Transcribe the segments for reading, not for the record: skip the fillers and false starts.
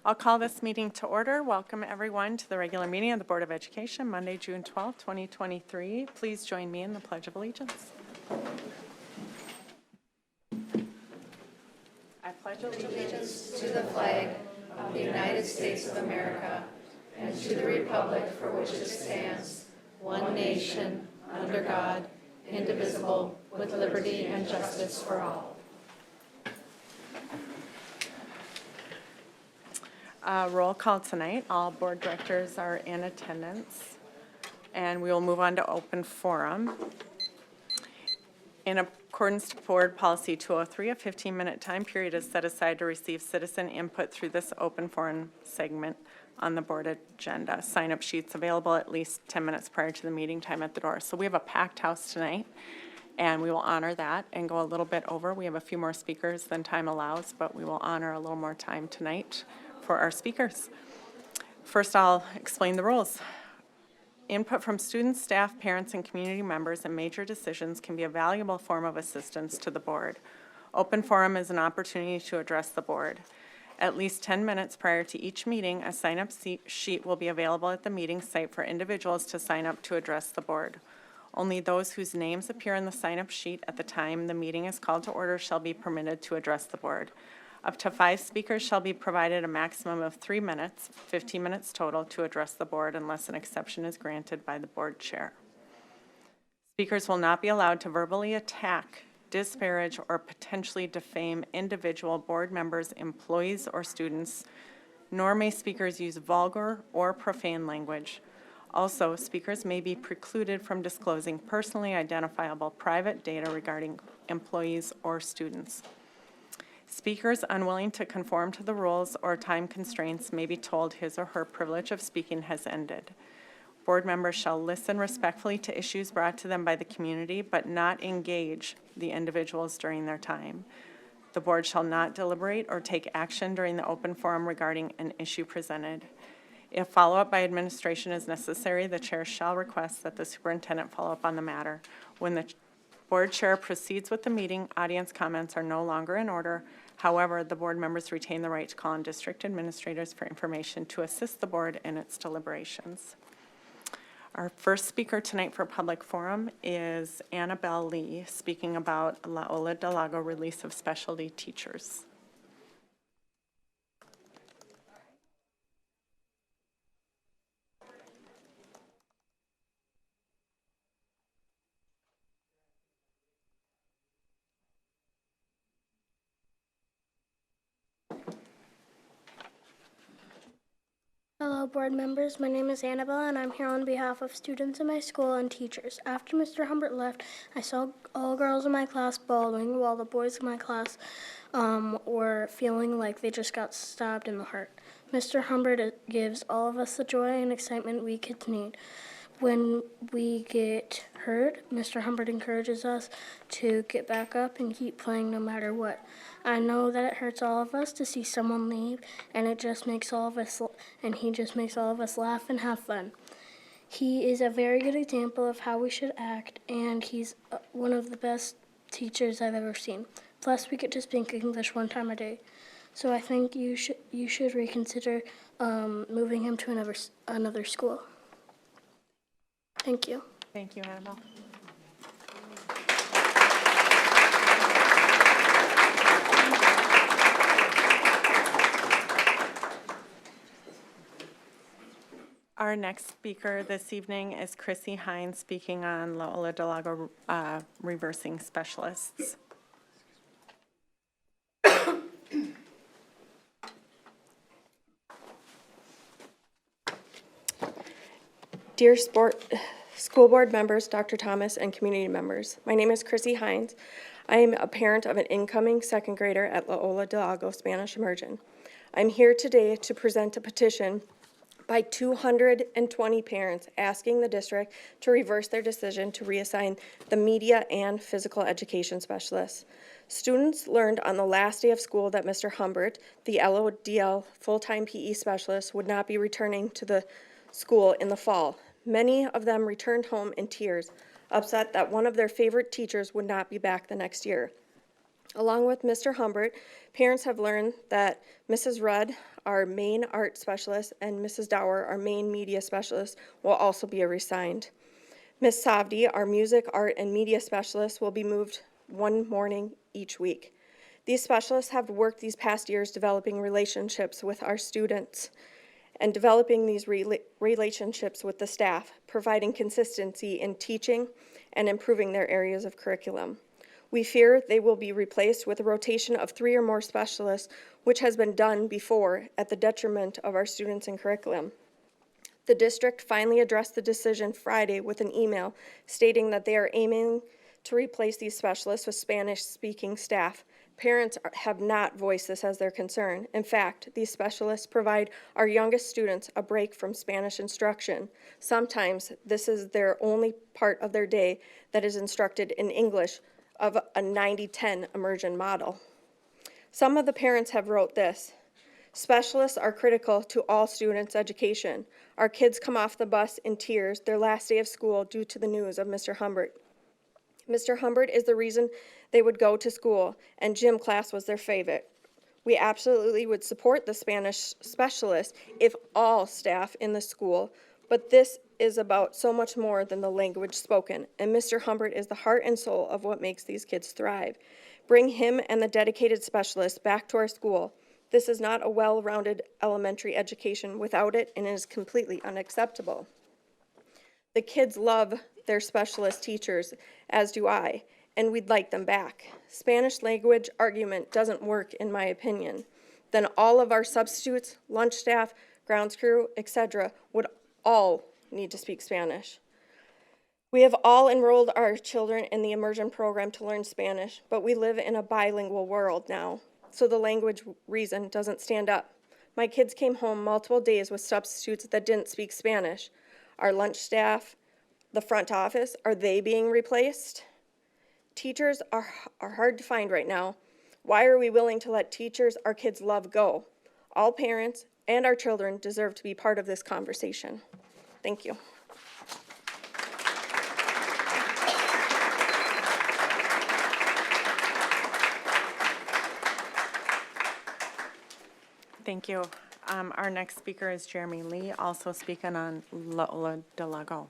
I'll call this meeting to order. Welcome everyone to the regular meeting of the Board of Education, Monday, June 12, 2023. Please join me in the Pledge of Allegiance. I pledge allegiance to the flag of the United States of America and to the republic for which it stands, one nation, under God, indivisible, with liberty and justice for all. Roll call tonight. All board directors are in attendance, and we will move on to open forum. In accordance to Board Policy 203, a 15-minute time period is set aside to receive citizen input through this open forum segment on the board agenda. Sign-up sheets available at least 10 minutes prior to the meeting time at the door. So we have a packed house tonight, and we will honor that and go a little bit over. We have a few more speakers than time allows, but we will honor a little more time tonight for our speakers. First, I'll explain the rules. Input from students, staff, parents, and community members in major decisions can be a valuable form of assistance to the board. Open forum is an opportunity to address the board. At least 10 minutes prior to each meeting, a sign-up sheet will be available at the meeting site for individuals to sign up to address the board. Only those whose names appear in the sign-up sheet at the time the meeting is called to order shall be permitted to address the board. Up to 5 speakers shall be provided a maximum of 3 minutes, 15 minutes total, to address the board unless an exception is granted by the board chair. Speakers will not be allowed to verbally attack, disparage, or potentially defame individual board members, employees, or students, nor may speakers use vulgar or profane language. Also, speakers may be precluded from disclosing personally identifiable private data regarding employees or students. Speakers unwilling to conform to the rules or time constraints may be told his or her privilege of speaking has ended. Board members shall listen respectfully to issues brought to them by the community, but not engage the individuals during their time. The board shall not deliberate or take action during the open forum regarding an issue presented. If follow-up by administration is necessary, the chair shall request that the superintendent follow up on the matter. When the board chair proceeds with the meeting, audience comments are no longer in order. However, the board members retain the right to call on district administrators for information to assist the board in its deliberations. Our first speaker tonight for public forum is Annabelle Lee, speaking about Loyola Del Lago release of specialty teachers. Hello, board members. My name is Annabelle, and I'm here on behalf of students in my school and teachers. After Mr. Humbert left, I saw all girls in my class bawling, while the boys in my class were feeling like they just got stabbed in the heart. Mr. Humbert gives all of us the joy and excitement we kids need. When we get hurt, Mr. Humbert encourages us to get back up and keep playing no matter what. I know that it hurts all of us to see someone leave, and he just makes all of us laugh and have fun. He is a very good example of how we should act, and he's one of the best teachers I've ever seen. Plus, we get to speak English 1 time a day. So I think you should reconsider moving him to another school. Thank you. Thank you, Annabelle. Our next speaker this evening is Chrissy Hines, speaking on Loyola Del Lago reversing specialists. Dear school board members, Dr. Thomas, and community members, my name is Chrissy Hines. I am a parent of an incoming second grader at Loyola Del Lago Spanish Immersion. I'm here today to present a petition by 220 parents asking the district to reverse their decision to reassign the media and physical education specialists. Students learned on the last day of school that Mr. Humbert, the LODL full-time PE specialist, would not be returning to the school in the fall. Many of them returned home in tears, upset that one of their favorite teachers would not be back the next year. Along with Mr. Humbert, parents have learned that Mrs. Rudd, our main art specialist, and Mrs. Dower, our main media specialist, will also be reassigned. Ms. Savdi, our music, art, and media specialist, will be moved one morning each week. These specialists have worked these past years developing relationships with our students and developing these relationships with the staff, providing consistency in teaching and improving their areas of curriculum. We fear they will be replaced with a rotation of 3 or more specialists, which has been done before at the detriment of our students and curriculum. The district finally addressed the decision Friday with an email stating that they are aiming to replace these specialists with Spanish-speaking staff. Parents have not voiced this as their concern. In fact, these specialists provide our youngest students a break from Spanish instruction. Sometimes this is their only part of their day that is instructed in English of a 90-10 immersion model. Some of the parents have wrote this: specialists are critical to all students' education. Our kids come off the bus in tears their last day of school due to the news of Mr. Humbert. Mr. Humbert is the reason they would go to school, and gym class was their favorite. We absolutely would support the Spanish specialist if all staff in the school, but this is about so much more than the language spoken, and Mr. Humbert is the heart and soul of what makes these kids thrive. Bring him and the dedicated specialists back to our school. This is not a well-rounded elementary education without it, and it is completely unacceptable. The kids love their specialist teachers, as do I, and we'd like them back. Spanish language argument doesn't work, in my opinion. Then all of our substitutes, lunch staff, grounds crew, etc. would all need to speak Spanish. We have all enrolled our children in the immersion program to learn Spanish, but we live in a bilingual world now, so the language reason doesn't stand up. My kids came home multiple days with substitutes that didn't speak Spanish. Our lunch staff, the front office, are they being replaced? Teachers are hard to find right now. Why are we willing to let teachers our kids love go? All parents and our children deserve to be part of this conversation. Thank you. Thank you. Our next speaker is Jeremy Lee, also speaking on Lola Delago.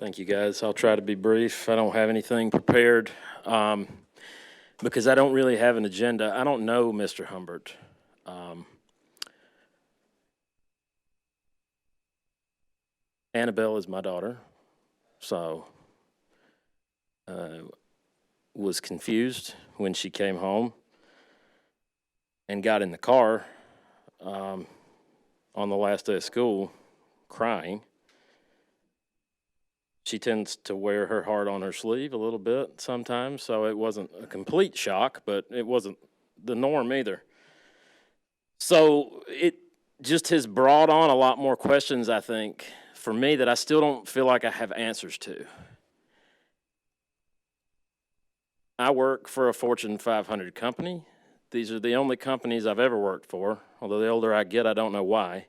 Thank you, guys. I'll try to be brief. I don't have anything prepared because I don't really have an agenda. I don't know Mr. Humbert. Annabelle is my daughter, so was confused when she came home and got in the car on the last day of school crying. She tends to wear her heart on her sleeve a little bit sometimes, so it wasn't a complete shock, but it wasn't the norm either. So it just has brought on a lot more questions, I think, for me that I still don't feel like I have answers to. I work for a Fortune 500 company. These are the only companies I've ever worked for, although the older I get, I don't know why.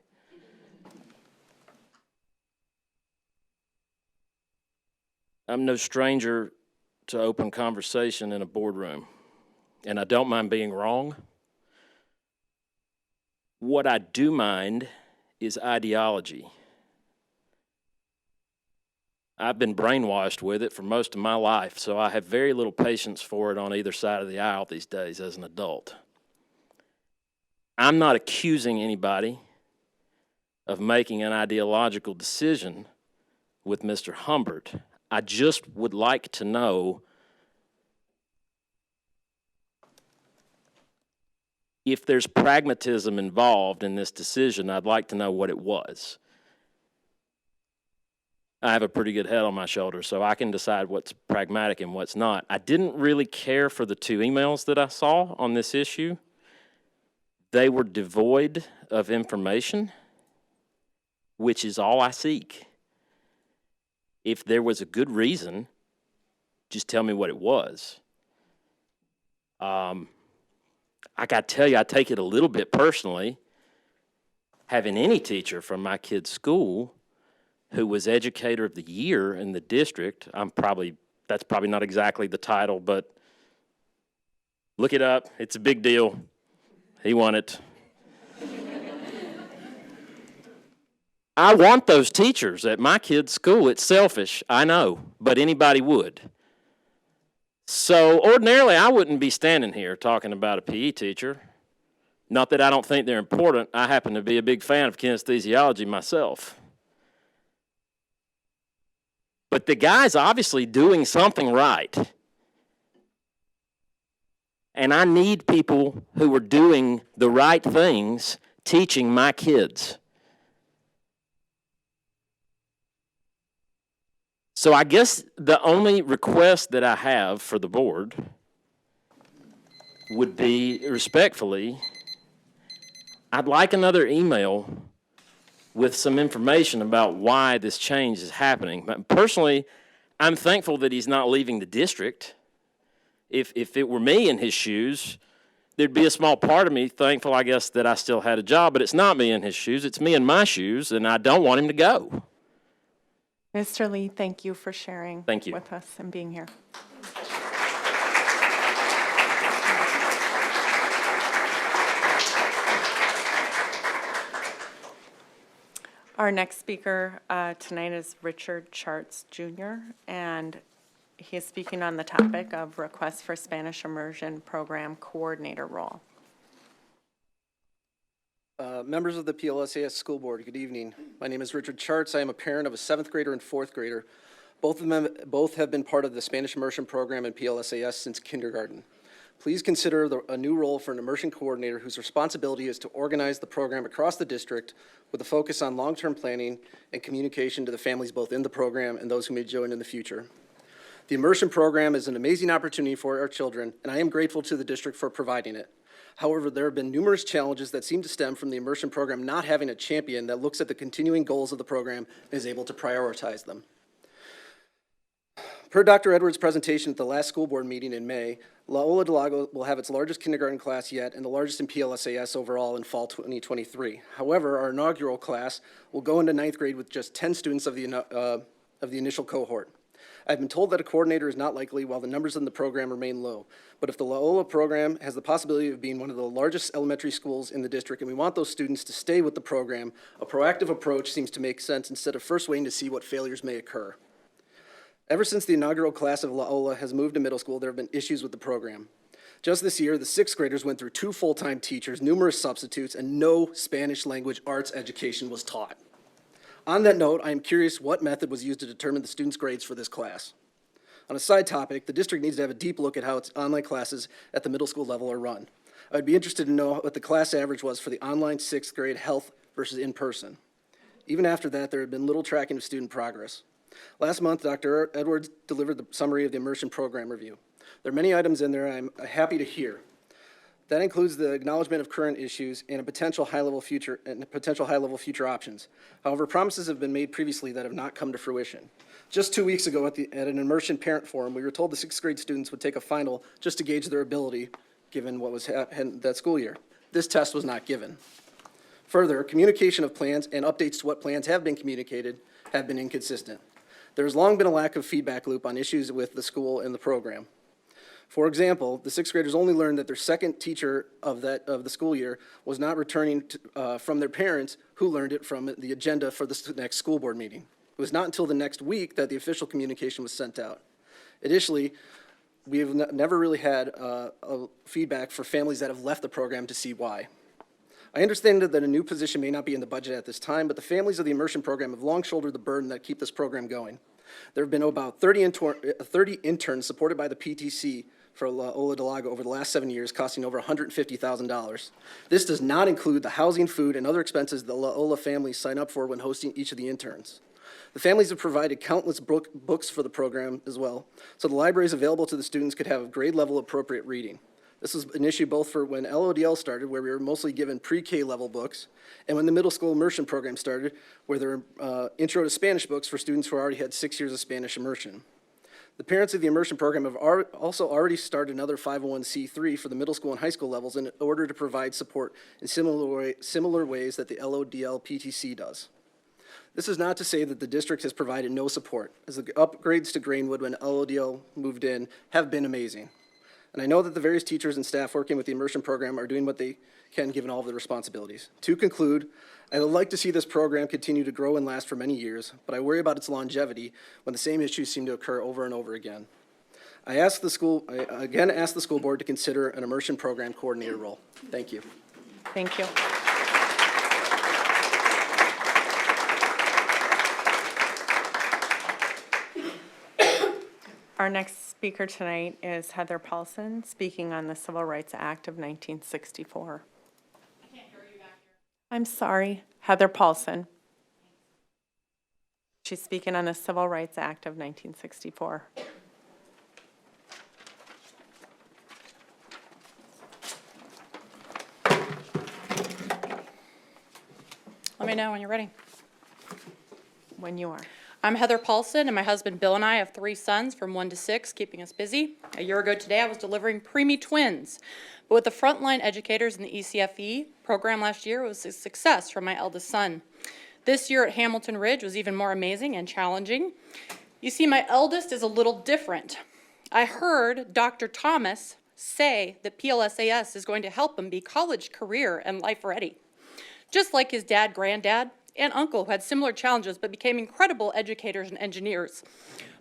I'm no stranger to open conversation in a boardroom, and I don't mind being wrong. What I do mind is ideology. I've been brainwashed with it for most of my life, so I have very little patience for it on either side of the aisle these days as an adult. I'm not accusing anybody of making an ideological decision with Mr. Humbert. I just would like to know if there's pragmatism involved in this decision. I'd like to know what it was. I have a pretty good head on my shoulders, so I can decide what's pragmatic and what's not. I didn't really care for the 2 emails that I saw on this issue. They were devoid of information, which is all I seek. If there was a good reason, just tell me what it was. I got to tell you, I take it a little bit personally, having any teacher from my kid's school who was Educator of the Year in the district. That's probably not exactly the title, but look it up. It's a big deal. He won it. I want those teachers at my kid's school. It's selfish, I know, but anybody would. So ordinarily, I wouldn't be standing here talking about a PE teacher. Not that I don't think they're important. I happen to be a big fan of kinesthesiology myself. But the guy's obviously doing something right. And I need people who are doing the right things teaching my kids. So I guess the only request that I have for the board would be, respectfully, I'd like another email with some information about why this change is happening. But personally, I'm thankful that he's not leaving the district. If it were me in his shoes, there'd be a small part of me thankful, I guess, that I still had a job, but it's not me in his shoes, it's me in my shoes, and I don't want him to go. Mr. Lee, thank you for sharing Thank you. with us and being here. Our next speaker tonight is Richard Charts Jr., and he is speaking on the topic of request for Spanish immersion program coordinator role. Members of the PLSAS School Board, good evening. My name is Richard Charts. I am a parent of a 7th grader and 4th grader. Both have been part of the Spanish immersion program in PLSAS since kindergarten. Please consider a new role for an immersion coordinator whose responsibility is to organize the program across the district with a focus on long-term planning and communication to the families both in the program and those who may join in the future. The immersion program is an amazing opportunity for our children, and I am grateful to the district for providing it. However, there have been numerous challenges that seem to stem from the immersion program not having a champion that looks at the continuing goals of the program and is able to prioritize them. Per Dr. Edwards' presentation at the last school board meeting in May, La Ola del Lago will have its largest kindergarten class yet and the largest in PLSAS overall in fall 2023. However, our inaugural class will go into 9th grade with just 10 students of the initial cohort. I've been told that a coordinator is not likely while the numbers in the program remain low. But if the La Ola program has the possibility of being one of the largest elementary schools in the district and we want those students to stay with the program, a proactive approach seems to make sense instead of first waiting to see what failures may occur. Ever since the inaugural class of La Ola has moved to middle school, there have been issues with the program. Just this year, the 6th graders went through 2 full-time teachers, numerous substitutes, and no Spanish language arts education was taught. On that note, I am curious what method was used to determine the students' grades for this class. On a side topic, the district needs to have a deep look at how its online classes at the middle school level are run. I would be interested to know what the class average was for the online 6th grade health versus in-person. Even after that, there had been little tracking of student progress. Last month, Dr. Edwards delivered the summary of the immersion program review. There are many items in there I'm happy to hear. That includes the acknowledgement of current issues and potential high-level future options. However, promises have been made previously that have not come to fruition. Just 2 weeks ago at an immersion parent forum, we were told the 6th grade students would take a final just to gauge their ability given what was happening that school year. This test was not given. Further, communication of plans and updates to what plans have been communicated have been inconsistent. There has long been a lack of feedback loop on issues with the school and the program. For example, the 6th graders only learned that their second teacher of the school year was not returning from their parents, who learned it from the agenda for the next school board meeting. It was not until the next week that the official communication was sent out. Additionally, we have never really had feedback for families that have left the program to see why. I understand that a new position may not be in the budget at this time, but the families of the immersion program have long shouldered the burden that keep this program going. There have been about 30 interns supported by the PTC for La Ola del Lago over the last 7 years, costing over $150,000. This does not include the housing, food, and other expenses the La Ola families sign up for when hosting each of the interns. The families have provided countless books for the program as well, so the libraries available to the students could have grade level appropriate reading. This was an issue both for when LODL started, where we were mostly given pre-K level books, and when the middle school immersion program started, where there were intro to Spanish books for students who already had 6 years of Spanish immersion. The parents of the immersion program have also already started another 501c3 for the middle school and high school levels in order to provide support in similar ways that the LODL PTC does. This is not to say that the district has provided no support, as the upgrades to Greenwood when LODL moved in have been amazing. And I know that the various teachers and staff working with the immersion program are doing what they can given all of the responsibilities. To conclude, I would like to see this program continue to grow and last for many years, but I worry about its longevity when the same issues seem to occur over and over again. I again ask the school board to consider an immersion program coordinator role. Thank you. Thank you. Our next speaker tonight is Heather Paulson, speaking on the Civil Rights Act of 1964. I can't hear you back here. I'm sorry, Heather Paulson. She's speaking on the Civil Rights Act of 1964. Let me know when you're ready. When you are. I'm Heather Paulson, and my husband Bill and I have 3 sons from 1 to 6, keeping us busy. A year ago today, I was delivering preemie twins. But with the frontline educators in the ECFE program last year, it was a success for my eldest son. This year at Hamilton Ridge was even more amazing and challenging. You see, my eldest is a little different. I heard Dr. Thomas say that PLSAS is going to help him be college, career, and life ready. Just like his dad, granddad, and uncle who had similar challenges but became incredible educators and engineers.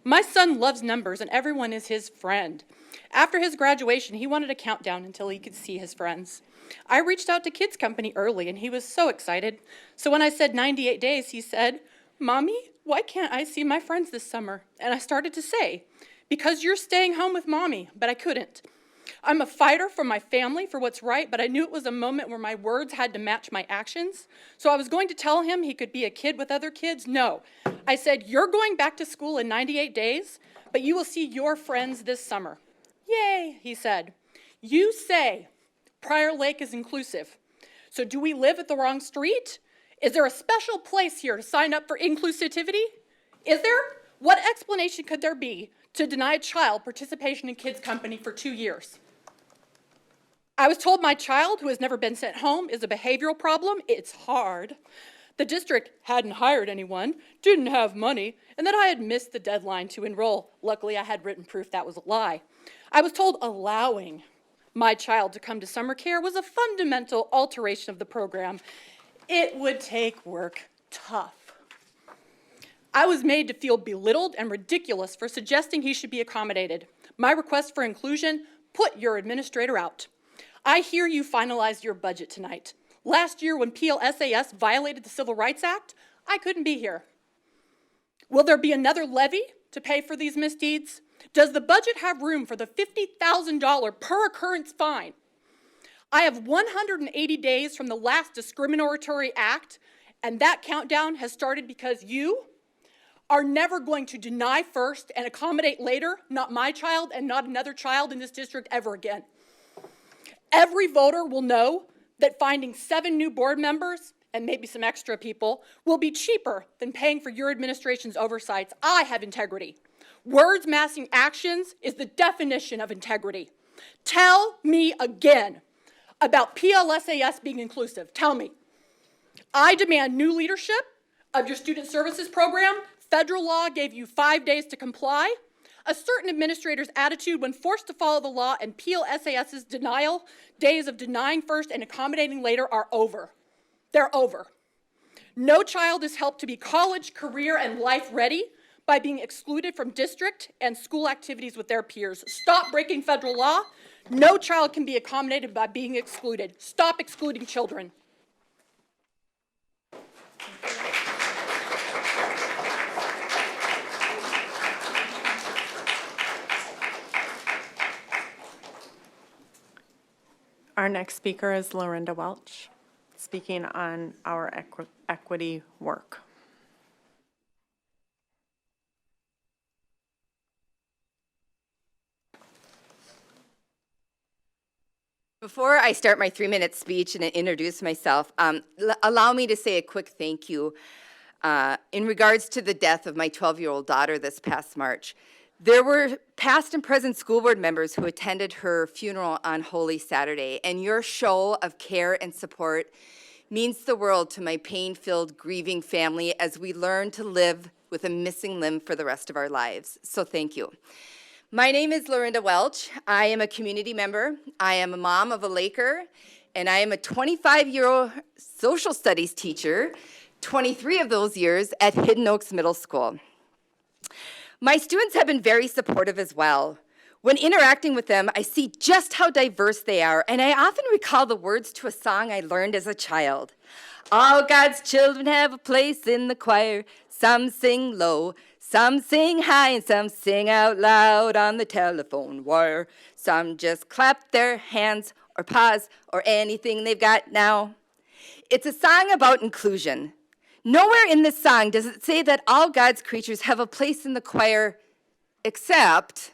My son loves numbers and everyone is his friend. After his graduation, he wanted a countdown until he could see his friends. I reached out to Kids Company early and he was so excited. So when I said 98 days, he said, "Mommy, why can't I see my friends this summer?" And I started to say, "Because you're staying home with Mommy," but I couldn't. I'm a fighter for my family, for what's right, but I knew it was a moment where my words had to match my actions. So I was going to tell him he could be a kid with other kids. No. I said, "You're going back to school in 98 days, but you will see your friends this summer." "Yay," he said. "You say Prior Lake is inclusive. So do we live at the wrong street? Is there a special place here to sign up for inclusivity? Is there? What explanation could there be to deny a child participation in Kids Company for 2 years? I was told my child, who has never been sent home, is a behavioral problem. It's hard. The district hadn't hired anyone, didn't have money, and that I had missed the deadline to enroll. Luckily, I had written proof that was a lie. I was told allowing my child to come to summer care was a fundamental alteration of the program. It would take work, tough. I was made to feel belittled and ridiculous for suggesting he should be accommodated. My request for inclusion: put your administrator out. I hear you finalized your budget tonight. Last year, when PLSAS violated the Civil Rights Act, I couldn't be here. Will there be another levy to pay for these misdeeds? Does the budget have room for the $50,000 per occurrence fine? I have 180 days from the last discriminatory act, and that countdown has started because you are never going to deny first and accommodate later, not my child and not another child in this district ever again. Every voter will know that finding 7 new board members, and maybe some extra people, will be cheaper than paying for your administration's oversights. I have integrity. Words masking actions is the definition of integrity. Tell me again about PLSAS being inclusive. Tell me. I demand new leadership of your student services program. Federal law gave you 5 days to comply. A certain administrator's attitude when forced to follow the law and PLSAS's denial, days of denying first and accommodating later, are over. They're over. No child is helped to be college, career, and life ready by being excluded from district and school activities with their peers. Stop breaking federal law. No child can be accommodated by being excluded. Stop excluding children. Our next speaker is Lorinda Welch, speaking on our equity work. Before I start my 3-minute speech and introduce myself, allow me to say a quick thank you in regards to the death of my 12-year-old daughter this past March. There were past and present school board members who attended her funeral on Holy Saturday, and your show of care and support means the world to my pain-filled, grieving family as we learn to live with a missing limb for the rest of our lives. So thank you. My name is Lorinda Welch. I am a community member. I am a mom of a Laker, and I am a 25-year-old social studies teacher, 23 of those years at Hidden Oaks Middle School. My students have been very supportive as well. When interacting with them, I see just how diverse they are, and I often recall the words to a song I learned as a child. All God's children have a place in the choir. Some sing low, some sing high, and some sing out loud on the telephone wire. Some just clap their hands or paws or anything they've got now. It's a song about inclusion. Nowhere in this song does it say that all God's creatures have a place in the choir, except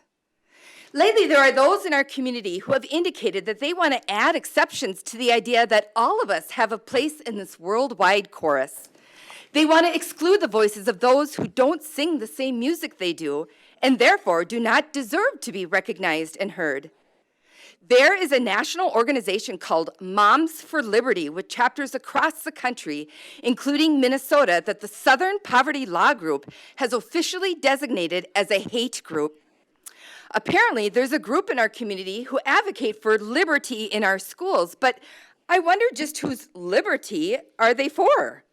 lately there are those in our community who have indicated that they want to add exceptions to the idea that all of us have a place in this worldwide chorus. They want to exclude the voices of those who don't sing the same music they do, and therefore do not deserve to be recognized and heard. There is a national organization called Moms for Liberty with chapters across the country, including Minnesota, that the Southern Poverty Law Group has officially designated as a hate group. Apparently, there's a group in our community who advocate for liberty in our schools, but I wonder just whose liberty are they for?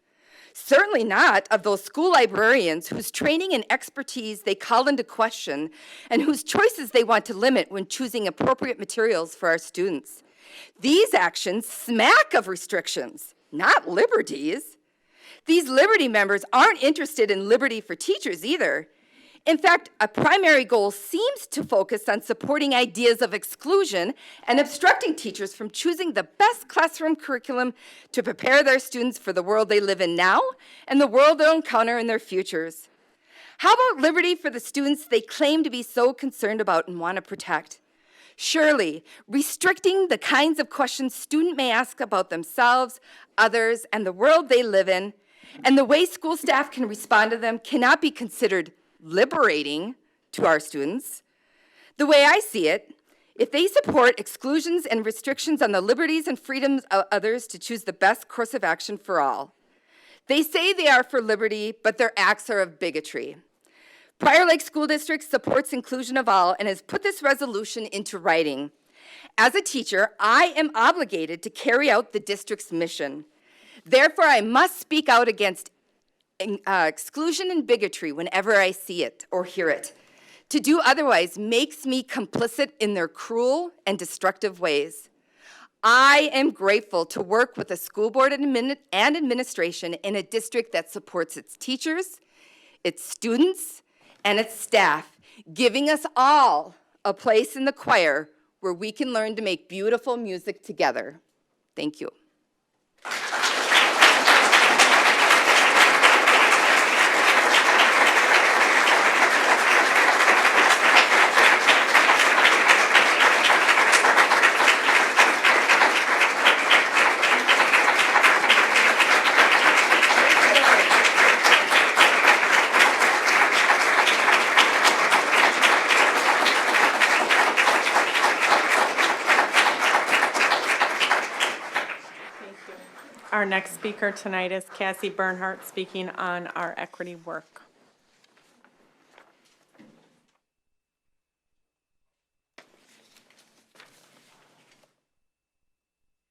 Certainly not of those school librarians whose training and expertise they call into question and whose choices they want to limit when choosing appropriate materials for our students. These actions smack of restrictions, not liberties. These liberty members aren't interested in liberty for teachers either. In fact, a primary goal seems to focus on supporting ideas of exclusion and obstructing teachers from choosing the best classroom curriculum to prepare their students for the world they live in now and the world they'll encounter in their futures. How about liberty for the students they claim to be so concerned about and want to protect? Surely, restricting the kinds of questions students may ask about themselves, others, and the world they live in, and the way school staff can respond to them cannot be considered liberating to our students. The way I see it, if they support exclusions and restrictions on the liberties and freedoms of others to choose the best course of action for all, they say they are for liberty, but their acts are of bigotry. Prior Lake School District supports inclusion of all and has put this resolution into writing. As a teacher, I am obligated to carry out the district's mission. Therefore, I must speak out against exclusion and bigotry whenever I see it or hear it. To do otherwise makes me complicit in their cruel and destructive ways. I am grateful to work with the school board and administration in a district that supports its teachers, its students, and its staff, giving us all a place in the choir where we can learn to make beautiful music together. Thank you. Our next speaker tonight is Cassie Bernhardt, speaking on our equity work.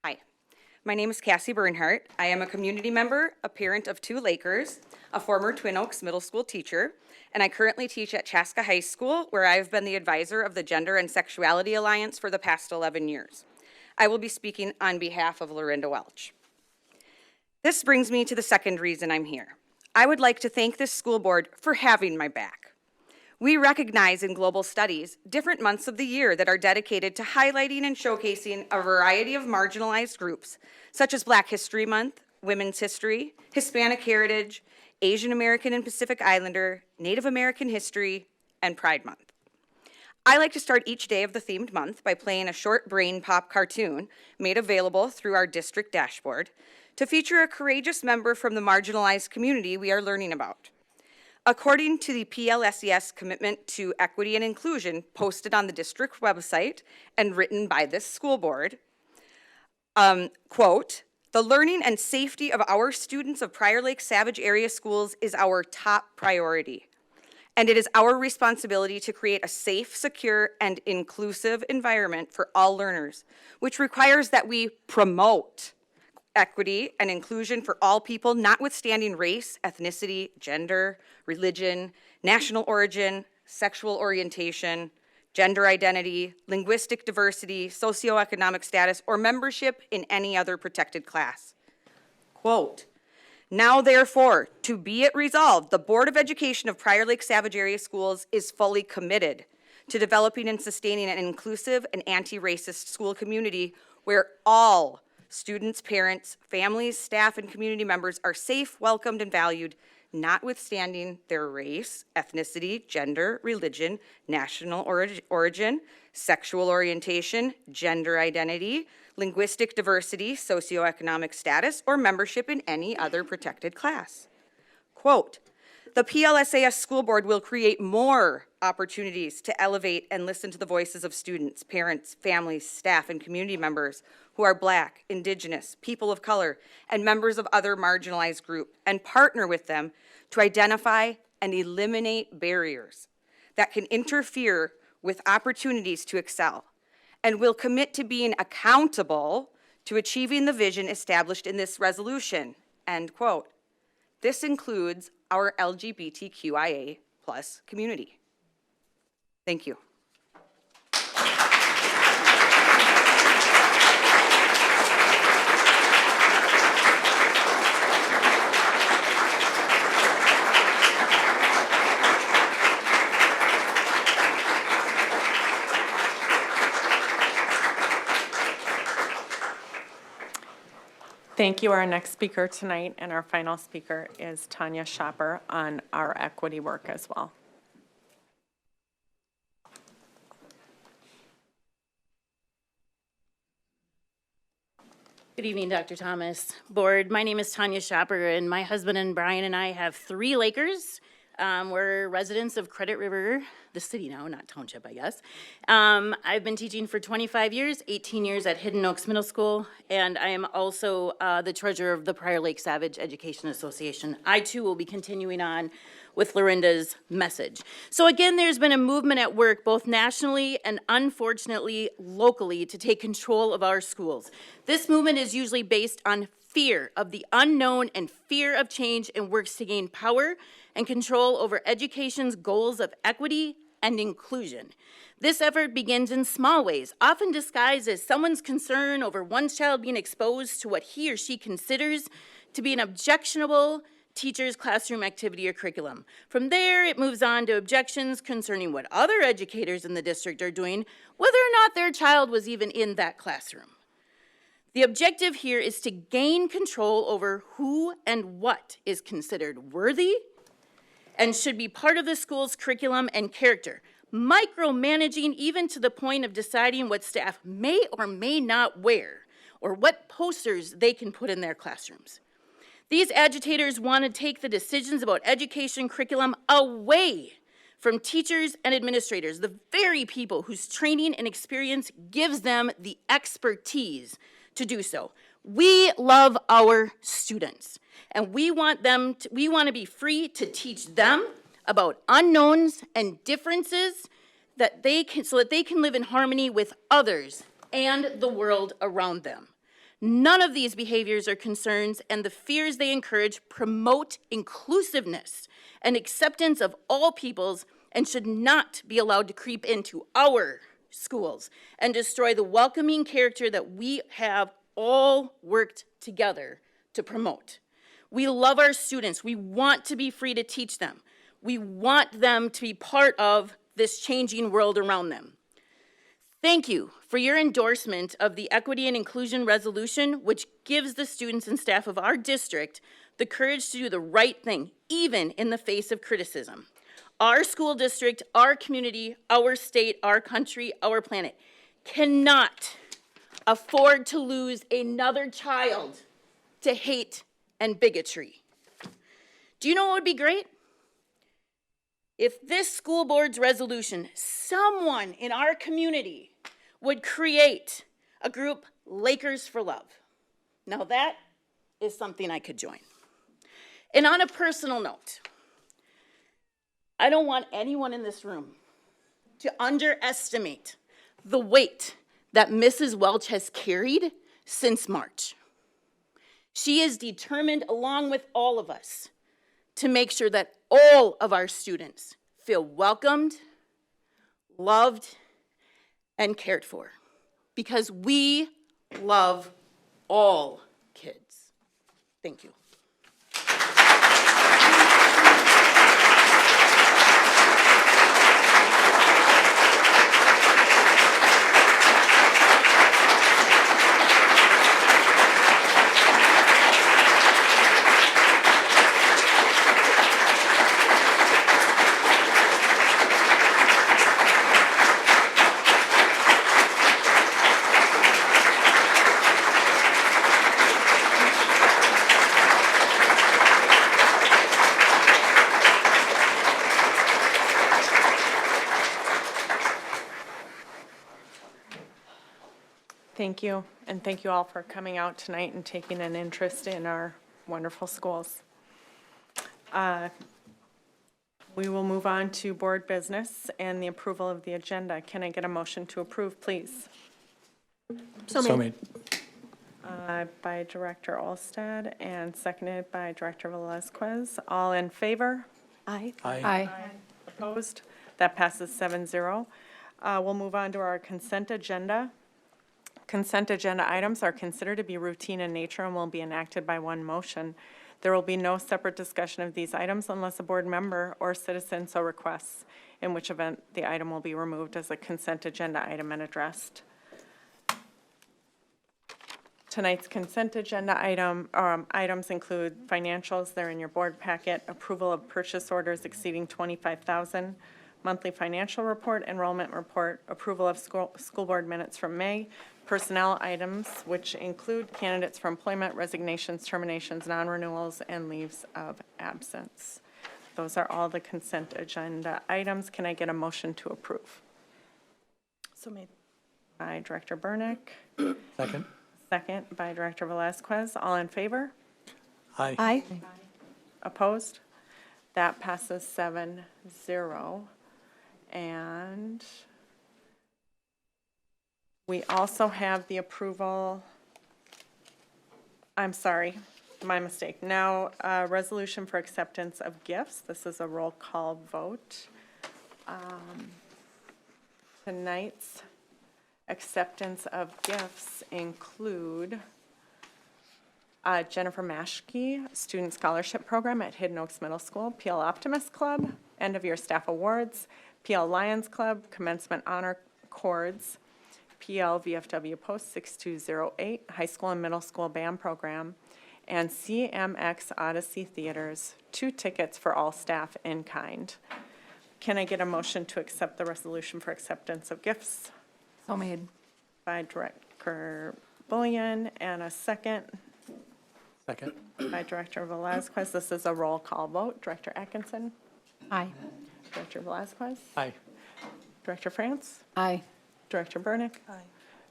Hi, my name is Cassie Bernhardt. I am a community member, a parent of 2 Lakers, a former Twin Oaks Middle School teacher, and I currently teach at Chaska High School, where I have been the advisor of the Gender and Sexuality Alliance for the past 11 years. I will be speaking on behalf of Lorinda Welch. This brings me to the second reason I'm here. I would like to thank this school board for having my back. We recognize in global studies different months of the year that are dedicated to highlighting and showcasing a variety of marginalized groups, such as Black History Month, Women's History, Hispanic Heritage, Asian American and Pacific Islander, Native American History, and Pride Month. I like to start each day of the themed month by playing a short brain pop cartoon made available through our district dashboard to feature a courageous member from the marginalized community we are learning about. According to the PLSES commitment to equity and inclusion posted on the district website and written by this school board, quote, "The learning and safety of our students of Prior Lake Savage area schools is our top priority. And it is our responsibility to create a safe, secure, and inclusive environment for all learners, which requires that we promote equity and inclusion for all people, notwithstanding race, ethnicity, gender, religion, national origin, sexual orientation, gender identity, linguistic diversity, socioeconomic status, or membership in any other protected class." Quote, "Now therefore, to be it resolved, the Board of Education of Prior Lake Savage Area Schools is fully committed to developing and sustaining an inclusive and anti-racist school community where all students, parents, families, staff, and community members are safe, welcomed, and valued, notwithstanding their race, ethnicity, gender, religion, national origin, sexual orientation, gender identity, linguistic diversity, socioeconomic status, or membership in any other protected class." Quote, "The PLSAS School Board will create more opportunities to elevate and listen to the voices of students, parents, families, staff, and community members who are Black, Indigenous, people of color, and members of other marginalized groups, and partner with them to identify and eliminate barriers that can interfere with opportunities to excel, and will commit to being accountable to achieving the vision established in this resolution," end quote. This includes our LGBTQIA+ community. Thank you. Thank you. Our next speaker tonight and our final speaker is Tanya Shopper on our equity work as well. Good evening, Dr. Thomas, board. My name is Tanya Shopper, and my husband and Brian and I have 3 Lakers. We're residents of Credit River, the city now, not township, I guess. I've been teaching for 25 years, 18 years at Hidden Oaks Middle School, and I am also the treasurer of the Prior Lake Savage Education Association. I, too, will be continuing on with Lorinda's message. So again, there's been a movement at work, both nationally and unfortunately locally, to take control of our schools. This movement is usually based on fear of the unknown and fear of change, and works to gain power and control over education's goals of equity and inclusion. This effort begins in small ways, often disguised as someone's concern over one child being exposed to what he or she considers to be an objectionable teacher's classroom activity or curriculum. From there, it moves on to objections concerning what other educators in the district are doing, whether or not their child was even in that classroom. The objective here is to gain control over who and what is considered worthy and should be part of the school's curriculum and character, micromanaging even to the point of deciding what staff may or may not wear, or what posters they can put in their classrooms. These agitators want to take the decisions about education curriculum away from teachers and administrators, the very people whose training and experience gives them the expertise to do so. We love our students, and we want to be free to teach them about unknowns and differences so that they can live in harmony with others and the world around them. None of these behaviors or concerns and the fears they encourage promote inclusiveness and acceptance of all peoples, and should not be allowed to creep into our schools and destroy the welcoming character that we have all worked together to promote. We love our students. We want to be free to teach them. We want them to be part of this changing world around them. Thank you for your endorsement of the Equity and Inclusion Resolution, which gives the students and staff of our district the courage to do the right thing, even in the face of criticism. our school district, our community, our state, our country, our planet cannot afford to lose another child to hate and bigotry. Do you know what would be great? If this school board's resolution, someone in our community would create a group, Lakers for Love. Now that is something I could join. And on a personal note, I don't want anyone in this room to underestimate the weight that Mrs. Welch has carried since March. She is determined, along with all of us, to make sure that all of our students feel welcomed, loved, and cared for, because we love all kids. Thank you. Thank you, and thank you all for coming out tonight and taking an interest in our wonderful schools. We will move on to board business and the approval of the agenda. Can I get a motion to approve, please? So made. By Director Olstad and seconded by Director Velazquez. All in favor? Aye. Opposed? That passes 7-0. We'll move on to our consent agenda. Consent agenda items are considered to be routine in nature and will be enacted by one motion. There will be no separate discussion of these items unless a board member or citizen so requests, in which event the item will be removed as a consent agenda item and addressed. Tonight's consent agenda items include financials. They're in your board packet. Approval of purchase orders exceeding $25,000. Monthly financial report, enrollment report, approval of school board minutes from May, personnel items, which include candidates for employment, resignations, terminations, non-renewals, and leaves of absence. Those are all the consent agenda items. Can I get a motion to approve? So made. By Director Bernhardt. Second. Second by Director Velazquez. All in favor? Aye. Opposed? That passes 7-0. And we also have the approval, I'm sorry, my mistake. Now, resolution for acceptance of gifts. This is a roll call vote. Tonight's acceptance of gifts include Jennifer Maschke Student Scholarship Program at Hidden Oaks Middle School, PL Optimist Club, End of Year Staff Awards, PL Lions Club, Commencement Honor Cords, PL VFW Post 6208, High School and Middle School Band Program, and CMX Odyssey Theaters, 2 tickets for all staff in kind. Can I get a motion to accept the resolution for acceptance of gifts? So made. By Director Bullion, and a second Second. by Director Velazquez. This is a roll call vote. Director Atkinson? Aye. Director Velazquez? Aye. Director France? Aye. Director Bernhardt? Aye.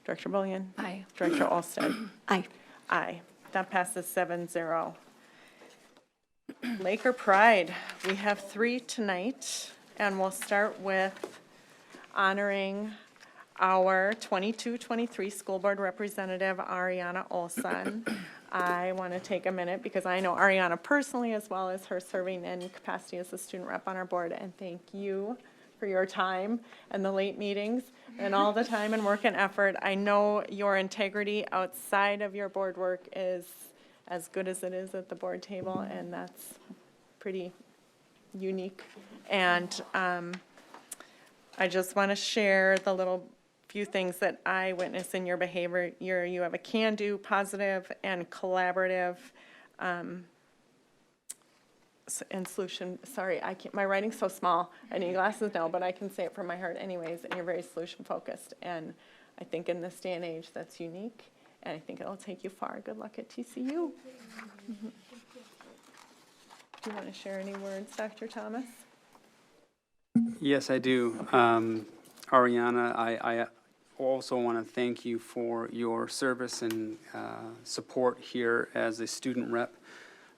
Director Bullion? Aye. Director Olstad? Aye. Aye. That passes 7-0. Laker Pride. We have 3 tonight, and we'll start with honoring our 22-23 school board representative, Ariana Olson. I want to take a minute because I know Ariana personally, as well as her serving in capacity as a student rep on our board, and thank you for your time and the late meetings and all the time and work and effort. I know your integrity outside of your board work is as good as it is at the board table, and that's pretty unique. And I just want to share the little few things that I witness in your behavior. You have a can-do, positive, and collaborative and solution, sorry, I can't, my writing's so small. I need glasses now, but I can say it from my heart anyways, and you're very solution focused. And I think in this day and age, that's unique, and I think it'll take you far. Good luck at TCU. Mhm. Do you want to share any words, Dr. Thomas? Yes, I do. Ariana, I also want to thank you for your service and support here as a student rep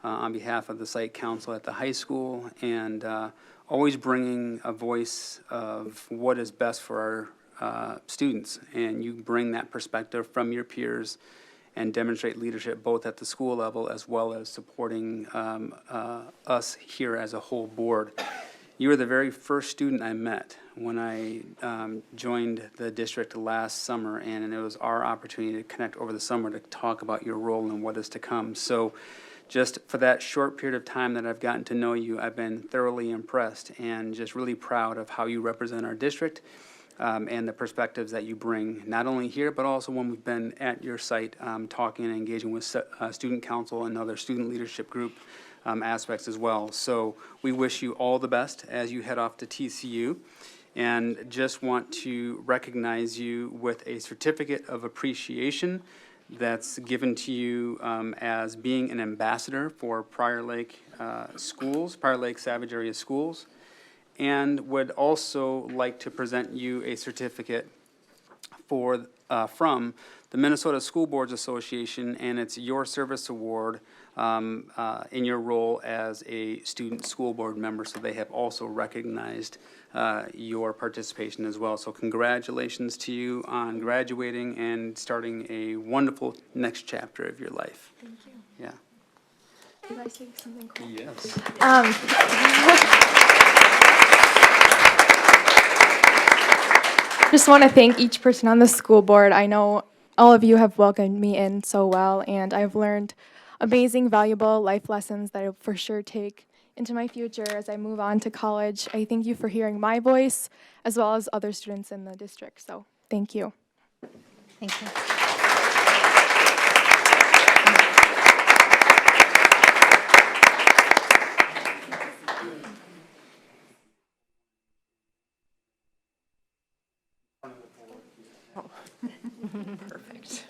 on behalf of the site council at the high school, and always bringing a voice of what is best for our students. And you bring that perspective from your peers and demonstrate leadership both at the school level as well as supporting us here as a whole board. You were the very first student I met when I joined the district last summer, and it was our opportunity to connect over the summer to talk about your role and what is to come. So just for that short period of time that I've gotten to know you, I've been thoroughly impressed and just really proud of how you represent our district and the perspectives that you bring, not only here, but also when we've been at your site talking and engaging with student council and other student leadership group aspects as well. So we wish you all the best as you head off to TCU, and just want to recognize you with a certificate of appreciation that's given to you as being an ambassador for Prior Lake schools, Prior Lake Savage area schools, and would also like to present you a certificate for from the Minnesota School Boards Association, and it's your service award in your role as a student school board member. So they have also recognized your participation as well. So congratulations to you on graduating and starting a wonderful next chapter of your life. Thank you. Yeah. Did I say something cool? Yes. Just want to thank each person on the school board. I know all of you have welcomed me in so well, and I've learned amazing, valuable life lessons that I will for sure take into my future as I move on to college. I thank you for hearing my voice as well as other students in the district. So thank you. Thank you. Perfect.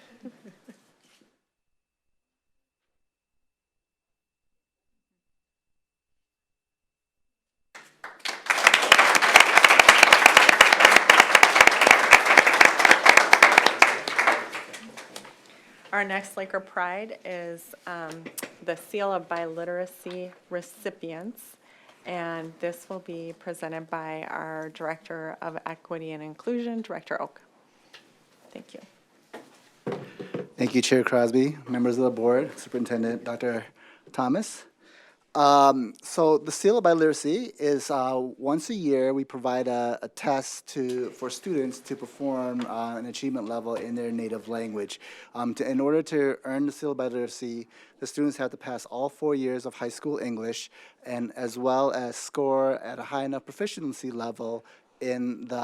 Our next Laker Pride is the Seal of Biliteracy Recipients, and this will be presented by our Director of Equity and Inclusion, Director Oak. Thank you. Thank you, Chair Crosby, members of the board, Superintendent Dr. Thomas. So the Seal of Biliteracy is once a year we provide a test for students to perform an achievement level in their native language. In order to earn the Seal of Biliteracy, the students have to pass all 4 years of high school English, and as well as score at a high enough proficiency level in the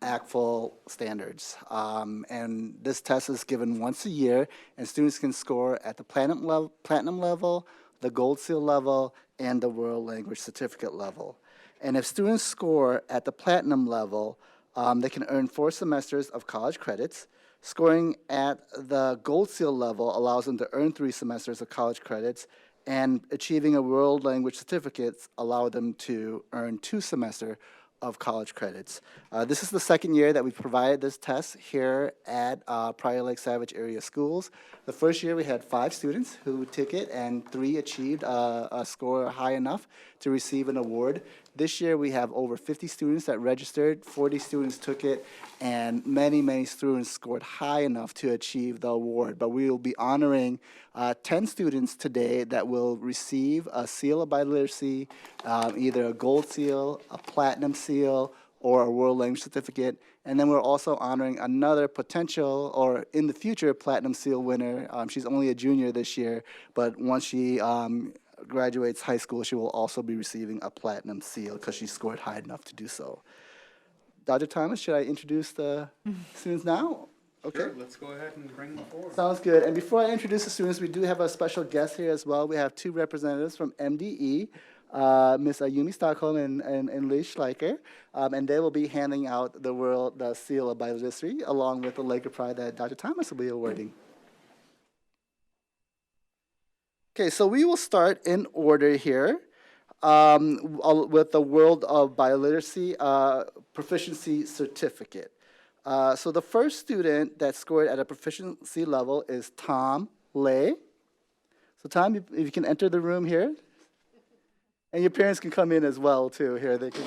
ACTFL standards. And this test is given once a year, and students can score at the platinum level, the gold seal level, and the world language certificate level. And if students score at the platinum level, they can earn 4 semesters of college credits. Scoring at the gold seal level allows them to earn 3 semesters of college credits, and achieving a world language certificate allow them to earn 2 semesters of college credits. This is the second year that we've provided this test here at Prior Lake Savage area schools. The first year we had 5 students who took it, and 3 achieved a score high enough to receive an award. This year we have over 50 students that registered, 40 students took it, and many students scored high enough to achieve the award. But we will be honoring 10 students today that will receive a Seal of Biliteracy, either a gold seal, a platinum seal, or a world language certificate. And then we're also honoring another potential, or in the future, platinum seal winner. She's only a junior this year, but once she graduates high school, she will also be receiving a platinum seal because she scored high enough to do so. Dr. Thomas, should I introduce the students now? Okay. Sure, let's go ahead and bring them forward. Sounds good. And before I introduce the students, we do have a special guest here as well. We have 2 representatives from MDE. Miss Yumi Stockholm and Liz Schleicher, and they will be handing out the Seal of Biliteracy along with the Laker Pride that Dr. Thomas will be awarding. Okay, so we will start in order here with the World of Biliteracy Proficiency Certificate. So the first student that scored at a proficiency level is Tom Lay. So Tom, if you can enter the room here. And your parents can come in as well, too. Here, they can.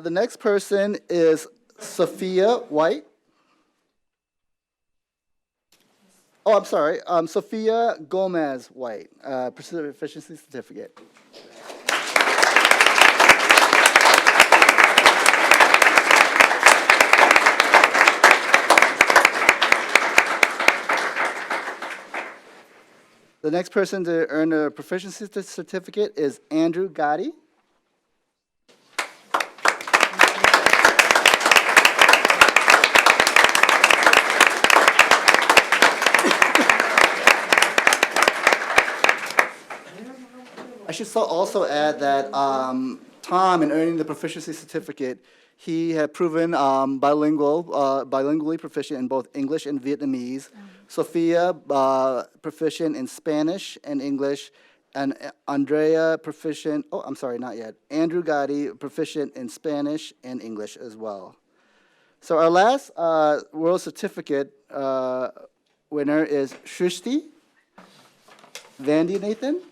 The next person is Sophia White. Oh, I'm sorry. Sophia Gomez White, Proficiency Certificate. The next person to earn a proficiency certificate is Andrew Gotti. I should also add that Tom, in earning the proficiency certificate, he had proven bilingually proficient in both English and Vietnamese. Sophia, proficient in Spanish and English, and Andrea, proficient, oh, I'm sorry, not yet. Andrew Gotti, proficient in Spanish and English as well. So our last World Certificate winner is Shrishti Vandy Nathan.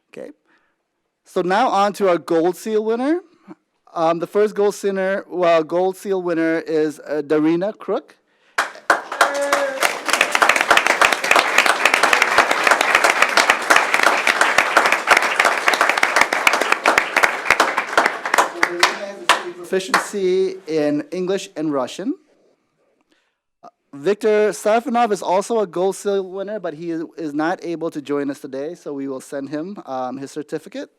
Okay, so now on to our Gold Seal winner. The first Gold Seal winner is Darina Crook. Proficiency in English and Russian. Victor Sarfanov is also a Gold Seal winner, but he is not able to join us today, so we will send him his certificate.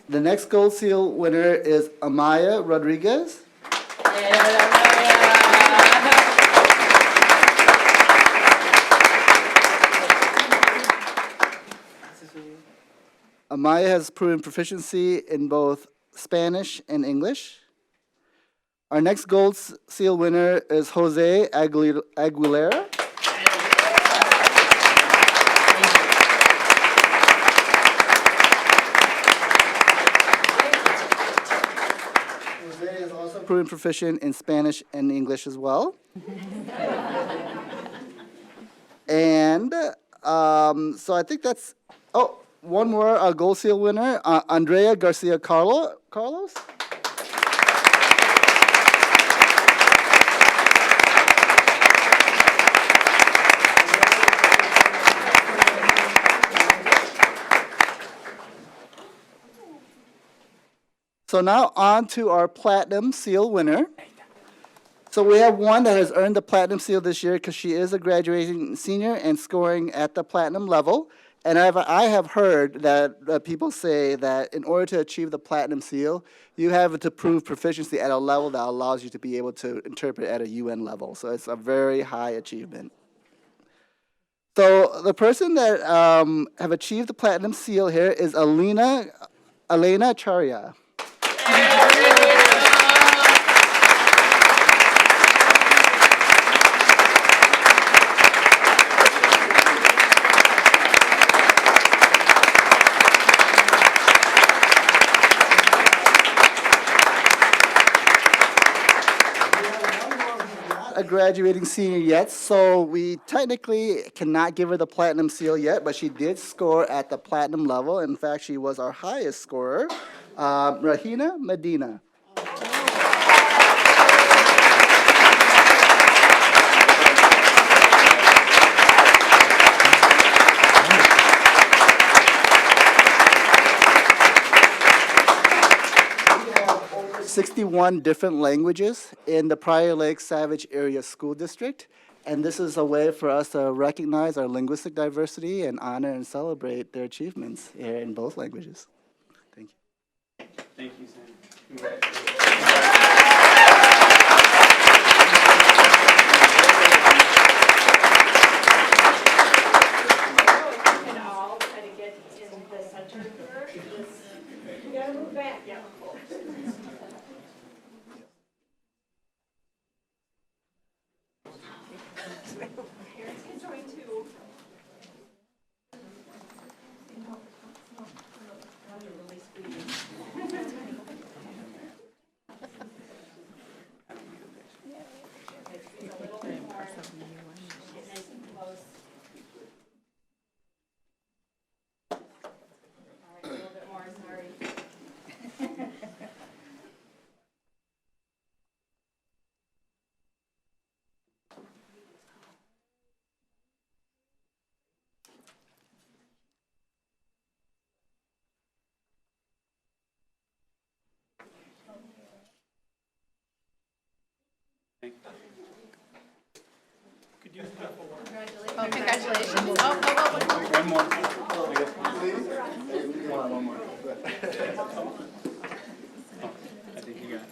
The next Gold Seal winner is Amaya Rodriguez. Amaya has proven proficiency in both Spanish and English. Our next Gold Seal winner is Jose Aguilera. Jose has also proven proficient in Spanish and English as well. And so I think that's, oh, one more Gold Seal winner, Andrea Garcia Carlos. So now on to our Platinum Seal winner. So we have one that has earned the Platinum Seal this year because she is a graduating senior and scoring at the Platinum level. And I have heard that people say that in order to achieve the Platinum Seal, you have to prove proficiency at a level that allows you to be able to interpret at a UN level. So it's a very high achievement. So the person that have achieved the Platinum Seal here is Elena Charya. A graduating senior yet, so we technically cannot give her the Platinum Seal yet, but she did score at the Platinum level. In fact, she was our highest scorer, Rahina Medina. 61 different languages in the Prior Lake Savage Area School District. And this is a way for us to recognize our linguistic diversity and honor and celebrate their achievements here in both languages. Thank you. Thank you, Sam. Congratulations. One more. One more. I think you got it.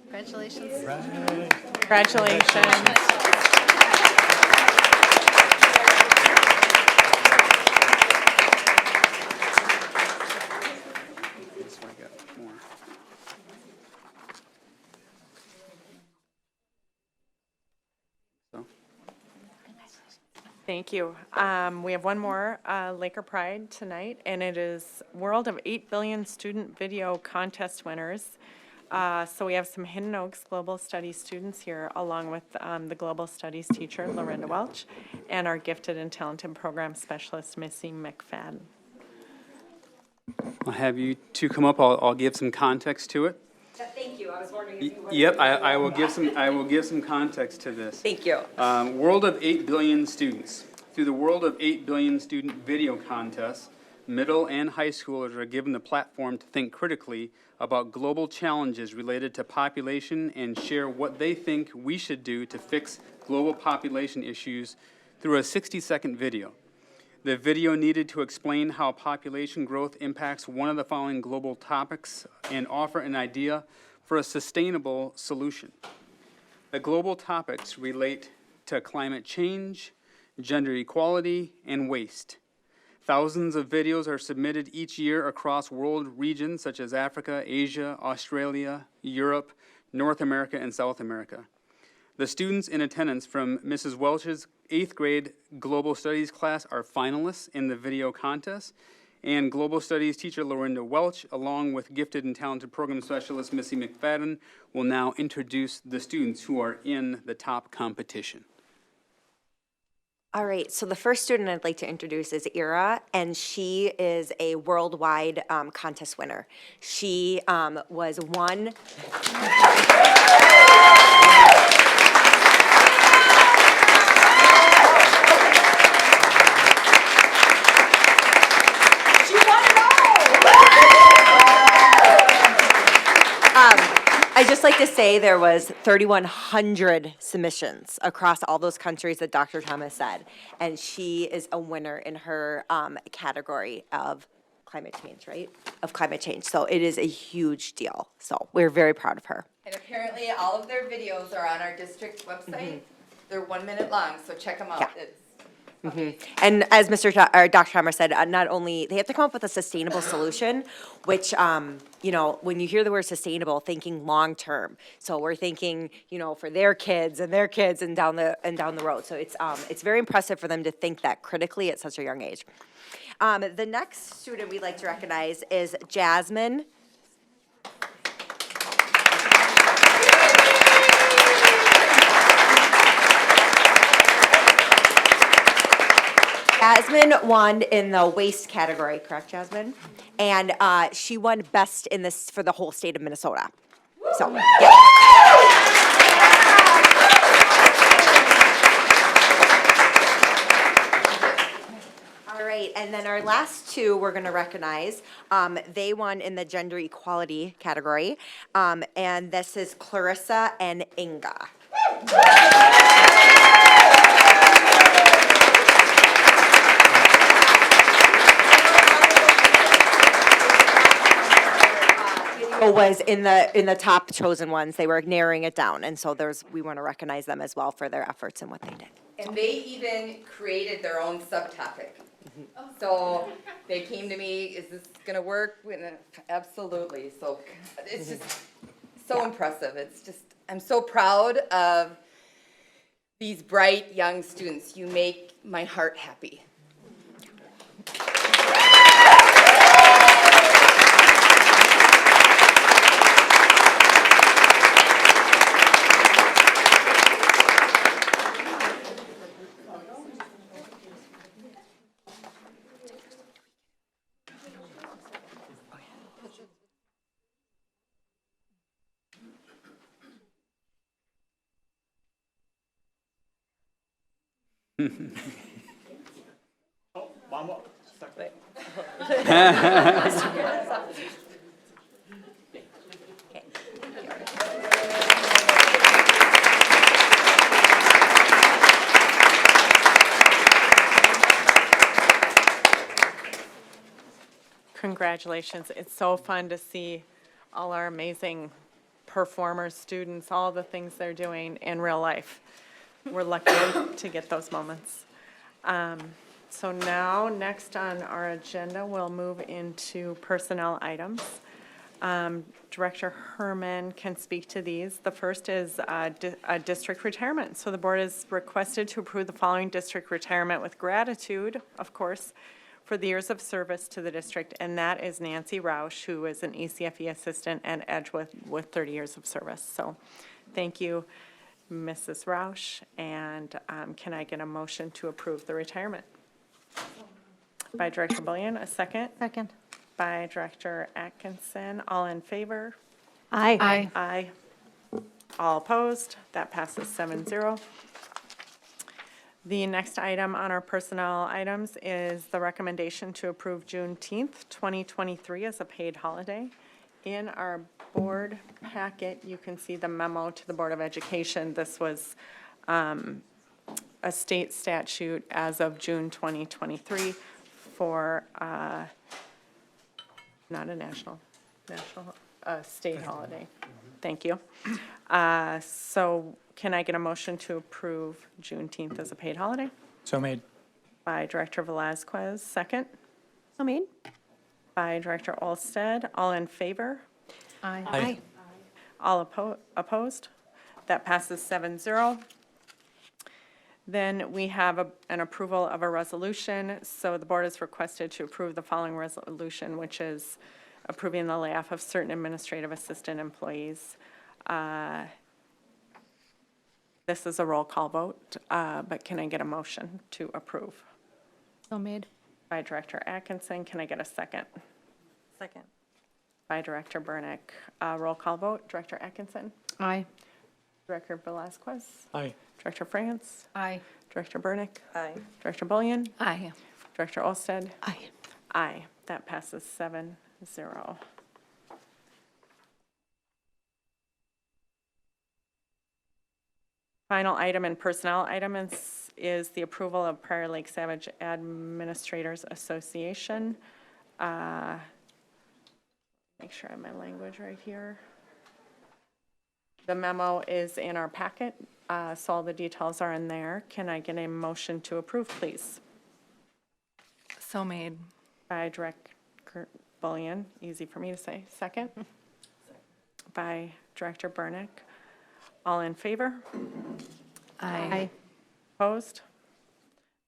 Congratulations. Congratulations. That's why I got more. So. Thank you. We have one more Laker Pride tonight, and it is World of 8 Billion Student Video Contest winners. So we have some Hidden Oaks Global Studies students here, along with the Global Studies teacher, Lorinda Welch, and our gifted and talented program specialist, Missy McFadden. I'll have you two come up. I'll give some context to it. Thank you. I was wondering if you would. Yep, I will give some context to this. Thank you. World of 8 billion students. Through the World of 8 billion student video contest, middle and high schoolers are given the platform to think critically about global challenges related to population and share what they think we should do to fix global population issues through a 60-second video. The video needed to explain how population growth impacts one of the following global topics and offer an idea for a sustainable solution. The global topics relate to climate change, gender equality, and waste. Thousands of videos are submitted each year across world regions such as Africa, Asia, Australia, Europe, North America, and South America. The students in attendance from Mrs. Welch's 8th grade Global Studies class are finalists in the video contest, and Global Studies teacher Lorinda Welch, along with gifted and talented program specialist Missy McFadden, will now introduce the students who are in the top competition. All right, so the first student I'd like to introduce is Ira, and she is a worldwide contest winner. She was one. I'd just like to say there was 3,100 submissions across all those countries that Dr. Thomas said, and she is a winner in her category of climate change, right? Of climate change. So it is a huge deal. So we're very proud of her. And apparently all of their videos are on our district website. They're 1 minute long, so check them out. Yeah. It's And as Dr. Thomas said, not only, they have to come up with a sustainable solution, which, you know, when you hear the word sustainable, thinking long-term. So we're thinking, you know, for their kids and down the road. So it's very impressive for them to think that critically at such a young age. The next student we'd like to recognize is Jasmine. Jasmine won in the waste category, correct, Jasmine? And she won best in this for the whole state of Minnesota. So, yeah. right, and then our last two we're going to recognize. They won in the gender equality category, and this is Clarissa and Inga. Was in the top chosen ones. They were narrowing it down, and so we want to recognize them as well for their efforts and what they did. And they even created their own subtopic. So they came to me, is this gonna work? Absolutely. So it's just so impressive. It's just, I'm so proud of these bright young students. You make my heart happy. Congratulations. It's so fun to see all our amazing performers, students, all the things they're doing in real life. We're lucky to get those moments. So now, next on our agenda, we'll move into personnel items. Director Herman can speak to these. The first is a district retirement. So the board is requested to approve the following district retirement with gratitude, of course, for the years of service to the district, and that is Nancy Roush, who is an ECFE assistant at Edgewood with 30 years of service. So thank you, Mrs. Roush, and can I get a motion to approve the retirement? By Director Bullion, a second. Second. By Director Atkinson. All in favor? Aye. Aye. All opposed? That passes 7-0. The next item on our personnel items is the recommendation to approve Juneteenth, 2023 as a paid holiday. In our board packet, you can see the memo to the Board of Education. This was a state statute as of June 2023 for not a state holiday. Thank you. So can I get a motion to approve Juneteenth as a paid holiday? So made. By Director Velazquez, second. So made. By Director Olsted. All in favor? Aye. All opposed? That passes 7-0. Then we have an approval of a resolution. So the board is requested to approve the following resolution, which is approving the layoff of certain administrative assistant employees. This is a roll call vote, but can I get a motion to approve? So made. By Director Atkinson. Can I get a second? Second. By Director Burnick. Roll call vote. Director Atkinson. Aye. Director Velazquez. Aye. Director France. Aye. Director Burnick. Aye. Director Bullion. Aye. Director Olsted. Aye. Aye. That passes 7-0. Final item in personnel item is the approval of Prior Lake Savage Administrators Association. Make sure I have my language right here. The memo is in our packet, so all the details are in there. Can I get a motion to approve, please? So made. By Director Bullion, easy for me to say. Second. By Director Burnick. All in favor? Aye. Opposed?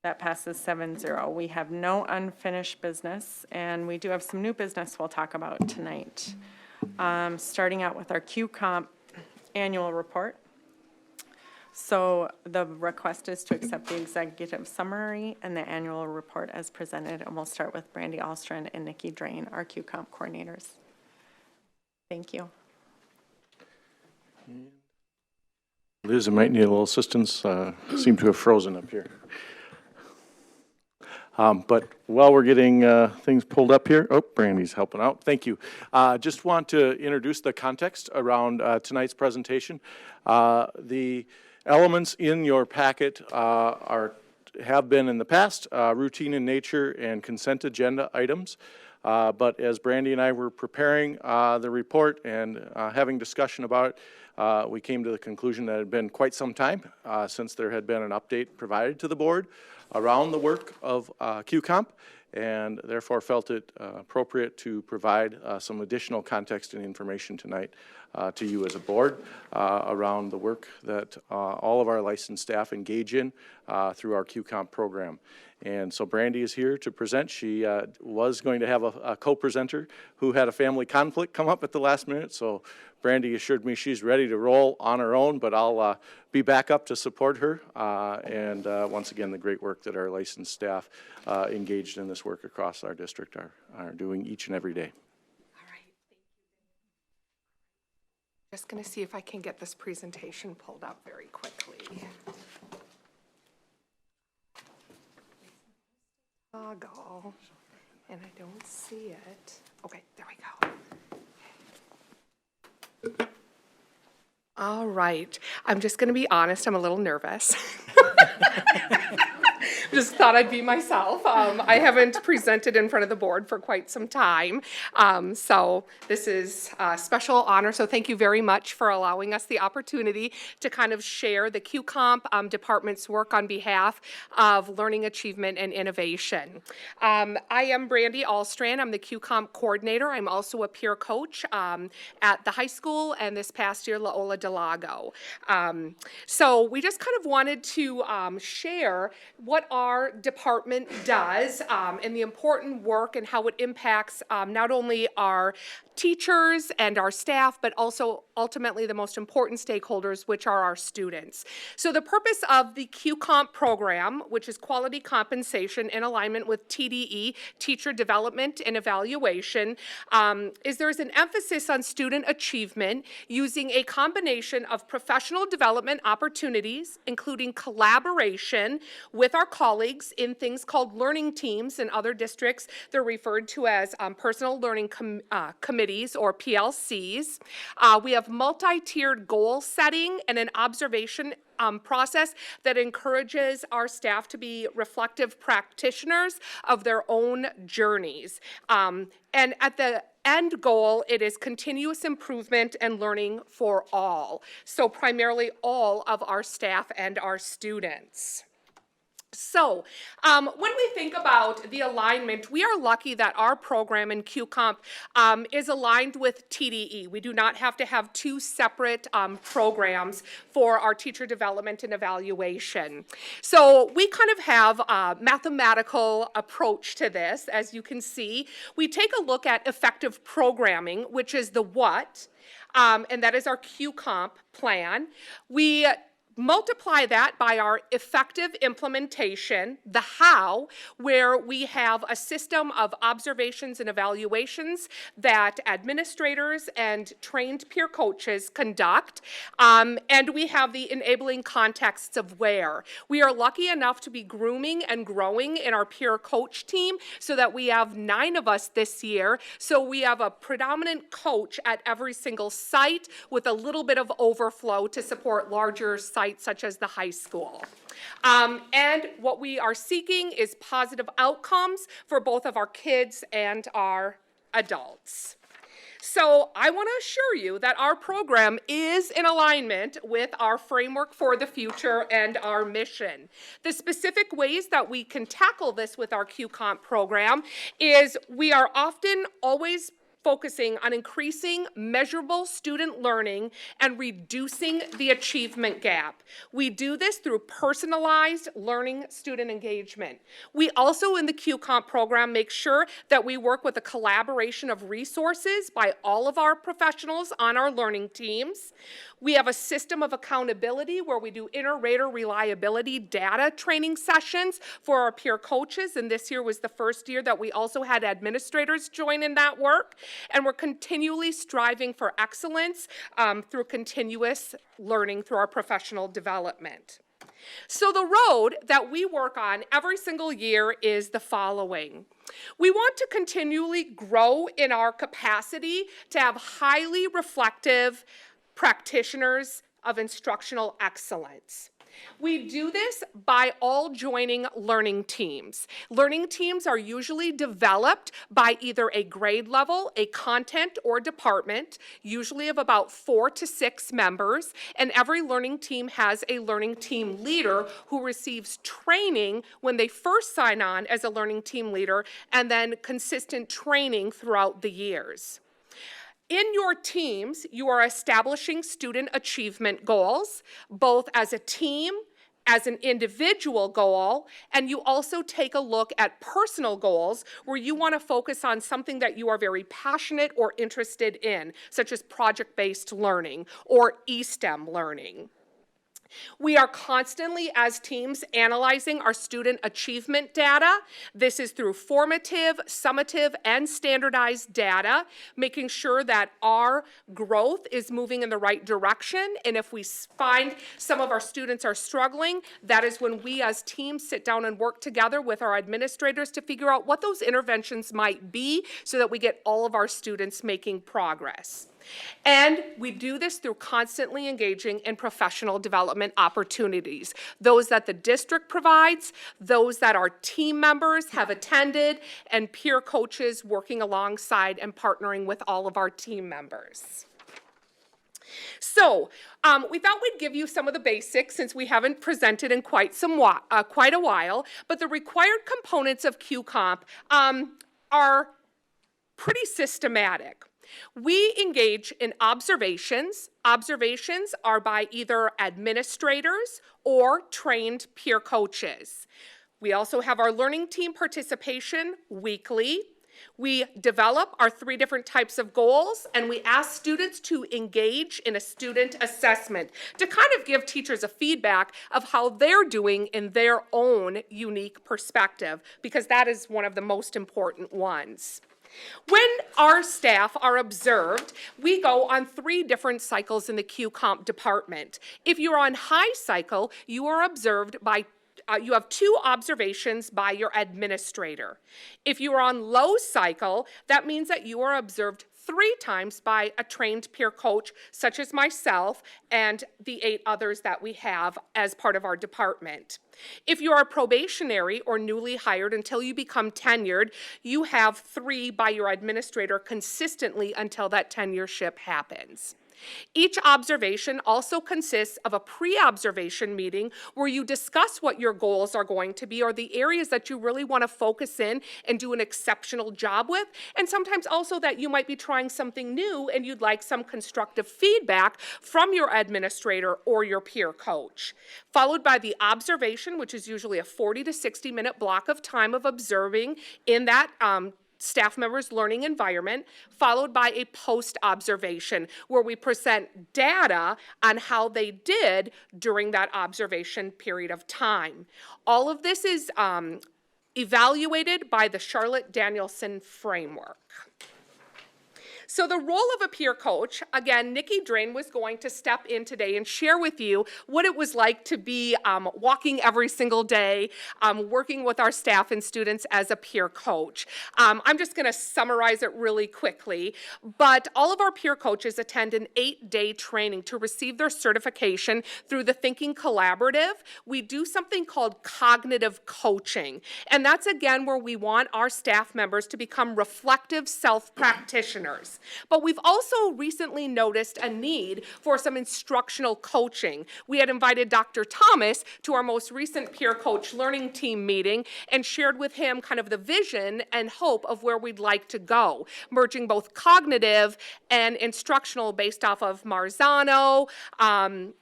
That passes 7-0. We have no unfinished business, and we do have some new business we'll talk about tonight. Starting out with our QACOM annual report. So the request is to accept the executive summary and the annual report as presented, and we'll start with Brandy Alstrand and Nikki Drain, our QACOM coordinators. Thank you. Liz, I might need a little assistance. Seem to have frozen up here. But while we're getting things pulled up here, oh, Brandy's helping out. Thank you. Just want to introduce the context around tonight's presentation. The elements in your packet have been in the past routine in nature and consent agenda items. But as Brandy and I were preparing the report and having discussion about it, we came to the conclusion that it had been quite some time since there had been an update provided to the board around the work of QComp, and therefore felt it appropriate to provide some additional context and information tonight to you as a board around the work that all of our licensed staff engage in through our QComp program. And so Brandy is here to present. She was going to have a co-presenter who had a family conflict come up at the last minute, so Brandy assured me she's ready to roll on her own, but I'll be back up to support her. And once again, the great work that our licensed staff engaged in this work across our district are doing each and every day. All right, thank you. Just going to see if I can get this presentation pulled up very quickly. Toggle, and I don't see it. Okay, there we go. All right, I'm just going to be honest, I'm a little nervous. Just thought I'd be myself. I haven't presented in front of the board for quite some time, so this is a special honor, so thank you very much for allowing us the opportunity to kind of share the QComp department's work on behalf of learning achievement and innovation. I am Brandy Allstrand. I'm the QComp coordinator. I'm also a peer coach at the high school and this past year Loyola Del Lago. So we just kind of wanted to share what our department does and the important work and how it impacts not only our teachers and our staff, but also ultimately the most important stakeholders, which are our students. So the purpose of the QComp program, which is quality compensation in alignment with TDE, teacher development and evaluation, is there's an emphasis on student achievement using a combination of professional development opportunities, including collaboration with our colleagues in things called learning teams in other districts. They're referred to as personal learning committees or PLCs. We have multi-tiered goal setting and an observation process that encourages our staff to be reflective practitioners of their own journeys. And at the end goal, it is continuous improvement and learning for all. So primarily all of our staff and our students. So when we think about the alignment, we are lucky that our program in QComp is aligned with TDE. We do not have to have two separate programs for our teacher development and evaluation. So we kind of have a mathematical approach to this. As you can see, we take a look at effective programming, which is the what, and that is our QComp plan. We multiply that by our effective implementation, the how, where we have a system of observations and evaluations that administrators and trained peer coaches conduct, and we have the enabling contexts of where. We are lucky enough to be grooming and growing in our peer coach team so that we have 9 of us this year, so we have a predominant coach at every single site with a little bit of overflow to support larger sites such as the high school. And what we are seeking is positive outcomes for both of our kids and our adults. So I want to assure you that our program is in alignment with our framework for the future and our mission. The specific ways that we can tackle this with our QComp program is we are often always focusing on increasing measurable student learning and reducing the achievement gap. We do this through personalized learning student engagement. We also in the QComp program make sure that we work with a collaboration of resources by all of our professionals on our learning teams. We have a system of accountability where we do inter-rater reliability data training sessions for our peer coaches, and this year was the first year that we also had administrators join in that work. And we're continually striving for excellence through continuous learning through our professional development. So the road that we work on every single year is the following. We want to continually grow in our capacity to have highly reflective practitioners of instructional excellence. We do this by all joining learning teams. Learning teams are usually developed by either a grade level, a content, or department, usually of about 4 to 6 members, and every learning team has a learning team leader who receives training when they first sign on as a learning team leader, and then consistent training throughout the years. In your teams, you are establishing student achievement goals, both as a team, as an individual goal, and you also take a look at personal goals where you want to focus on something that you are very passionate or interested in, such as project-based learning or eSTEM learning. We are constantly, as teams, analyzing our student achievement data. This is through formative, summative, and standardized data, making sure that our growth is moving in the right direction. And if we find some of our students are struggling, that is when we as teams sit down and work together with our administrators to figure out what those interventions might be so that we get all of our students making progress. And we do this through constantly engaging in professional development opportunities, those that the district provides, those that our team members have attended, and peer coaches working alongside and partnering with all of our team members. So we thought we'd give you some of the basics since we haven't presented in quite a while, but the required components of QComp are pretty systematic. We engage in observations. Observations are by either administrators or trained peer coaches. We also have our learning team participation weekly. We develop our 3 different types of goals, and we ask students to engage in a student assessment to kind of give teachers a feedback of how they're doing in their own unique perspective, because that is one of the most important ones. When our staff are observed, we go on 3 different cycles in the QComp department. If you're on high cycle, you are observed by you have 2 observations by your administrator. If you are on low cycle, that means that you are observed 3 times by a trained peer coach, such as myself and the 8 others that we have as part of our department. If you are probationary or newly hired until you become tenured, you have 3 by your administrator consistently until that tenureship happens. Each observation also consists of a pre-observation meeting where you discuss what your goals are going to be or the areas that you really want to focus in and do an exceptional job with, and sometimes also that you might be trying something new and you'd like some constructive feedback from your administrator or your peer coach. Followed by the observation, which is usually a 40 to 60 minute block of time of observing in that staff members' learning environment, followed by a post-observation where we present data on how they did during that observation period of time. All of this is evaluated by the Charlotte Danielson framework. So the role of a peer coach, again, Nikki Drain was going to step in today and share with you what it was like to be walking every single day, working with our staff and students as a peer coach. I'm just going to summarize it really quickly, but all of our peer coaches attend an 8-day training to receive their certification through the Thinking Collaborative. We do something called cognitive coaching, and that's again where we want our staff members to become reflective self-practitioners. But we've also recently noticed a need for some instructional coaching. We had invited Dr. Thomas to our most recent peer coach learning team meeting and shared with him kind of the vision and hope of where we'd like to go, merging both cognitive and instructional based off of Marzano, and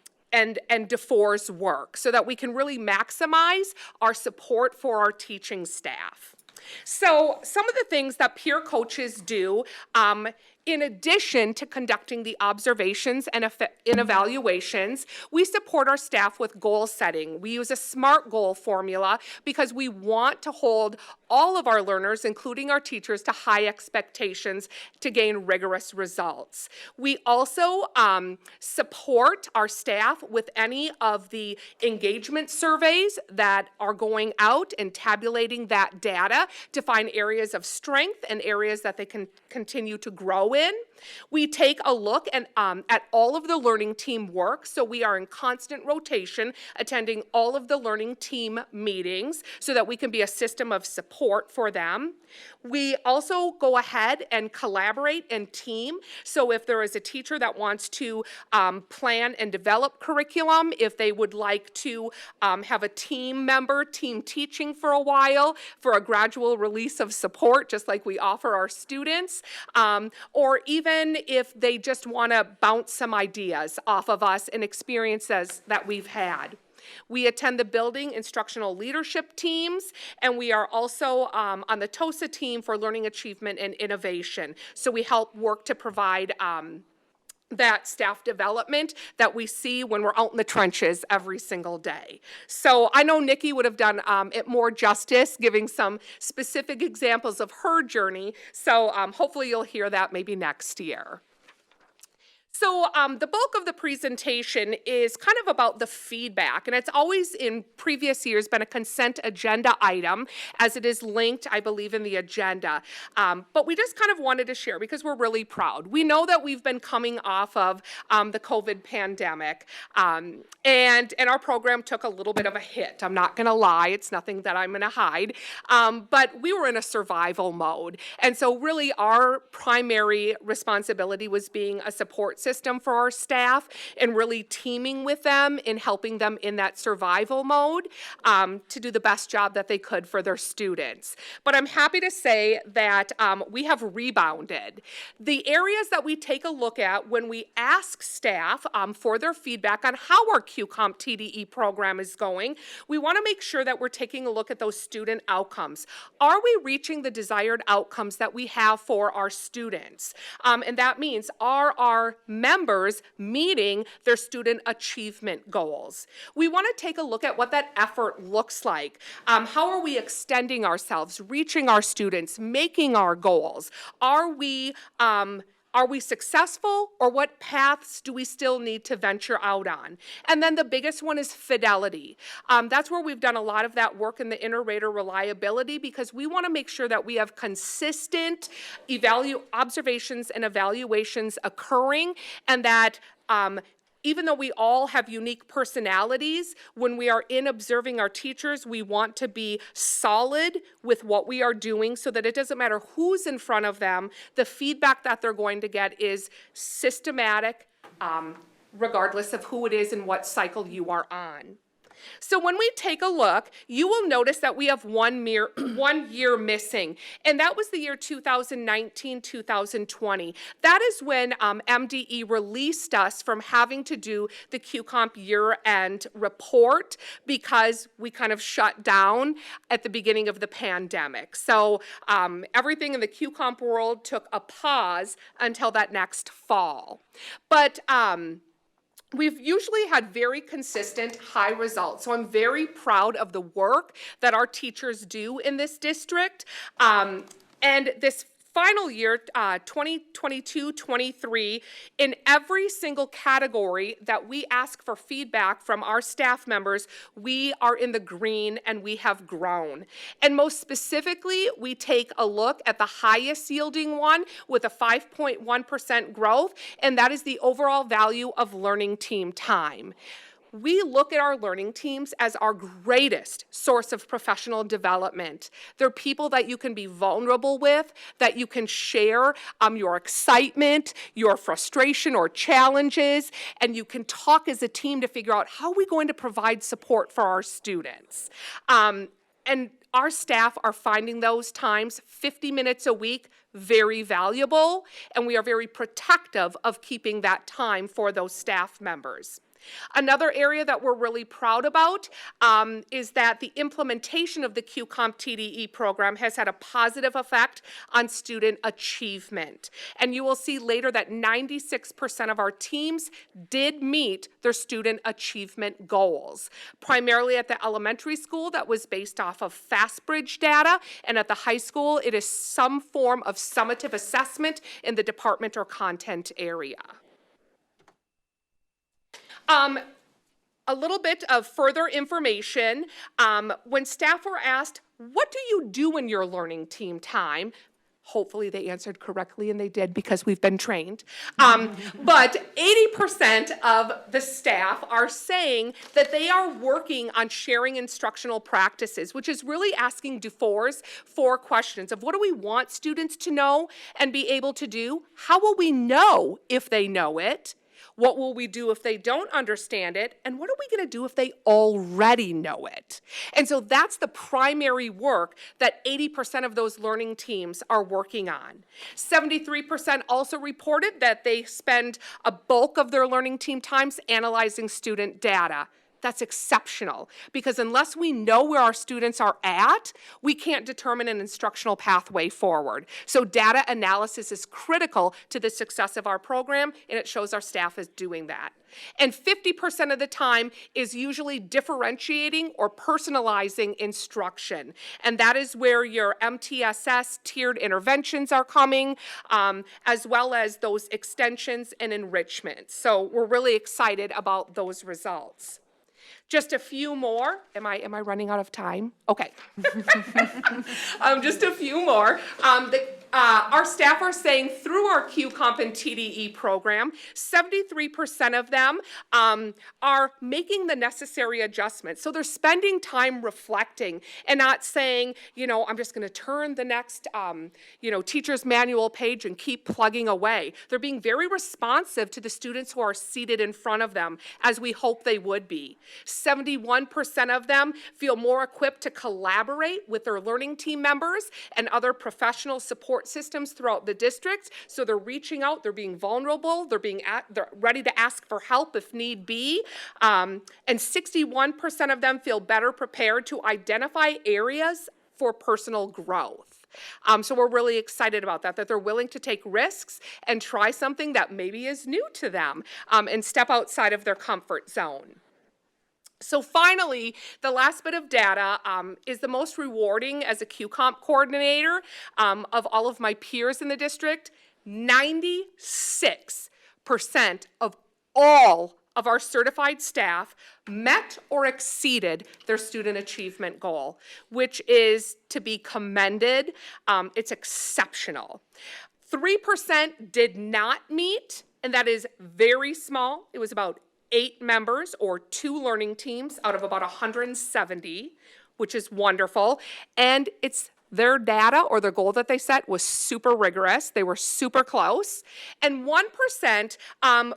DeFore's work so that we can really maximize our support for our teaching staff. So some of the things that peer coaches do In addition to conducting the observations and evaluations, we support our staff with goal setting. We use a SMART goal formula because we want to hold all of our learners, including our teachers, to high expectations to gain rigorous results. We also support our staff with any of the engagement surveys that are going out and tabulating that data to find areas of strength and areas that they can continue to grow in. We take a look at all of the learning team work, so we are in constant rotation, attending all of the learning team meetings so that we can be a system of support for them. We also go ahead and collaborate and team, so if there is a teacher that wants to plan and develop curriculum, if they would like to have a team member, team teaching for a while, for a gradual release of support, just like we offer our students, or even if they just want to bounce some ideas off of us and experiences that we've had. We attend the building instructional leadership teams, and we are also on the TOSA team for learning achievement and innovation. So we help work to provide that staff development that we see when we're out in the trenches every single day. So I know Nikki would have done it more justice, giving some specific examples of her journey. So hopefully you'll hear that maybe next year. So the bulk of the presentation is kind of about the feedback, and it's always in previous years been a consent agenda item, as it is linked, I believe, in the agenda. But we just kind of wanted to share because we're really proud. We know that we've been coming off of the COVID pandemic, and our program took a little bit of a hit. I'm not going to lie, it's nothing that I'm going to hide, but we were in a survival mode. And so really our primary responsibility was being a support system for our staff and really teaming with them in helping them in that survival mode to do the best job that they could for their students. But I'm happy to say that we have rebounded. The areas that we take a look at when we ask staff for their feedback on how our QACOM TDE program is going, we want to make sure that we're taking a look at those student outcomes. Are we reaching the desired outcomes that we have for our students? And that means, are our members meeting their student achievement goals? We want to take a look at what that effort looks like. How are we extending ourselves, reaching our students, making our goals? Are we successful, or what paths do we still need to venture out on? And then the biggest one is fidelity. That's where we've done a lot of that work in the inter-rater reliability, because we want to make sure that we have consistent observations and evaluations occurring, and that even though we all have unique personalities, when we are in observing our teachers, we want to be solid with what we are doing so that it doesn't matter who's in front of them, the feedback that they're going to get is systematic, regardless of who it is and what cycle you are on. So when we take a look, you will notice that we have one year missing, and that was the year 2019-2020. That is when MDE released us from having to do the QComp year-end report because we kind of shut down at the beginning of the pandemic. So everything in the QComp world took a pause until that next fall. But we've usually had very consistent high results. So I'm very proud of the work that our teachers do in this district. And this final year, 2022-23, in every single category that we ask for feedback from our staff members, we are in the green and we have grown. And most specifically, we take a look at the highest yielding one with a 5.1% growth, and that is the overall value of learning team time. We look at our learning teams as our greatest source of professional development. They're people that you can be vulnerable with, that you can share your excitement, your frustration or challenges, and you can talk as a team to figure out how are we going to provide support for our students. And our staff are finding those times, 50 minutes a week, very valuable, and we are very protective of keeping that time for those staff members. Another area that we're really proud about is that the implementation of the QACOM TDE program has had a positive effect on student achievement. And you will see later that 96% of our teams did meet their student achievement goals. Primarily at the elementary school, that was based off of FastBridge data, and at the high school, it is some form of summative assessment in the department or content area. A little bit of further information. When staff were asked, what do you do in your learning team time? Hopefully they answered correctly, and they did because we've been trained. But 80% of the staff are saying that they are working on sharing instructional practices, which is really asking DuFours 4 questions of what do we want students to know and be able to do? How will we know if they know it? What will we do if they don't understand it? And what are we going to do if they already know it? And so that's the primary work that 80% of those learning teams are working on. 73% also reported that they spend a bulk of their learning team times analyzing student data. That's exceptional, because unless we know where our students are at, we can't determine an instructional pathway forward. So data analysis is critical to the success of our program, and it shows our staff is doing that. And 50% of the time is usually differentiating or personalizing instruction. And that is where your MTSS tiered interventions are coming, as well as those extensions and enrichments. So we're really excited about those results. Just a few more. Am I running out of time? Okay. Just a few more. Our staff are saying through our QComp and TDE program, 73% of them are making the necessary adjustments. So they're spending time reflecting and not saying, you know, I'm just going to turn the next, teacher's manual page and keep plugging away. They're being very responsive to the students who are seated in front of them, as we hope they would be. 71% of them feel more equipped to collaborate with their learning team members and other professional support systems throughout the district. So they're reaching out, they're being vulnerable, they're ready to ask for help if need be. And 61% of them feel better prepared to identify areas for personal growth. So we're really excited about that they're willing to take risks and try something that maybe is new to them, and step outside of their comfort zone. So finally, the last bit of data is the most rewarding as a QComp coordinator of all of my peers in the district. 96% of all of our certified staff met or exceeded their student achievement goal, which is to be commended. It's exceptional. 3% did not meet, and that is very small. It was about 8 members or 2 learning teams out of about 170, which is wonderful. And it's their data or their goal that they set was super rigorous. They were super close. And 1%,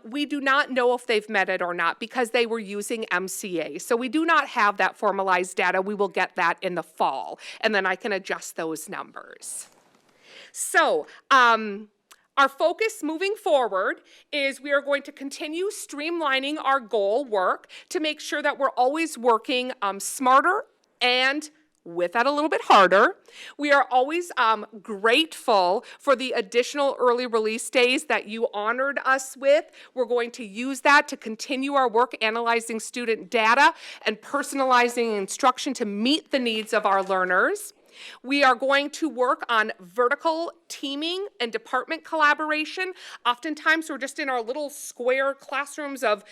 we do not know if they've met it or not because they were using MCA. So we do not have that formalized data. We will get that in the fall, and then I can adjust those numbers. So, our focus moving forward is we are going to continue streamlining our goal work to make sure that we're always working smarter and with that a little bit harder. We are always grateful for the additional early release days that you honored us with. We're going to use that to continue our work analyzing student data and personalizing instruction to meet the needs of our learners. We are going to work on vertical teaming and department collaboration. Oftentimes we're just in our little square classrooms of,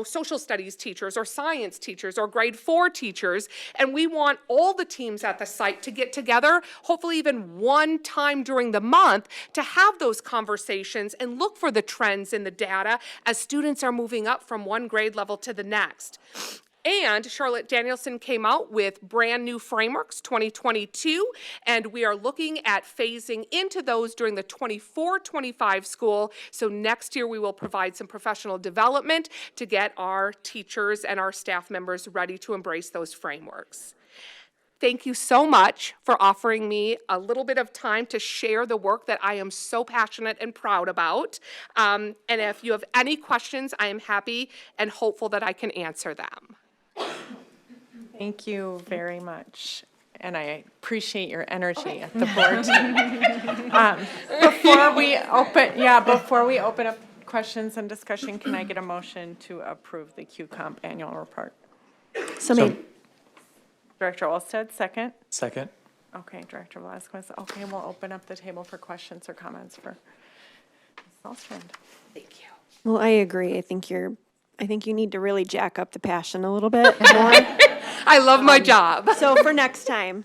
social studies teachers or science teachers or grade 4 teachers, and we want all the teams at the site to get together, hopefully even one time during the month, to have those conversations and look for the trends in the data as students are moving up from one grade level to the next. And Charlotte Danielson came out with brand new frameworks 2022, and we are looking at phasing into those during the 24-25 school. So next year we will provide some professional development to get our teachers and our staff members ready to embrace those frameworks. thank you so much for offering me a little bit of time to share the work that I am so passionate and proud about. And if you have any questions, I am happy and hopeful that I can answer them. Thank you very much. And I appreciate your energy at the board. Before we open up questions and discussion, can I get a motion to approve the QComp annual report? So made. Director Olsted, second. Second. Okay, Director Velazquez. Okay, we'll open up the table for questions or comments for Ms. Salstrand. Thank you. Well, I agree. I think you need to really jack up the passion a little bit more. I love my job. So for next time,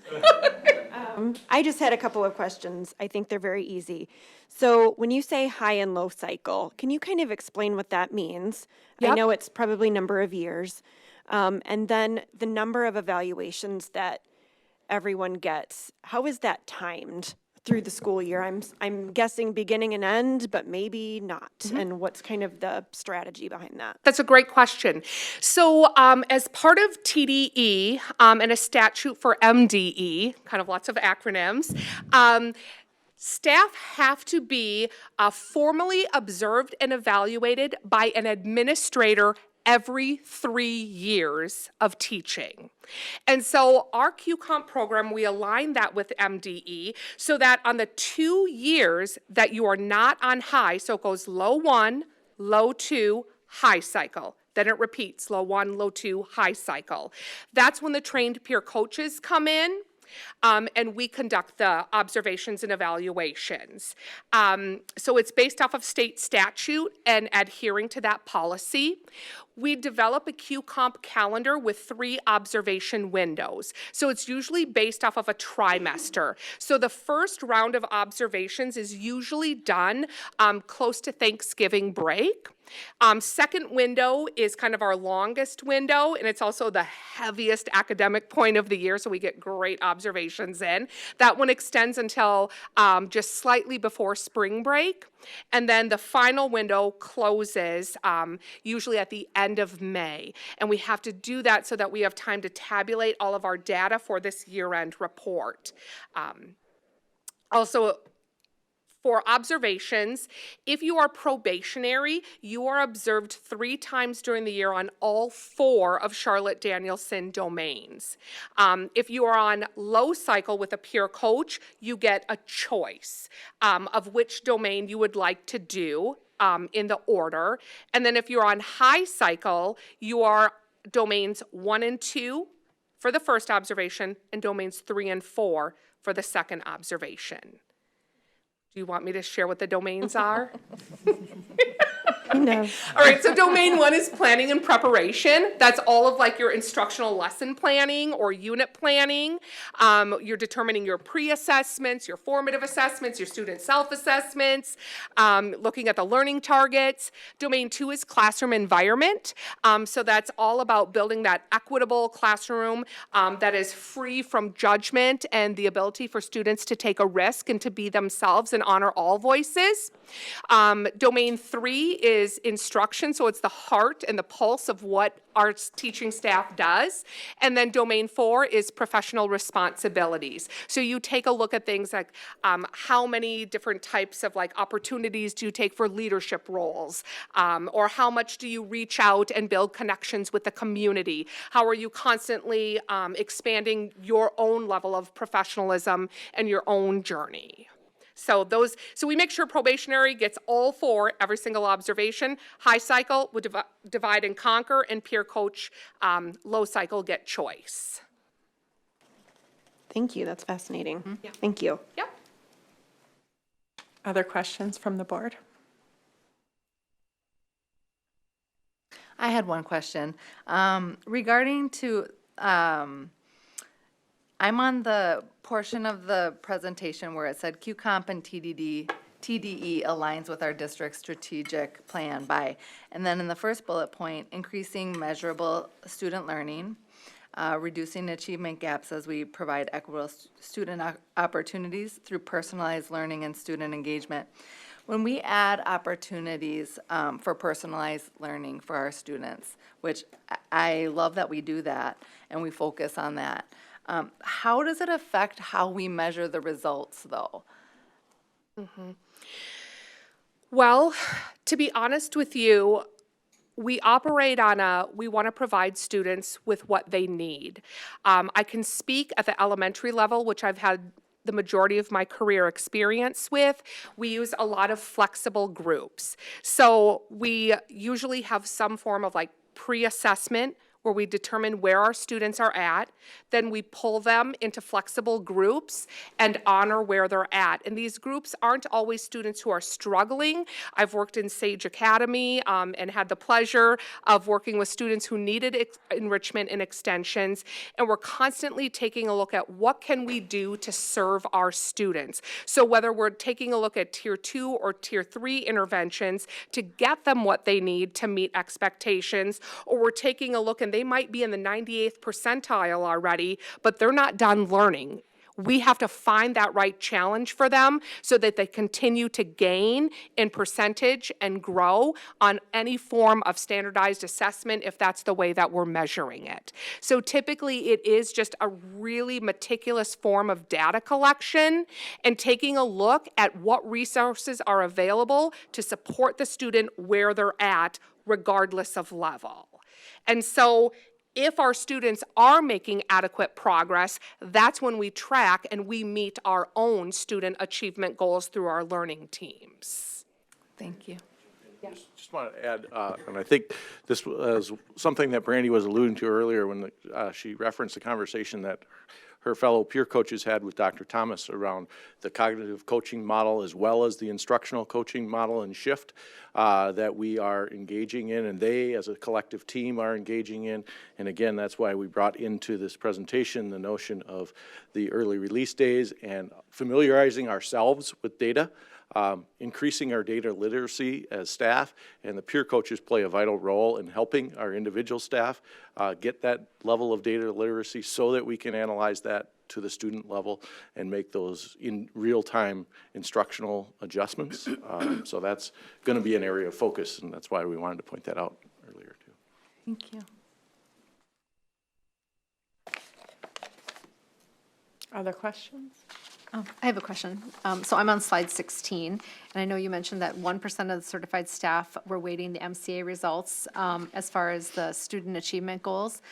I just had a couple of questions. I think they're very easy. So when you say high and low cycle, can you kind of explain what that means? I Yep. know it's probably number of years. And then the number of evaluations that everyone gets, how is that timed through the school year? I'm guessing beginning and end, but maybe not. And what's kind of the strategy behind that? That's a great question. So as part of TDE and a statute for MDE, kind of lots of acronyms, staff have to be formally observed and evaluated by an administrator every 3 years of teaching. And so our QComp program, we align that with MDE so that on the 2 years that you are not on high, so it goes low 1, low 2, high cycle. Then it repeats, low 1, low 2, high cycle. That's when the trained peer coaches come in. And we conduct the observations and evaluations. So it's based off of state statute and adhering to that policy. We develop a QComp calendar with 3 observation windows. So it's usually based off of a trimester. So the first round of observations is usually done close to Thanksgiving break. Second window is kind of our longest window, and it's also the heaviest academic point of the year, so we get great observations in. That one extends until just slightly before spring break. And then the final window closes usually at the end of May. And we have to do that so that we have time to tabulate all of our data for this year-end report. Also, for observations, if you are probationary, you are observed 3 times during the year on all 4 of Charlotte Danielson domains. If you are on low cycle with a peer coach, you get a choice of which domain you would like to do in the order. And then if you're on high cycle, you are domains 1 and 2 for the first observation and domains 3 and 4 for the second observation. Do you want me to share what the domains are? No. All right, so domain 1 is planning and preparation. That's all of like your instructional lesson planning or unit planning. You're determining your pre-assessments, your formative assessments, your student self-assessments, looking at the learning targets. Domain 2 is classroom environment. So that's all about building that equitable classroom that is free from judgment and the ability for students to take a risk and to be themselves and honor all voices. Domain 3 is instruction, so it's the heart and the pulse of what our teaching staff does. And then domain 4 is professional responsibilities. So you take a look at things like how many different types of like opportunities do you take for leadership roles, or how much do you reach out and build connections with the community? How are you constantly expanding your own level of professionalism and your own journey? So we make sure probationary gets all 4 every single observation. High cycle would divide and conquer, and peer coach, low cycle, get choice. Thank you. That's fascinating. Yeah. Thank you. Yep. Other questions from the board? I had one question regarding to, I'm on the portion of the presentation where it said QComp and TDE aligns with our district's strategic plan by, and then in the first bullet point, increasing measurable student learning, reducing achievement gaps as we provide equitable student opportunities through personalized learning and student engagement. When we add opportunities for personalized learning for our students, which I love that we do that and we focus on that, How does it affect how we measure the results, though? Well, to be honest with you, we operate on we want to provide students with what they need. I can speak at the elementary level, which I've had the majority of my career experience with. We use a lot of flexible groups. So we usually have some form of like pre-assessment where we determine where our students are at. Then we pull them into flexible groups and honor where they're at. And these groups aren't always students who are struggling. I've worked in Sage Academy and had the pleasure of working with students who needed enrichment and extensions. And we're constantly taking a look at what can we do to serve our students. So whether we're taking a look at tier 2 or tier 3 interventions to get them what they need to meet expectations, or we're taking a look and they might be in the 98th percentile already, but they're not done learning. We have to find that right challenge for them so that they continue to gain in percentage and grow on any form of standardized assessment if that's the way that we're measuring it. So typically it is just a really meticulous form of data collection and taking a look at what resources are available to support the student where they're at regardless of level. And so if our students are making adequate progress, that's when we track and we meet our own student achievement goals through our learning teams. Thank you. Just want to add, and I think this was something that Brandy was alluding to earlier when she referenced the conversation that her fellow peer coaches had with Dr. Thomas around the cognitive coaching model as well as the instructional coaching model and shift that we are engaging in, and they as a collective team are engaging in. And again, that's why we brought into this presentation the notion of the early release days and familiarizing ourselves with data. Increasing our data literacy as staff, and the peer coaches play a vital role in helping our individual staff get that level of data literacy so that we can analyze that to the student level and make those in real-time instructional adjustments. So that's going to be an area of focus, and that's why we wanted to point that out earlier too. Thank you. Other questions? Oh, I have a question. So I'm on slide 16, and I know you mentioned that 1% of the certified staff were waiting the MCA results as far as the student achievement goals,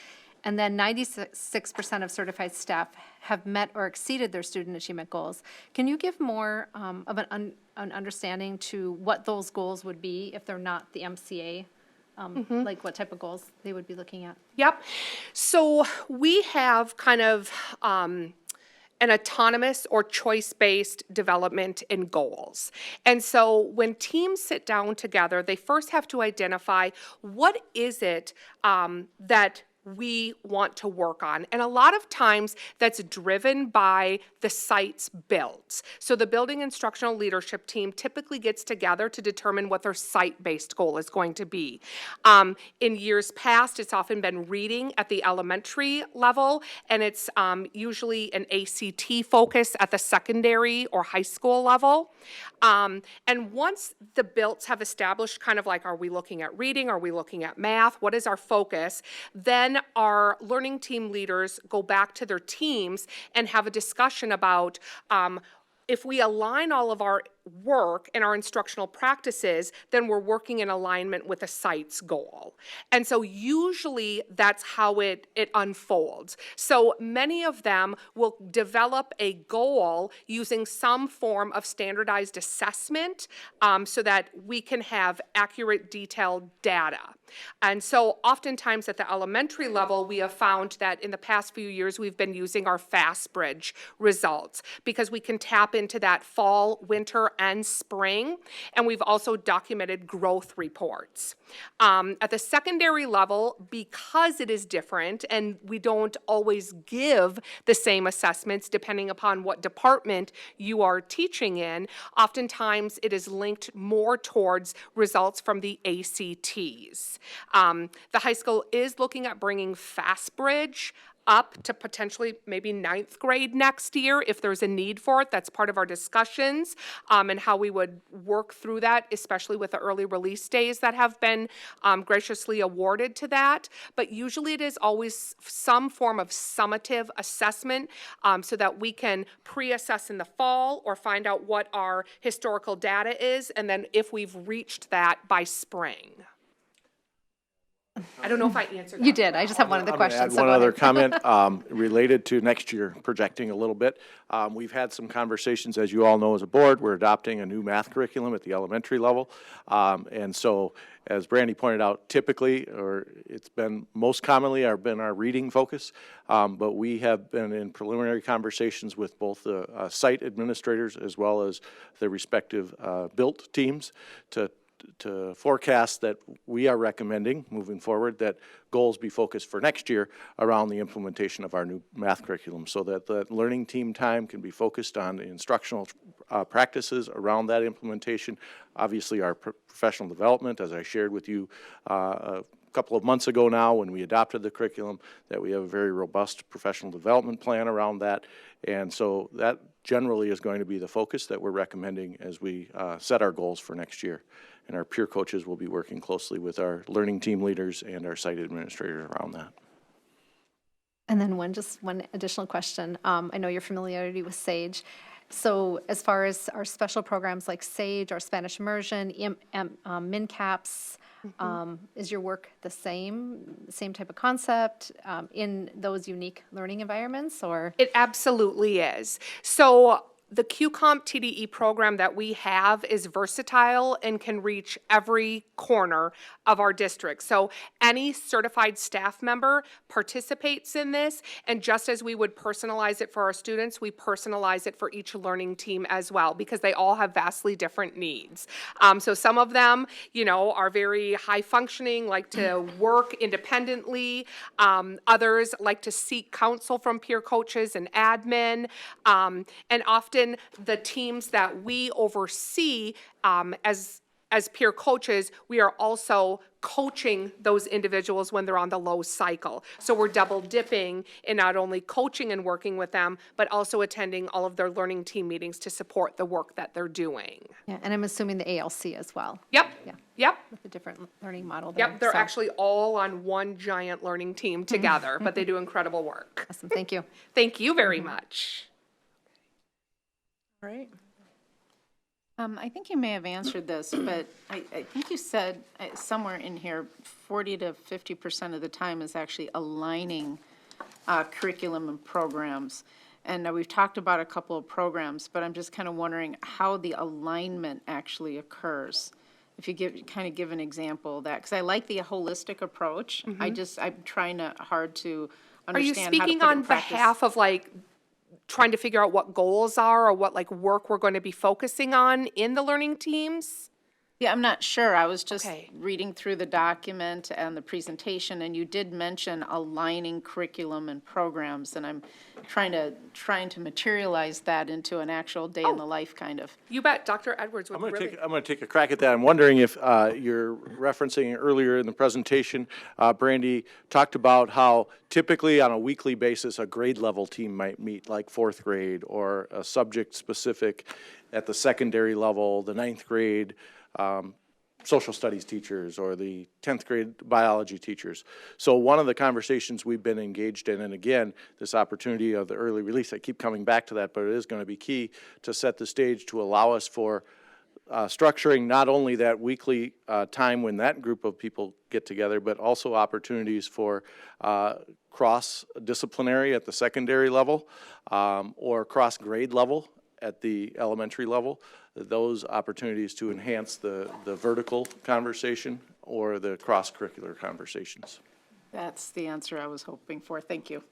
and then 96% of certified staff have met or exceeded their student achievement goals. Can you give more of an understanding to what those goals would be if they're not the MCA? Like what type of goals they would be looking at? Yep. So we have kind of an autonomous or choice-based development and goals. And so when teams sit down together, they first have to identify what is it that we want to work on. And a lot of times that's driven by the site's builds. So the building instructional leadership team typically gets together to determine what their site-based goal is going to be. In years past, it's often been reading at the elementary level, and it's usually an ACT focus at the secondary or high school level. And once the builds have established kind of like, are we looking at reading? Are we looking at math? What is our focus? Then our learning team leaders go back to their teams and have a discussion about if we align all of our work and our instructional practices, then we're working in alignment with a site's goal. And so usually that's how it unfolds. So many of them will develop a goal using some form of standardized assessment so that we can have accurate, detailed data. And so oftentimes at the elementary level, we have found that in the past few years, we've been using our FastBridge results because we can tap into that fall, winter, and spring. And we've also documented growth reports. At the secondary level, because it is different and we don't always give the same assessments depending upon what department you are teaching in, oftentimes it is linked more towards results from the ACTs. The high school is looking at bringing FastBridge up to potentially maybe 9th grade next year if there's a need for it. That's part of our discussions and how we would work through that, especially with the early release days that have been graciously awarded to that. But usually it is always some form of summative assessment so that we can pre-assess in the fall or find out what our historical data is, and then if we've reached that by spring. I don't know if I answered that. You did. I just have one other question. Add so one go other ahead. comment related to next year, projecting a little bit. We've had some conversations, as you all know, as a board. We're adopting a new math curriculum at the elementary level. And so, as Brandy pointed out, typically, or it's been most commonly, been our reading focus. But we have been in preliminary conversations with both the site administrators as well as the respective built teams to forecast that we are recommending moving forward that goals be focused for next year around the implementation of our new math curriculum so that the learning team time can be focused on the instructional practices around that implementation. Obviously, our professional development, as I shared with you a couple of months ago now when we adopted the curriculum, that we have a very robust professional development plan around that. And so that generally is going to be the focus that we're recommending as we set our goals for next year. And our peer coaches will be working closely with our learning team leaders and our site administrators around that. And then one additional question. I know your familiarity with SAGE. So as far as our special programs like SAGE, our Spanish immersion, MinCaps, is your work the same type of concept in those unique learning environments, or? It absolutely is. So the QComp TDE program that we have is versatile and can reach every corner of our district. So any certified staff member participates in this, and just as we would personalize it for our students, we personalize it for each learning team as well, because they all have vastly different needs. So some of them, are very high functioning, like to work independently. Others like to seek counsel from peer coaches and admin, and often the teams that we oversee as peer coaches, we are also coaching those individuals when they're on the low cycle. So we're double dipping in not only coaching and working with them, but also attending all of their learning team meetings to support the work that they're doing. Yeah, and I'm assuming the ALC as well. Yep. Yeah. Yep. With a different learning model there. Yep, they're so. actually all on one giant learning team together, but they do incredible work. Awesome, thank you. Thank you very much. All right. I think you may have answered this, but I think you said somewhere in here 40 to 50% of the time is actually aligning curriculum and programs. And we've talked about a couple of programs, but I'm just kind of wondering how the alignment actually occurs. If you give an example of that, because I like the holistic approach. I'm trying hard to understand. Are you how to speaking put it in on practice. behalf of trying to figure out what goals are or what work we're going to be focusing on in the learning teams? Yeah, I'm not sure. I was just reading through the document and the presentation, and you did mention aligning curriculum and programs, and I'm trying to materialize that into an actual day in the life kind of. You bet. Dr. Edwards would I'm going to take a crack at that. I'm wondering if you're referencing earlier in the presentation, Brandy talked about how typically on a weekly basis a grade level team might meet, like 4th grade, or a subject specific at the secondary level, the 9th grade social studies teachers or the 10th grade biology teachers. So one of the conversations we've been engaged in, and again, this opportunity of the early release, I keep coming back to that, but it is going to be key to set the stage to allow us for structuring not only that weekly time when that group of people get together, but also opportunities for cross-disciplinary at the secondary level or cross-grade level at the elementary level, those opportunities to enhance the vertical conversation or the cross-curricular conversations. That's the answer I was hoping for. Thank you.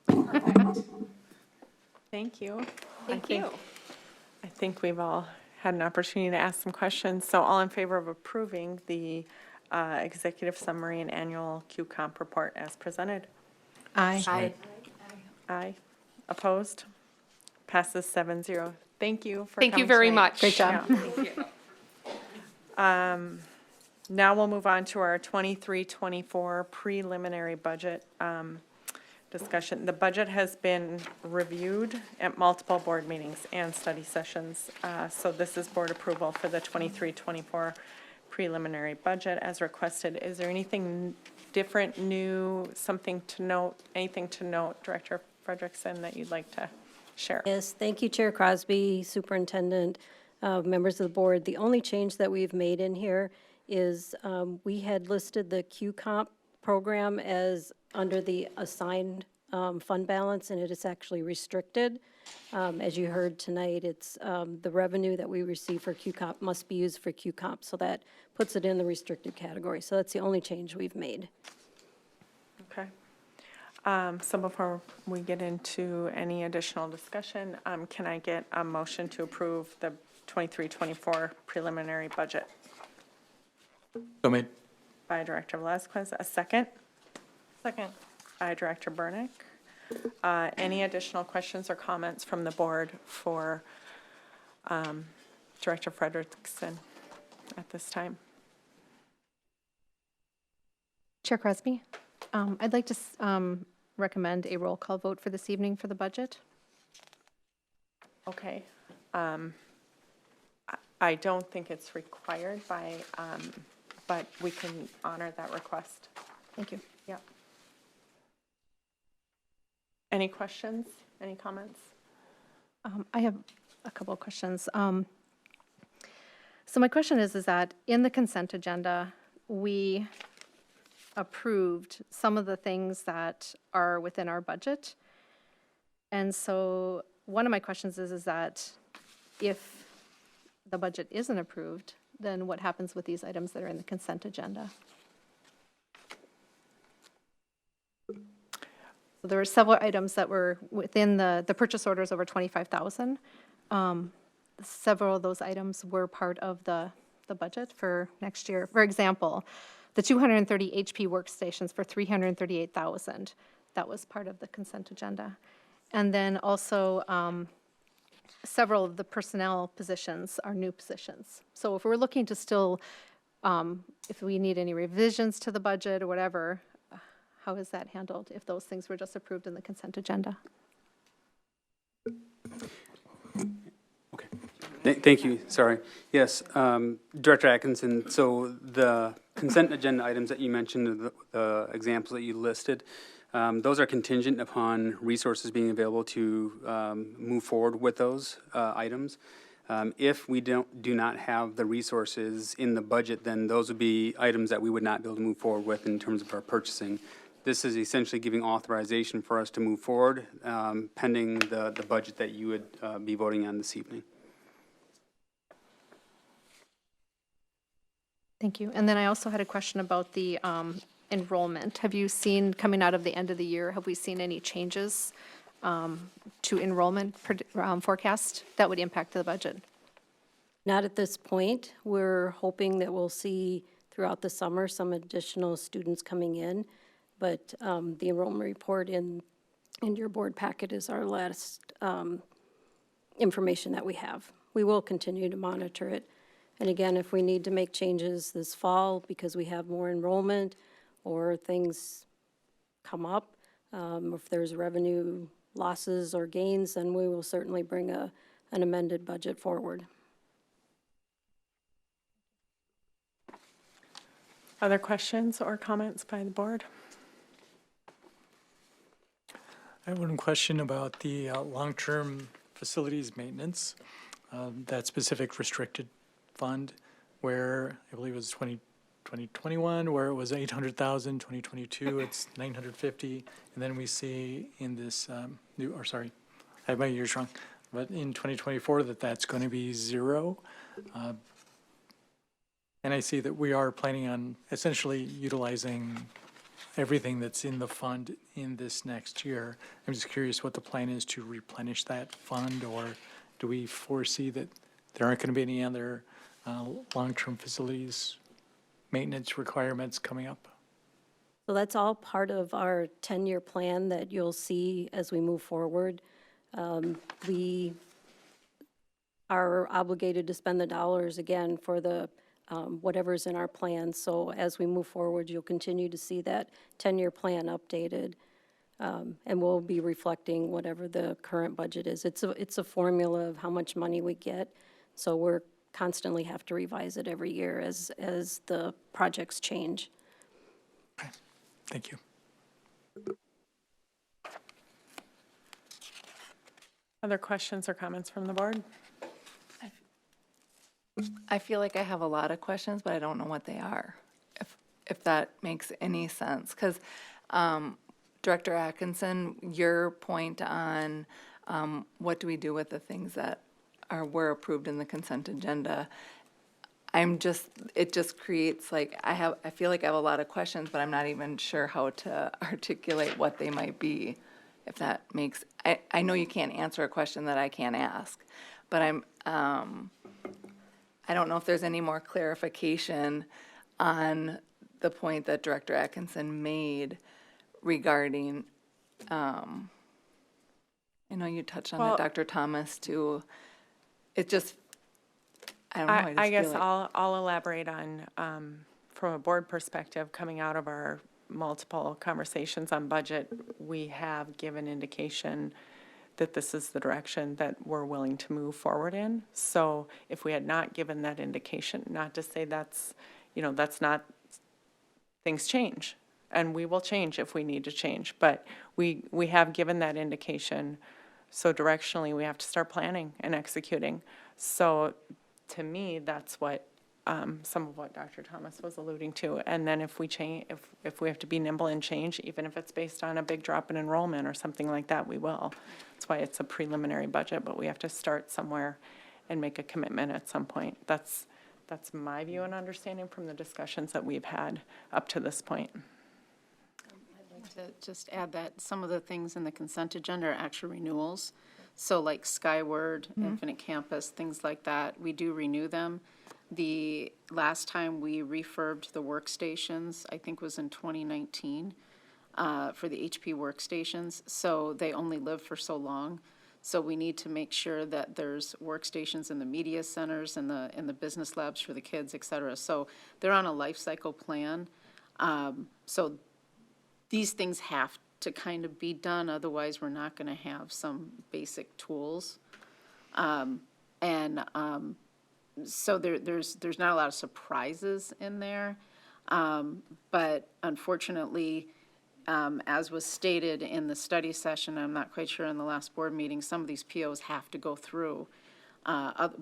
Thank you. Thank you. I think we've all had an opportunity to ask some questions. So all in favor of approving the executive summary and annual QComp report as presented? Aye. Aye. Aye. Opposed? Passes 7-0. Thank you for coming Thank you very tonight. much. Great job. Yeah, thank you. Now we'll move on to our 23-24 preliminary budget. discussion. The budget has been reviewed at multiple board meetings and study sessions. So this is board approval for the 23-24 preliminary budget as requested. Is there anything different, new, something to note, anything to note, Director Frederickson, that you'd like to share? Yes, thank you, Chair Crosby, Superintendent, members of the board. The only change that we've made in here is we had listed the QACOM program as under the assigned fund balance, and it is actually restricted. As you heard tonight, it's the revenue that we receive for QACOM must be used for QACOM, so that puts it in the restricted category. So that's the only change we've made. Okay. So before we get into any additional discussion, can I get a motion to approve the 23-24 preliminary budget? So made. By Director Velazquez. A second? Second. By Director Burnick. Any additional questions or comments from the board for Director Frederickson at this time? Chair Crosby, I'd like to recommend a roll call vote for this evening for the budget. Okay. I don't think it's required by, but we can honor that request. Thank you. Yeah. Any questions? Any comments? I have a couple of questions. So my question is that in the consent agenda, we approved some of the things that are within our budget. And so one of my questions is that if the budget isn't approved, then what happens with these items that are in the consent agenda? So there were several items that were within the purchase orders over 25,000. Several of those items were part of the budget for next year. For example, the 230 HP workstations for 338,000. That was part of the consent agenda. And then also several of the personnel positions are new positions. So if we're looking to still, if we need any revisions to the budget or whatever, how is that handled if those things were just approved in the consent agenda? Thank you, sorry. Yes, Director Atkinson, so the consent agenda items that you mentioned, the examples that you listed, those are contingent upon resources being available to move forward with those items. If we do not have the resources in the budget, then those would be items that we would not be able to move forward with in terms of our purchasing. This is essentially giving authorization for us to move forward, pending the budget that you would be voting on this evening. Thank you. And then I also had a question about the enrollment. Have you seen, coming out of the end of the year, have we seen any changes to enrollment forecast that would impact the budget? Not at this point. We're hoping that we'll see throughout the summer some additional students coming in, but the enrollment report in your board packet is our last information that we have. We will continue to monitor it. And again, if we need to make changes this fall because we have more enrollment or things come up, if there's revenue losses or gains, then we will certainly bring an amended budget forward. Other questions or comments by the board? I have one question about the long-term facilities maintenance, that specific restricted fund where I believe it was 2021 where it was 800,000, 2022 it's 950, and then we see in this I have my years wrong, but in 2024 that's going to be zero. And I see that we are planning on essentially utilizing everything that's in the fund in this next year. I'm just curious what the plan is to replenish that fund, or do we foresee that there aren't going to be any other long-term facilities maintenance requirements coming up? So that's all part of our 10-year plan that you'll see as we move forward. We are obligated to spend the dollars again for the whatever's in our plan. So as we move forward, you'll continue to see that 10-year plan updated. And we'll be reflecting whatever the current budget is. It's a formula of how much money we get, so we're constantly have to revise it every year as the projects change. Thank you. Other questions or comments from the board? I feel like I have a lot of questions, but I don't know what they are, if that makes any sense. Because Director Atkinson, your point on what do we do with the things that were approved in the consent agenda, it just creates like, I feel like I have a lot of questions, but I'm not even sure how to articulate what they might be, if that makes, I know you can't answer a question that I can't ask, but I don't know if there's any more clarification on the point that Director Atkinson made regarding, I know you touched on Well, it, Dr. Thomas, too. It just, I don't know. I just I guess feel like, I'll elaborate on, from a board perspective, coming out of our multiple conversations on budget, we have given indication that this is the direction that we're willing to move forward in. So if we had not given that indication, not to say that's, that's not, things change. And we will change if we need to change. But we have given that indication. So directionally, we have to start planning and executing. So to me, that's what some of what Dr. Thomas was alluding to. And then if we change, if we have to be nimble and change, even if it's based on a big drop in enrollment or something like that, we will. That's why it's a preliminary budget, but we have to start somewhere and make a commitment at some point. That's my view and understanding from the discussions that we've had up to this point. I'd like to just add that some of the things in the consent agenda are actual renewals. So like Skyward, Infinite Campus, things like that, we do renew them. The last time we refurbed the workstations, I think was in 2019, for the HP workstations. So they only live for so long. So we need to make sure that there's workstations in the media centers and in the business labs for the kids, et cetera. So they're on a life cycle plan. So these things have to kind of be done, otherwise we're not going to have some basic tools. So there's not a lot of surprises in there. But unfortunately, as was stated in the study session, I'm not quite sure in the last board meeting, some of these POs have to go through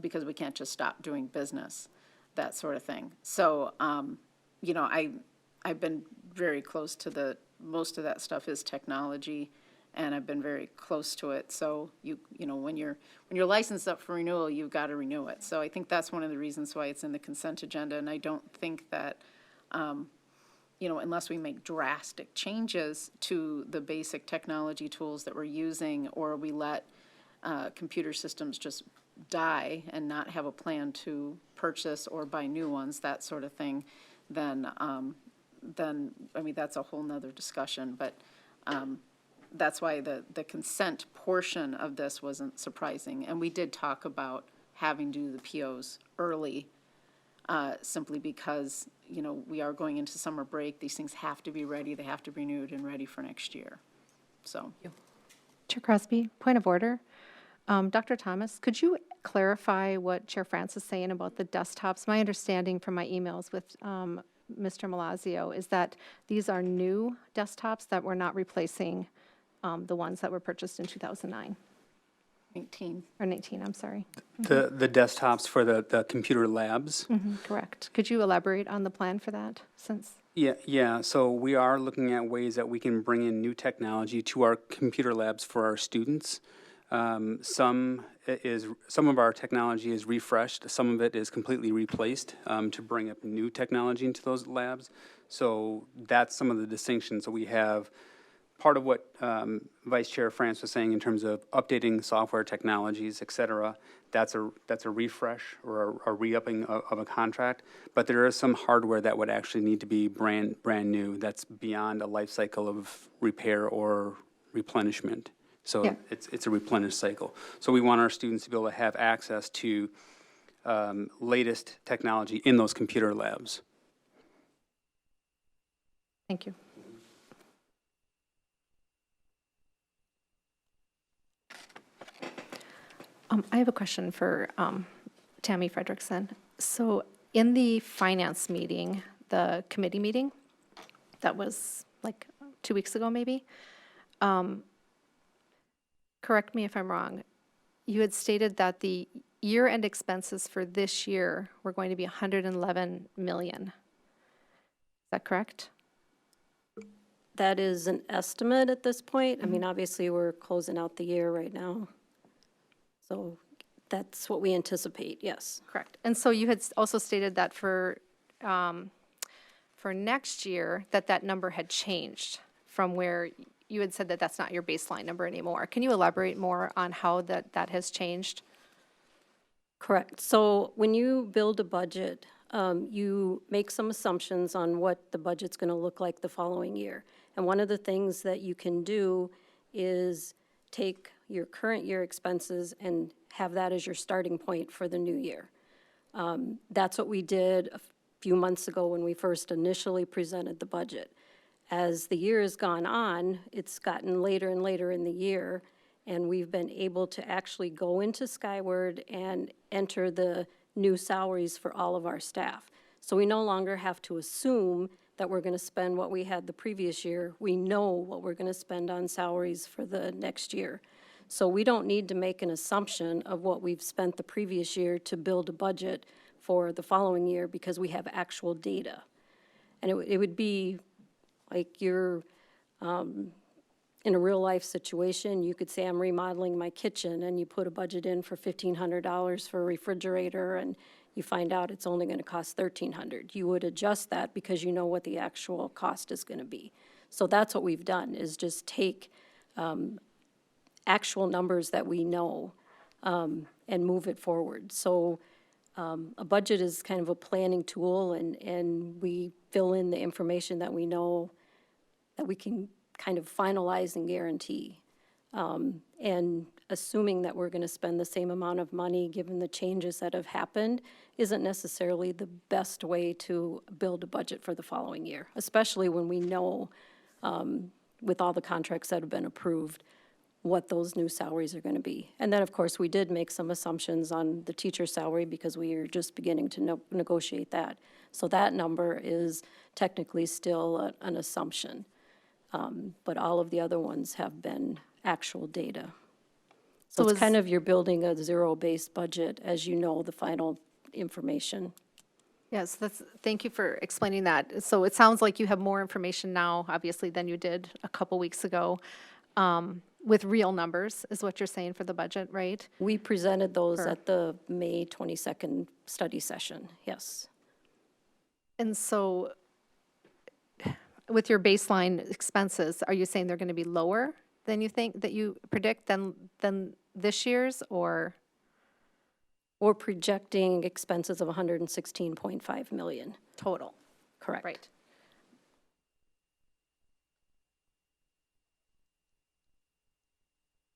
because we can't just stop doing business, that sort of thing. So, I've been very close to most of that stuff is technology, and I've been very close to it. So when you're licensed up for renewal, you've got to renew it. So I think that's one of the reasons why it's in the consent agenda, and I don't think that unless we make drastic changes to the basic technology tools that we're using, or we let computer systems just die and not have a plan to purchase or buy new ones, that sort of thing, then that's a whole nother discussion. But that's why the consent portion of this wasn't surprising. And we did talk about having to do the POs early, simply because, we are going into summer break. These things have to be ready. They have to be renewed and ready for next year. So. Chair Crosby, point of order. Dr. Thomas, could you clarify what Chair France is saying about the desktops? My understanding from my emails with Mr. Malazio is that these are new desktops that we're not replacing the ones that were purchased in 2009. 19. Or 19, I'm sorry. The desktops for the computer labs. Correct. Could you elaborate on the plan for that, since? Yeah, so we are looking at ways that we can bring in new technology to our computer labs for our students. Some of our technology is refreshed, some of it is completely replaced to bring up new technology into those labs. So that's some of the distinctions. So we have part of what Vice Chair France was saying in terms of updating software technologies, et cetera. That's a refresh or a re-upping of a contract. But there is some hardware that would actually need to be brand new. That's beyond a life cycle of repair or replenishment. So yeah, it's a replenished cycle. So we want our students to be able to have access to latest technology in those computer labs. Thank you. I have a question for Tammy Frederickson. So in the finance meeting, the committee meeting, that was like 2 weeks ago maybe, correct me if I'm wrong, you had stated that the year-end expenses for this year were going to be 111 million. Is that correct? That is an estimate at this point. I mean, obviously, we're closing out the year right now. So that's what we anticipate, yes. Correct. And so you had also stated that for next year, that number had changed from where you had said that that's not your baseline number anymore. Can you elaborate more on how that has changed? Correct. So when you build a budget, you make some assumptions on what the budget's going to look like the following year. And one of the things that you can do is take your current year expenses and have that as your starting point for the new year. That's what we did a few months ago when we first initially presented the budget. As the year has gone on, it's gotten later and later in the year, and we've been able to actually go into Skyward and enter the new salaries for all of our staff. So we no longer have to assume that we're going to spend what we had the previous year. We know what we're going to spend on salaries for the next year. So we don't need to make an assumption of what we've spent the previous year to build a budget for the following year because we have actual data. And it would be like you're in a real life situation. You could say, I'm remodeling my kitchen, and you put a budget in for $1,500 for a refrigerator, and you find out it's only going to cost $1,300. You would adjust that because you know what the actual cost is going to be. So that's what we've done, is just take actual numbers that we know and move it forward. So a budget is kind of a planning tool, and we fill in the information that we know that we can kind of finalize and guarantee. And assuming that we're going to spend the same amount of money given the changes that have happened isn't necessarily the best way to build a budget for the following year, especially when we know with all the contracts that have been approved what those new salaries are going to be. And then, of course, we did make some assumptions on the teacher salary because we are just beginning to negotiate that. So that number is technically still an assumption. But all of the other ones have been actual data. So it's kind of you're building a zero-based budget as you know the final information. Yes, thank you for explaining that. So it sounds like you have more information now, obviously, than you did a couple weeks ago, with real numbers, is what you're saying for the budget, right? We presented those at the May 22nd study session, yes. And so with your baseline expenses, are you saying they're going to be lower than you think, that you predict than this year's, or? We're projecting expenses of $116.5 million. Total. Correct. Right.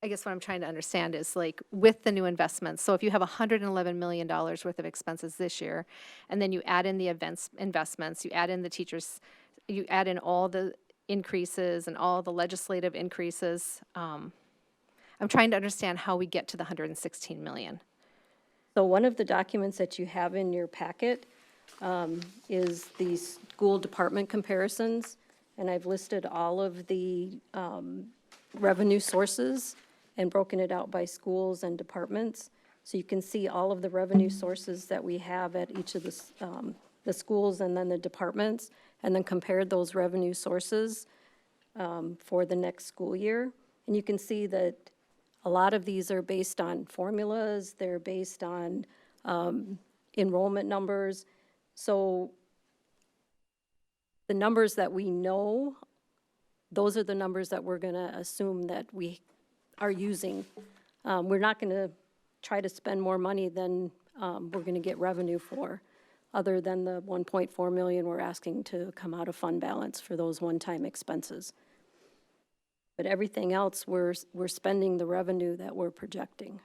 I guess what I'm trying to understand is, like, with the new investments, so if you have $111 million worth of expenses this year, and then you add in the investments, you add in the teachers, you add in all the increases and all the legislative increases, I'm trying to understand how we get to the $116 million. So one of the documents that you have in your packet is the school department comparisons, and I've listed all of the revenue sources and broken it out by schools and departments. So you can see all of the revenue sources that we have at each of the schools and then the departments, and then compared those revenue sources for the next school year. And you can see that a lot of these are based on formulas, they're based on enrollment numbers. So the numbers that we know, those are the numbers that we're going to assume that we are using. We're not going to try to spend more money than we're going to get revenue for, other than the $1.4 million we're asking to come out of fund balance for those one-time expenses. But everything else, we're spending the revenue that we're projecting.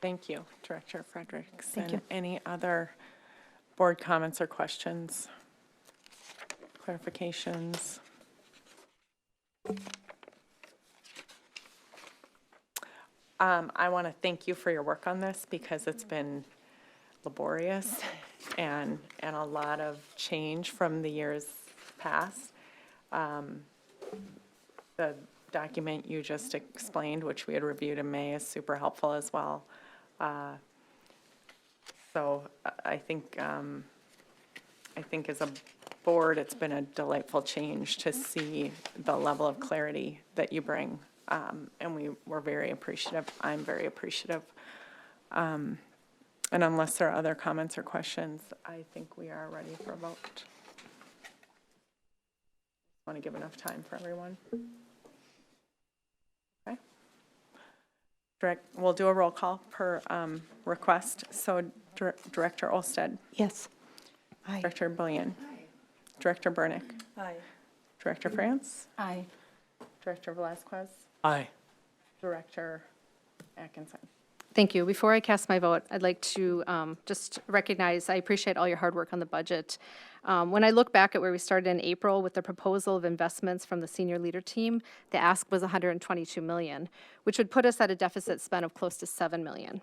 Thank you, Director Fredericks. Thank you. Any other board comments or questions? Clarifications? I want to thank you for your work on this because it's been laborious and a lot of change from the years past. The document you just explained, which we had reviewed in May, is super helpful as well. So I think as a board, it's been a delightful change to see the level of clarity that you bring. And we're very appreciative. I'm very appreciative. And unless there are other comments or questions, I think we are ready for a vote. Want to give enough time for everyone? Okay. We'll do a roll call per request. So Director Olsted. Yes. Aye. Director Bullion. Aye. Director Burnick. Aye. Director France. Aye. Director Velazquez. Aye. Director Atkinson. Thank you. Before I cast my vote, I'd like to just recognize, I appreciate all your hard work on the budget. When I look back at where we started in April with the proposal of investments from the senior leader team, the ask was $122 million, which would put us at a deficit spend of close to $7 million.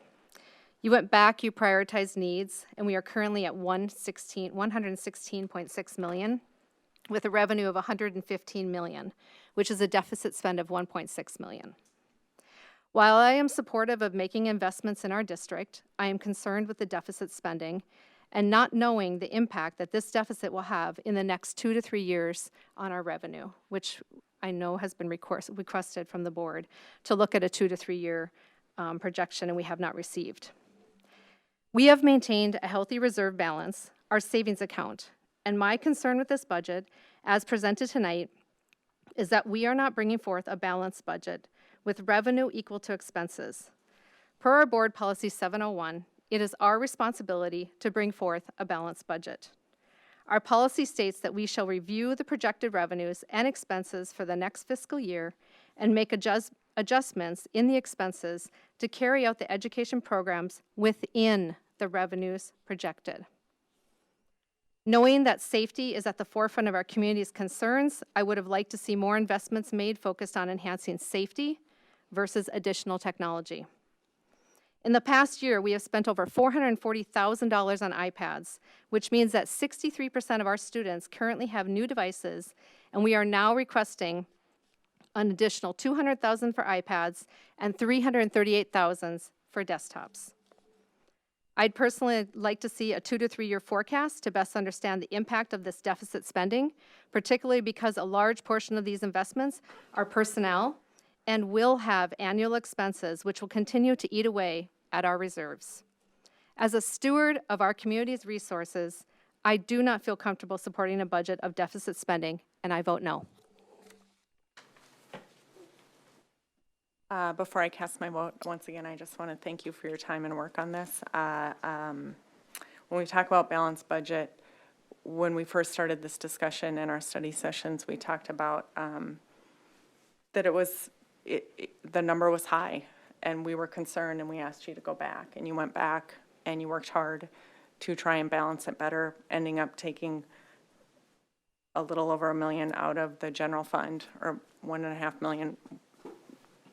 You went back, you prioritized needs, and we are currently at $116.6 million with a revenue of $115 million, which is a deficit spend of $1.6 million. While I am supportive of making investments in our district, I am concerned with the deficit spending and not knowing the impact that this deficit will have in the next 2 to 3 years on our revenue, which I know has been requested from the board to look at a 2 to 3 year projection, and we have not received. We have maintained a healthy reserve balance, our savings account, and my concern with this budget, as presented tonight, is that we are not bringing forth a balanced budget with revenue equal to expenses. Per our board policy 701, it is our responsibility to bring forth a balanced budget. Our policy states that we shall review the projected revenues and expenses for the next fiscal year and make adjustments in the expenses to carry out the education programs within the revenues projected. Knowing that safety is at the forefront of our community's concerns, I would have liked to see more investments made focused on enhancing safety versus additional technology. In the past year, we have spent over $440,000 on iPads, which means that 63% of our students currently have new devices, and we are now requesting an additional $200,000 for iPads and $338,000 for desktops. I'd personally like to see a 2 to 3 year forecast to best understand the impact of this deficit spending, particularly because a large portion of these investments are personnel and will have annual expenses which will continue to eat away at our reserves. As a steward of our community's resources, I do not feel comfortable supporting a budget of deficit spending, and I vote no. Before I cast my vote, once again, I just want to thank you for your time and work on this. When we talk about balanced budget, when we first started this discussion in our study sessions, we talked about that the number was high, and we were concerned, and we asked you to go back, and you went back, and you worked hard to try and balance it better, ending up taking a little over $1 million out of the general fund, or $1.5 million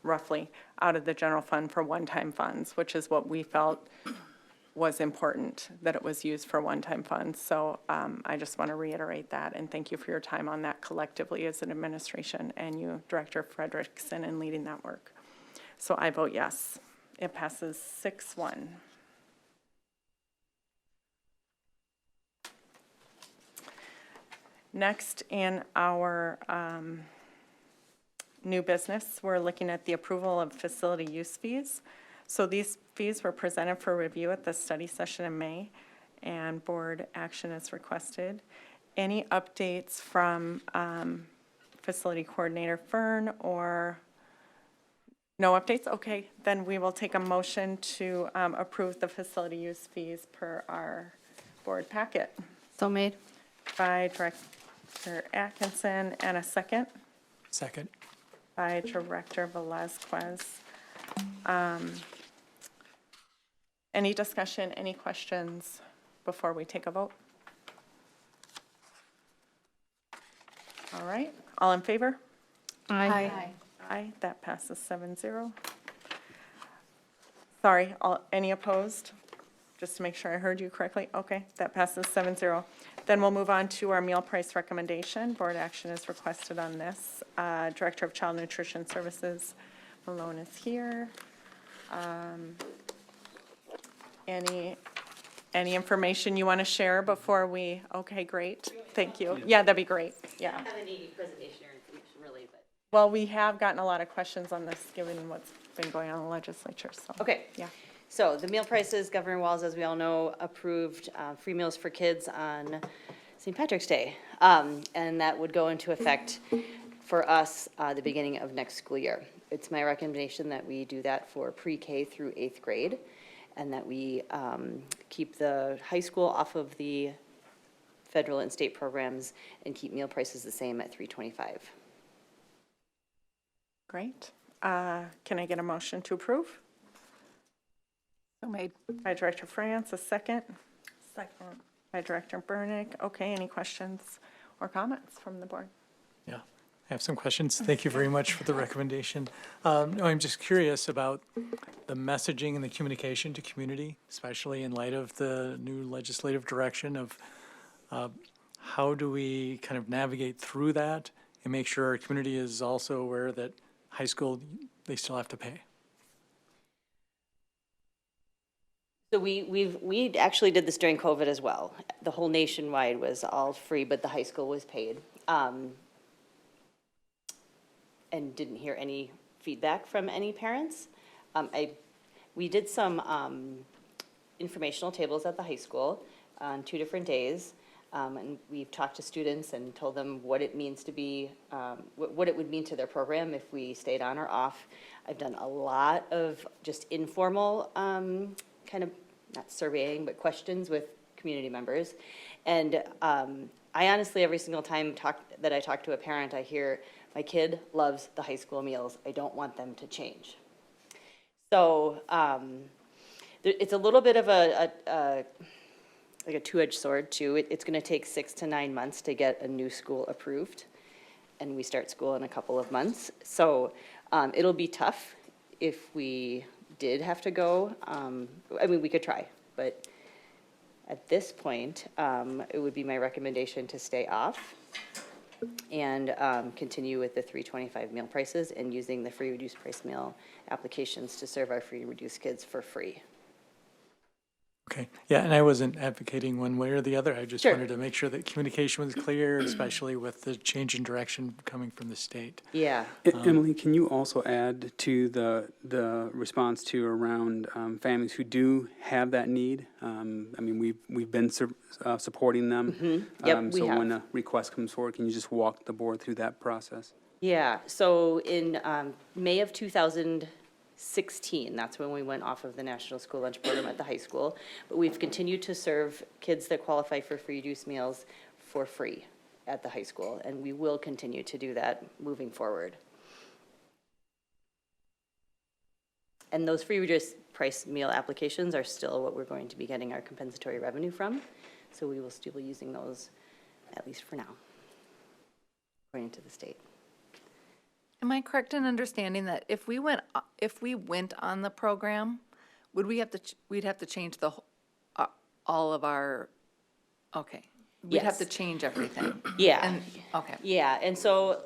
roughly out of the general fund for one-time funds, which is what we felt was important, that it was used for one-time funds. So I just want to reiterate that, and thank you for your time on that collectively as an administration, and you, Director Frederickson, in leading that work. So I vote yes. It passes 6-1. Next in our new business, we're looking at the approval of facility use fees. So these fees were presented for review at the study session in May, and board action is requested. Any updates from facility coordinator Fern, or no updates? Okay, then we will take a motion to approve the facility use fees per our board packet. So made. By Director Atkinson, and a second. Second. By Director Velazquez. Any discussion, any questions before we take a vote? All right, all in favor? Aye. Aye, that passes 7-0. Sorry, any opposed? Just to make sure I heard you correctly. Okay, that passes 7-0. Then we'll move on to our meal price recommendation. Board action is requested on this. Director of Child Nutrition Services, Malone, is here. Any information you want to share before we, okay, great, thank you. Yeah, that'd be great, yeah. I don't have any presentation or information really, but. Well, we have gotten a lot of questions on this, given what's been going on in the legislature, so. Okay. Yeah. So the meal prices, Governor Walz, as we all know, approved free meals for kids on St. Patrick's Day. And that would go into effect for us the beginning of next school year. It's my recommendation that we do that for pre-K through 8th grade, and that we keep the high school off of the federal and state programs and keep meal prices the same at $3.25. Great. Can I get a motion to approve? So made. By Director France, a second. Second. By Director Burnick. Okay, any questions or comments from the board? Yeah, I have some questions. Thank you very much for the recommendation. No, I'm just curious about the messaging and the communication to community, especially in light of the new legislative direction of how do we kind of navigate through that and make sure our community is also aware that high school, they still have to pay. So we actually did this during COVID as well. The whole nationwide was all free, but the high school was paid. And didn't hear any feedback from any parents. We did some informational tables at the high school on 2 different days. And we've talked to students and told them what it means to be, what it would mean to their program if we stayed on or off. I've done a lot of just informal kind of, not surveying, but questions with community members. And I honestly, every single time that I talk to a parent, I hear, my kid loves the high school meals. I don't want them to change. So it's a little bit of like a two-edged sword too. It's gonna take 6 to 9 months to get a new school approved. And we start school in a couple of months. So it'll be tough if we did have to go. I mean, we could try, but at this point, it would be my recommendation to stay off and continue with the $3.25 meal prices and using the free reduced price meal applications to serve our free reduced kids for free. Okay, yeah, and I wasn't advocating one way or the other. I just Sure. wanted to make sure that communication was clear, especially with the change in direction coming from the state. Yeah. Emily, can you also add to the response to around families who do have that need? I mean, we've been supporting them. Yep, we So have. when a request comes forward, can you just walk the board through that process? Yeah, so in May of 2016, that's when we went off of the National School Lunch Program at the high school. But we've continued to serve kids that qualify for free reduced meals for free at the high school, and we will continue to do that moving forward. And those free reduced price meal applications are still what we're going to be getting our compensatory revenue from, so we will still be using those, at least for now, according to the state. Am I correct in understanding that if we went on the program, we'd have to change all of our, okay. We'd have Yes. to change everything. Yeah. And, okay. Yeah, and so,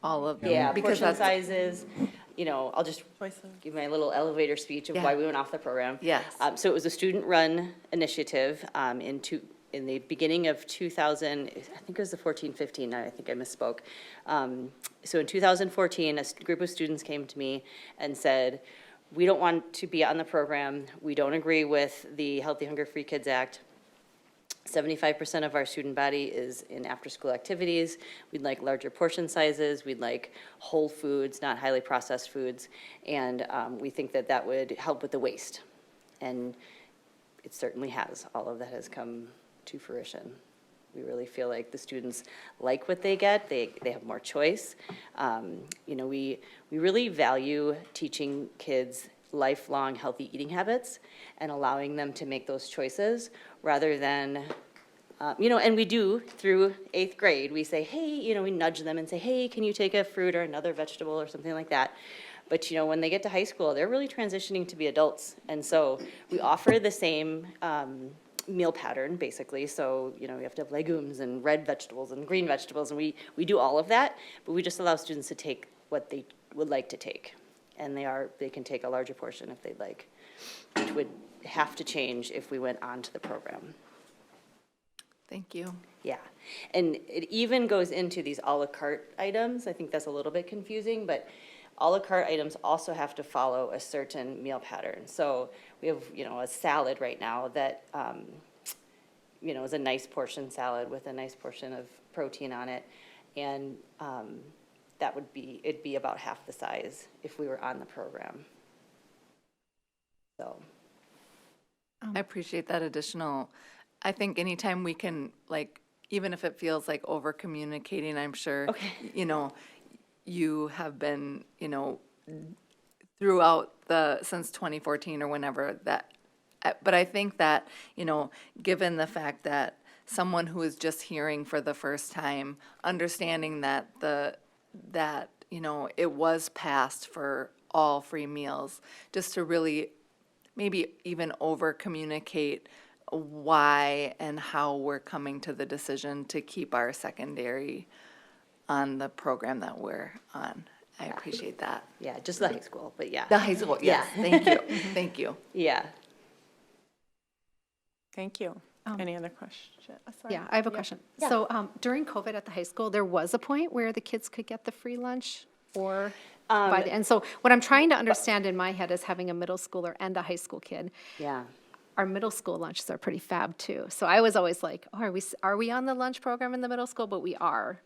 All of them. yeah, Because portion that's, sizes, I'll just give my little elevator speech of why we went off the program. Yes. So it was a student-run initiative in the beginning of 2000, I think it was the 14-15, I think I misspoke. So in 2014, a group of students came to me and said, we don't want to be on the program. We don't agree with the Healthy Hunger Free Kids Act. 75% of our student body is in after-school activities. We'd like larger portion sizes. We'd like whole foods, not highly processed foods. And we think that that would help with the waste. And it certainly has. All of that has come to fruition. We really feel like the students like what they get. They have more choice. We really value teaching kids lifelong healthy eating habits and allowing them to make those choices rather than, and we do through 8th grade, we say, hey, we nudge them and say, hey, can you take a fruit or another vegetable or something like that? But, when they get to high school, they're really transitioning to be adults. And so we offer the same meal pattern, basically. So, we have to have legumes and red vegetables and green vegetables, and we do all of that, but we just allow students to take what they would like to take. And they can take a larger portion if they'd like, which would have to change if we went on to the program. Thank you. Yeah, and it even goes into these a la carte items. I think that's a little bit confusing, but a la carte items also have to follow a certain meal pattern. So we have, a salad right now that, is a nice portion salad with a nice portion of protein on it. And it'd be about half the size if we were on the program. So. I appreciate that additional. I think anytime we can, even if it feels like over communicating, I'm sure, you have been, throughout since 2014 or whenever that, but I think that, given the fact that someone who is just hearing for the first time, understanding that it was passed for all free meals, just to really maybe even over communicate why and how we're coming to the decision to keep our secondary on the program that we're on. I appreciate that. Yeah, just the high school, but yeah. The high school, yes, thank you, thank you. Yeah. Thank you. Any other questions? Yeah, I have a question. Yeah. So during COVID at the high school, there was a point where the kids could get the free lunch or and so what I'm trying to understand in my head is having a middle schooler and a high school kid. Yeah. Our middle school lunches are pretty fab too. So I was always like, oh, are we on the lunch program in the middle school? But we are.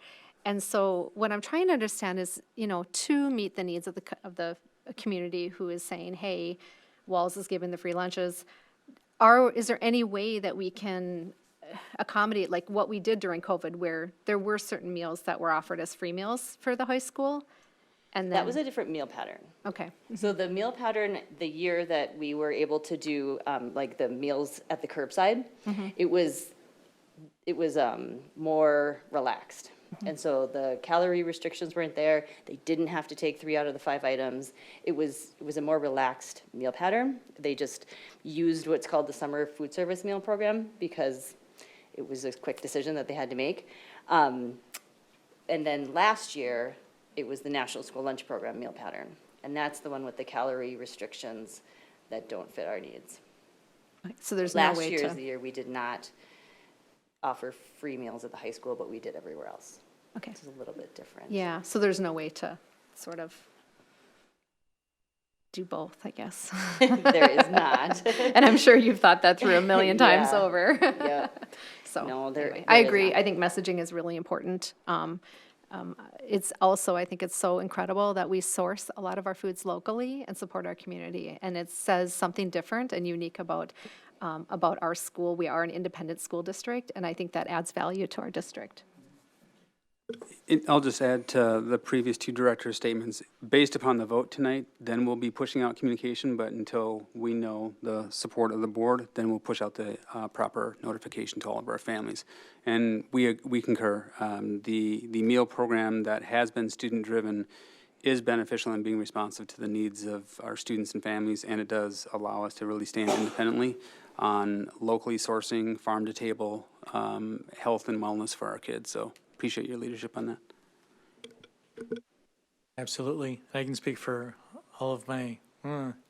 And so what I'm trying to understand is, to meet the needs of the community who is saying, hey, Walls is giving the free lunches. Is there any way that we can accommodate like what we did during COVID, where there were certain meals that were offered as free meals for the high school? And then, that was a different meal pattern. Okay. So the meal pattern, the year that we were able to do like the meals at the curbside, it was more relaxed. And so the calorie restrictions weren't there. They didn't have to take 3 out of the 5 items. It was a more relaxed meal pattern. They just used what's called the summer food service meal program because it was a quick decision that they had to make. And then last year, it was the National School Lunch Program meal pattern. And that's the one with the calorie restrictions that don't fit our needs. So there's no way Last year to. is the year we did not offer free meals at the high school, but we did everywhere else. Okay. It's a little bit different. Yeah, so there's no way to sort of do both, I guess. There is not. And I'm sure you've thought that through a million times Yeah. over. Yeah. So No, anyway, there I is agree. not. I think messaging is really important. It's also, I think it's so incredible that we source a lot of our foods locally and support our community. And it says something different and unique about our school. We are an independent school district, and I think that adds value to our district. I'll just add to the previous 2 directors' statements. Based upon the vote tonight, then we'll be pushing out communication, but until we know the support of the board, then we'll push out the proper notification to all of our families. And we concur. The meal program that has been student-driven is beneficial in being responsive to the needs of our students and families, and it does allow us to really stand independently on locally sourcing, farm-to-table health and wellness for our kids. So appreciate your leadership on that. Absolutely. I can speak for all of my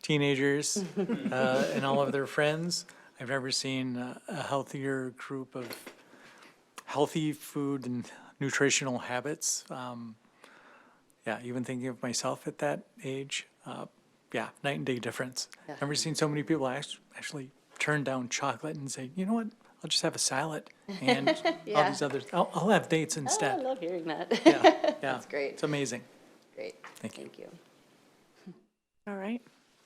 teenagers and all of their friends. I've never seen a healthier group of healthy food and nutritional habits. Even thinking of myself at that age, night and day difference. Yeah. Never seen so many people actually turn down chocolate and say, you know what, I'll just have a salad and all Yeah. these others. I'll have dates Oh, instead. I love hearing that. Yeah. That's great. It's amazing. Great. Thank you. Thank you. All right.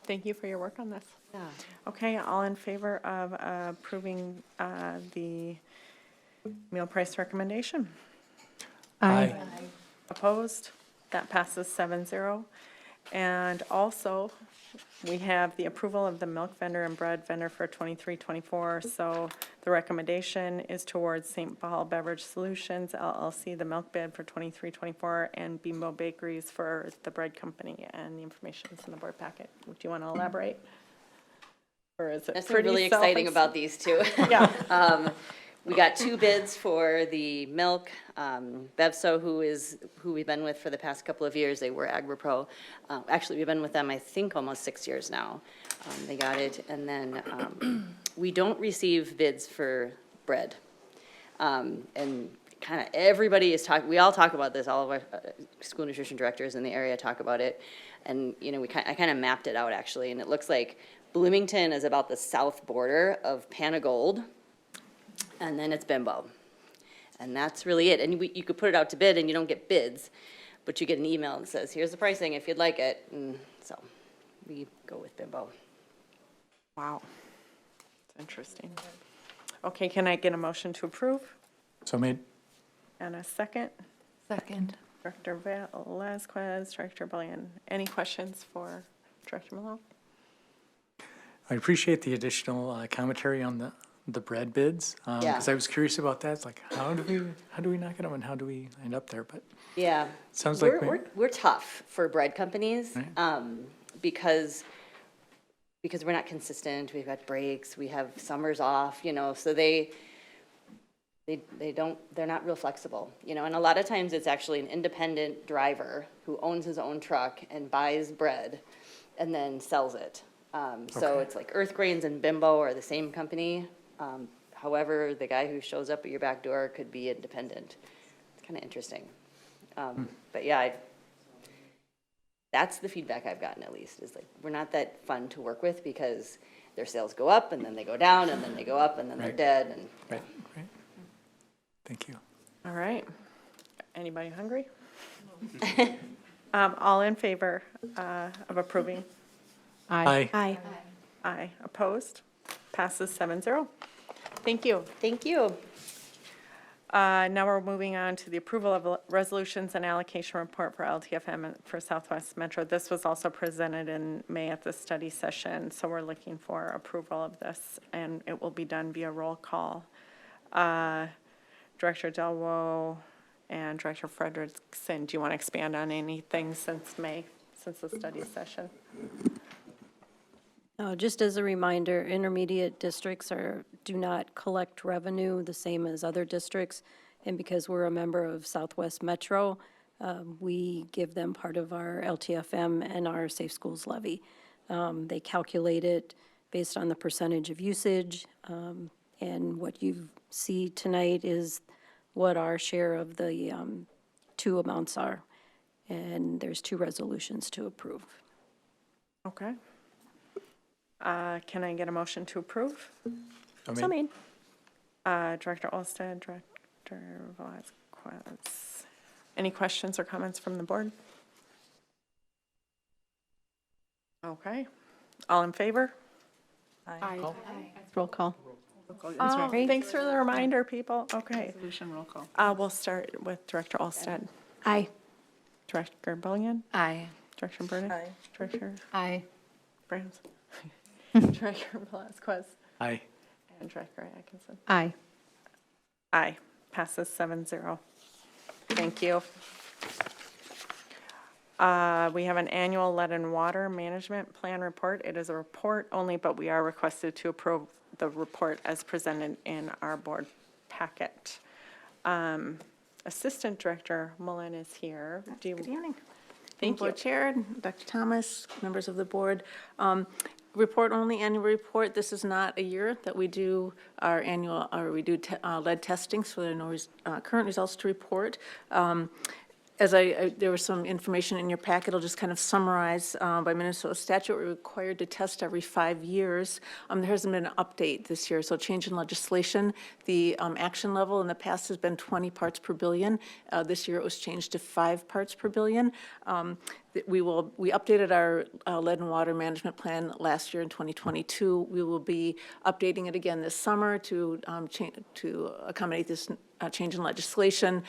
Thank you for your work on this. Yeah. Okay, all in favor of approving the meal price recommendation? Aye. Opposed? That passes 7-0. And also, we have the approval of the milk vendor and bread vendor for 23-24. So the recommendation is towards St. Paul Beverage Solutions LLC, the milk bid for 23-24, and Bimbo Bakeries for the bread company. And the information is in the board packet. Do you want to elaborate? Or is it That's pretty really exciting about these two. Yeah. We got 2 bids for the milk. Bevso, who we've been with for the past couple of years, they were AgriPro. Actually, we've been with them, I think, almost 6 years now. They got it. And then we don't receive bids for bread. And kind of everybody is talking, we all talk about this, all of our school nutrition directors in the area talk about it. And, you know, I kind of mapped it out, actually, and it looks like Bloomington is about the south border of Panagold, and then it's Bimbo. And that's really it. And you could put it out to bid and you don't get bids, but you get an email that says, here's the pricing if you'd like it. And so we go with Bimbo. Wow. That's interesting. Okay, can I get a motion to approve? So made. And a second? Second. Director Velazquez, Director Bullion. Any questions for Director Malone? I appreciate the additional commentary on the bread bids, because I was curious about that. It's like, how do we not get them, and how do we end up there? But yeah, sounds we're, like we're tough for bread companies, right. because we're not consistent. We've got breaks. We have summers off. You know, so they're not real flexible. You know, and a lot of times it's actually an independent driver who owns his own truck and buys bread, and then sells it. So it's like Earth Grains and Bimbo are the same company. However, the guy who shows up at your back door could be independent. It's kind of interesting. But yeah, that's the feedback I've gotten, at least, is like, we're not that fun to work with because their sales go up and then they go down and then they go up and then they're dead. And right. Thank you. All right. Anybody hungry? All in favor of approving? Aye. Aye. Aye. Opposed? Passes 7-0. Thank you. Thank you. Now we're moving on to the approval of resolutions and allocation report for LTFM and for Southwest Metro. This was also presented in May at the study session, so we're looking for approval of this, and it will be done via roll call. Director Delwo and Director Frederickson, do you want to expand on anything since May, since the study session? Just as a reminder, intermediate districts do not collect revenue the same as other districts, and because we're a member of Southwest Metro, we give them part of our LTFM and our Safe Schools levy. They calculate it based on the percentage of usage, and what you see tonight is what our share of the 2 amounts are, and there's 2 resolutions to approve. Okay. Can I get a motion to approve? So made. Director Olsted, Director Velazquez. Any questions or comments from the board? Okay. All in favor? Aye. Roll call. Oh, thanks for the reminder, people. Okay. Resolution roll call. We'll start with Director Olsted. Aye. Director Bullion. Aye. Director Burnett. Aye. Director Aye. Brands. Director Velazquez. Aye. And Director Atkinson. Aye. Aye. Passes 7-0. Thank you. We have an annual lead and water management plan report. It is a report only, but we are requested to approve the report as presented in our board packet. Assistant Director Mullen is here. Good evening. Thank you. Board Chair, Dr. Thomas, members of the board. Report only, annual report. This is not a year that we do our annual, or we do lead testing, so there are no current results to report. As there was some information in your packet, I'll just kind of summarize. By Minnesota statute, we're required to test every 5 years. There hasn't been an update this year, so change in legislation. The action level in the past has been 20 parts per billion. This year it was changed to 5 parts per billion. We updated our lead and water management plan last year in 2022. We will be updating it again this summer to accommodate this change in legislation.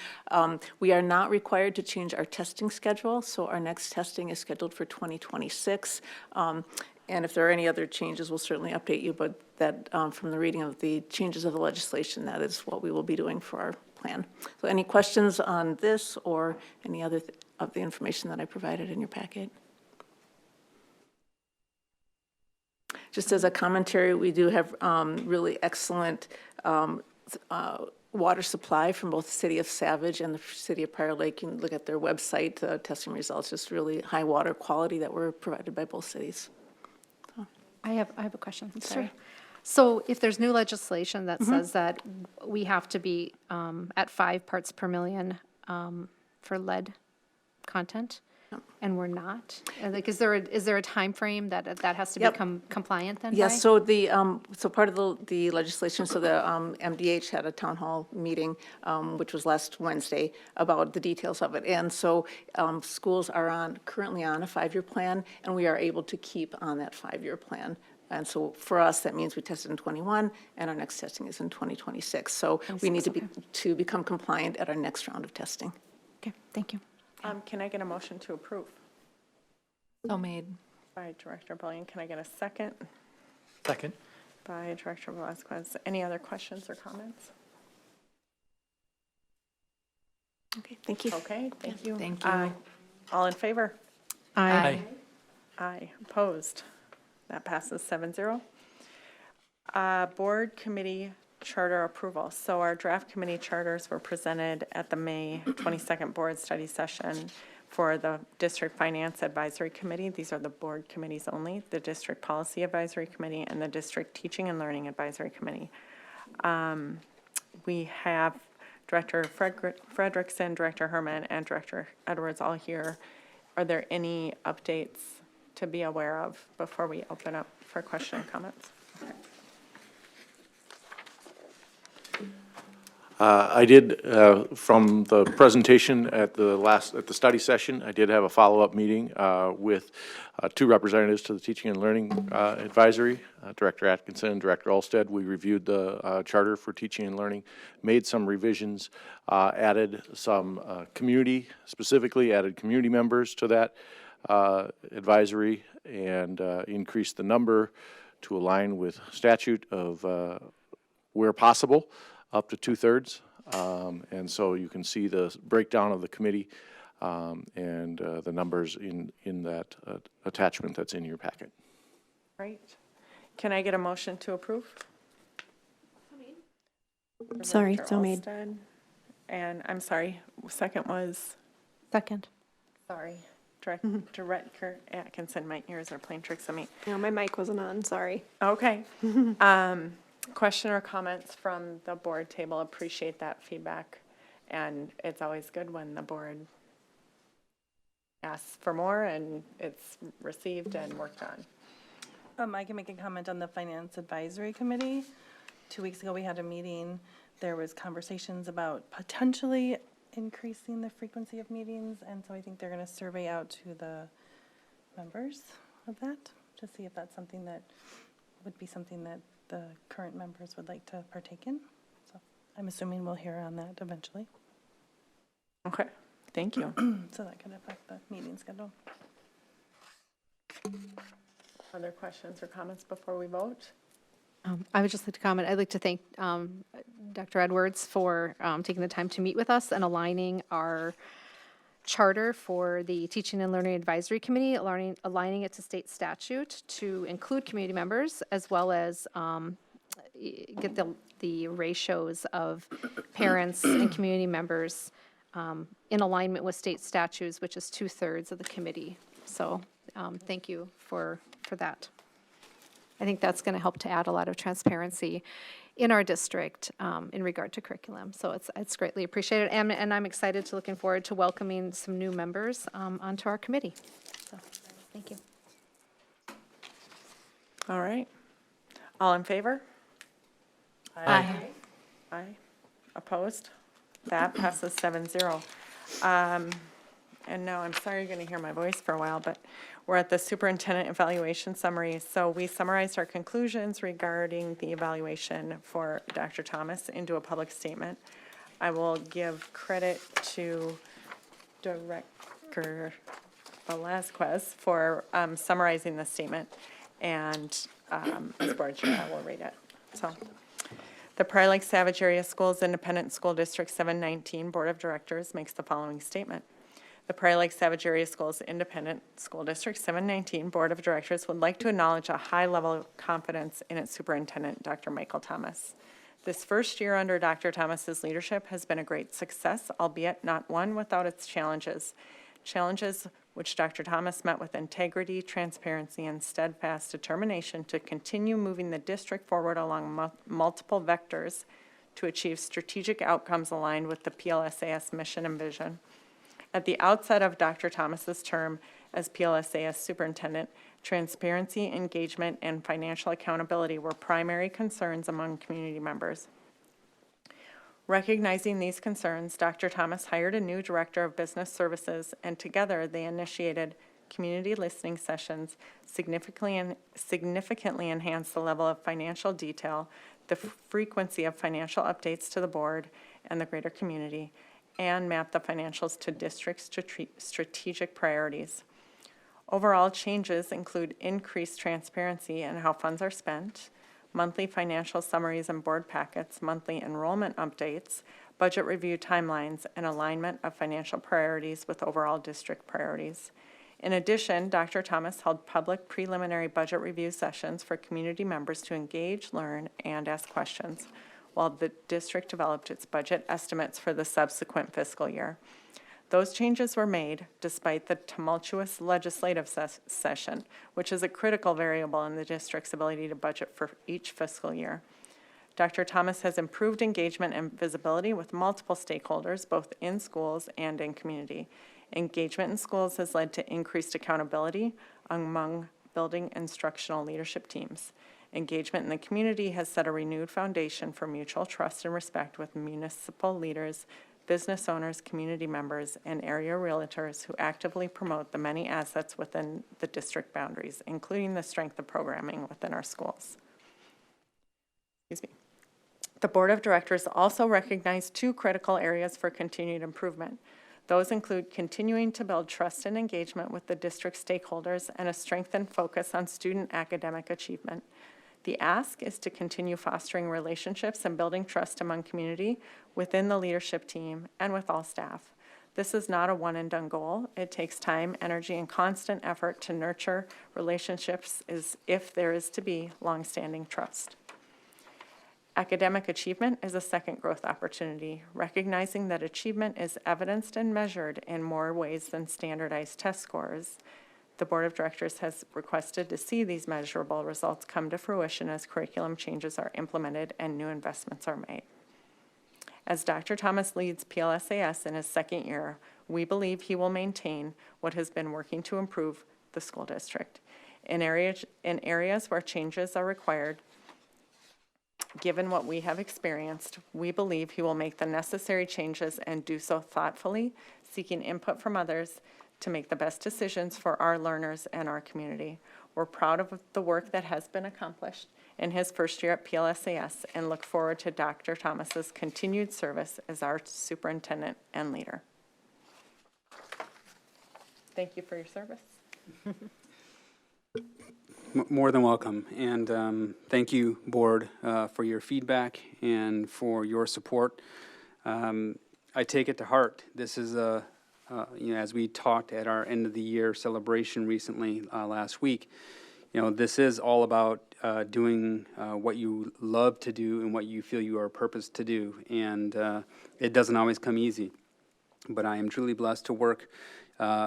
We are not required to change our testing schedule, so our next testing is scheduled for 2026. And if there are any other changes, we'll certainly update you, but that, from the reading of the changes of the legislation, that is what we will be doing for our plan. So any questions on this or any other of the information that I provided in your packet? Just as a commentary, we do have really excellent water supply from both the city of Savage and the city of Prior Lake. You can look at their website, testing results, just really high water quality that were provided by both cities. I have a question. I'm sorry. Sure. So if there's new legislation that says that we have to be at 5 parts per million for lead content, and we're not, like, is there a time frame that has to become compliant then? Yes. by? So the so part of the legislation. So the MDH had a town hall meeting, which was last Wednesday, about the details of it. And so schools are currently on a 5-year plan, and we are able to keep on that 5-year plan. And so for us, that means we tested in 21, and our next testing is in 2026. So we need to become compliant at our next round of testing. Okay. Thank you. Can I get a motion to approve? So made. By Director Bullion. Can I get a second? Second. By Director Velazquez. Any other questions or comments? Okay, thank you. Okay, thank you. Thank you. All in favor? Aye. Aye. Opposed? That passes 7-0. Board committee charter approval. So our draft committee charters were presented at the May 22nd board study session for the District Finance Advisory Committee. These are the board committees only, the District Policy Advisory Committee and the District Teaching and Learning Advisory Committee. We have Director Frederickson, Director Herman, and Director Edwards all here. Are there any updates to be aware of before we open up for question and comments? I did, from the presentation at the study session, I did have a follow-up meeting with 2 representatives to the Teaching and Learning Advisory, Director Atkinson and Director Olsted. We reviewed the charter for teaching and learning, made some revisions, added some specifically added community members to that advisory, and increased the number to align with statute of where possible, up to 2/3. And so you can see the breakdown of the committee and the numbers in that attachment that's in your packet. Great. Can I get a motion to approve? Sorry, Director so made. Olsted. And I'm sorry, second was? Second. Sorry. Director Atkinson, my ears are playing tricks on me. No, my mic wasn't on, sorry. Okay. Question or comments from the board table? Appreciate that feedback. And it's always good when the board asks for more and it's received and worked on. I can make a comment on the Finance Advisory Committee. 2 weeks ago, we had a meeting. There was conversations about potentially increasing the frequency of meetings, and so I think they're going to survey out to the members of that to see if that's something that would be something that the current members would like to partake in. So I'm assuming we'll hear on that eventually. Okay, thank you. So that could affect the meeting schedule. Other questions or comments before we vote? I would just like to comment. I'd like to thank Dr. Edwards for taking the time to meet with us and aligning our charter for the Teaching and Learning Advisory Committee, aligning it to state statute to include community members, as well as get the ratios of parents and community members in alignment with state statutes, which is 2/3 of the committee. So thank you for that. I think that's going to help to add a lot of transparency in our district in regard to curriculum. So it's greatly appreciated. And I'm excited to looking forward to welcoming some new members onto our committee. So thank you. All right. All in favor? Aye. Aye. Opposed? That passes 7-0. And now, I'm sorry you're going to hear my voice for a while, but we're at the superintendent evaluation summary. So we summarized our conclusions regarding the evaluation for Dr. Thomas into a public statement. I will give credit to Director Velazquez for summarizing the statement, and as board chair, I will read it. So, the Prior Lake Savage Area Schools Independent School District 719 Board of Directors makes the following statement. The Prior Lake Savage Area Schools Independent School District 719 Board of Directors would like to acknowledge a high level of confidence in its superintendent, Dr. Michael Thomas. This first year under Dr. Thomas's leadership has been a great success, albeit not one without its challenges. Challenges which Dr. Thomas met with integrity, transparency, and steadfast determination to continue moving the district forward along multiple vectors to achieve strategic outcomes aligned with the PLSAS mission and vision. At the outset of Dr. Thomas's term as PLSAS superintendent, transparency, engagement, and financial accountability were primary concerns among community members. Recognizing these concerns, Dr. Thomas hired a new director of business services, and together they initiated community listening sessions, significantly enhanced the level of financial detail, the frequency of financial updates to the board and the greater community, and map the financials to district strategic priorities. Overall changes include increased transparency in how funds are spent, monthly financial summaries and board packets, monthly enrollment updates, budget review timelines, and alignment of financial priorities with overall district priorities. In addition, Dr. Thomas held public preliminary budget review sessions for community members to engage, learn, and ask questions, while the district developed its budget estimates for the subsequent fiscal year. Those changes were made despite the tumultuous legislative session, which is a critical variable in the district's ability to budget for each fiscal year. Dr. Thomas has improved engagement and visibility with multiple stakeholders, both in schools and in community. Engagement in schools has led to increased accountability among building instructional leadership teams. Engagement in the community has set a renewed foundation for mutual trust and respect with municipal leaders, business owners, community members, and area realtors who actively promote the many assets within the district boundaries, including the strength of programming within our schools. Excuse me. The Board of Directors also recognized two critical areas for continued improvement. Those include continuing to build trust and engagement with the district stakeholders and a strengthened focus on student academic achievement. The ask is to continue fostering relationships and building trust among community, within the leadership team, and with all staff. This is not a one-and-done goal. It takes time, energy, and constant effort to nurture relationships if there is to be longstanding trust. Academic achievement is a second growth opportunity, recognizing that achievement is evidenced and measured in more ways than standardized test scores. The Board of Directors has requested to see these measurable results come to fruition as curriculum changes are implemented and new investments are made. As Dr. Thomas leads PLSAS in his second year, we believe he will maintain what has been working to improve the school district. In areas where changes are required, given what we have experienced, we believe he will make the necessary changes and do so thoughtfully, seeking input from others to make the best decisions for our learners and our community. We're proud of the work that has been accomplished in his first year at PLSAS and look forward to Dr. Thomas's continued service as our superintendent and leader. Thank you for your service. More than welcome. And thank you, board, for your feedback and for your support. I take it to heart. This is as we talked at our end of the year celebration recently last week, this is all about doing what you love to do and what you feel you are purposed to do. And it doesn't always come easy, but I am truly blessed to work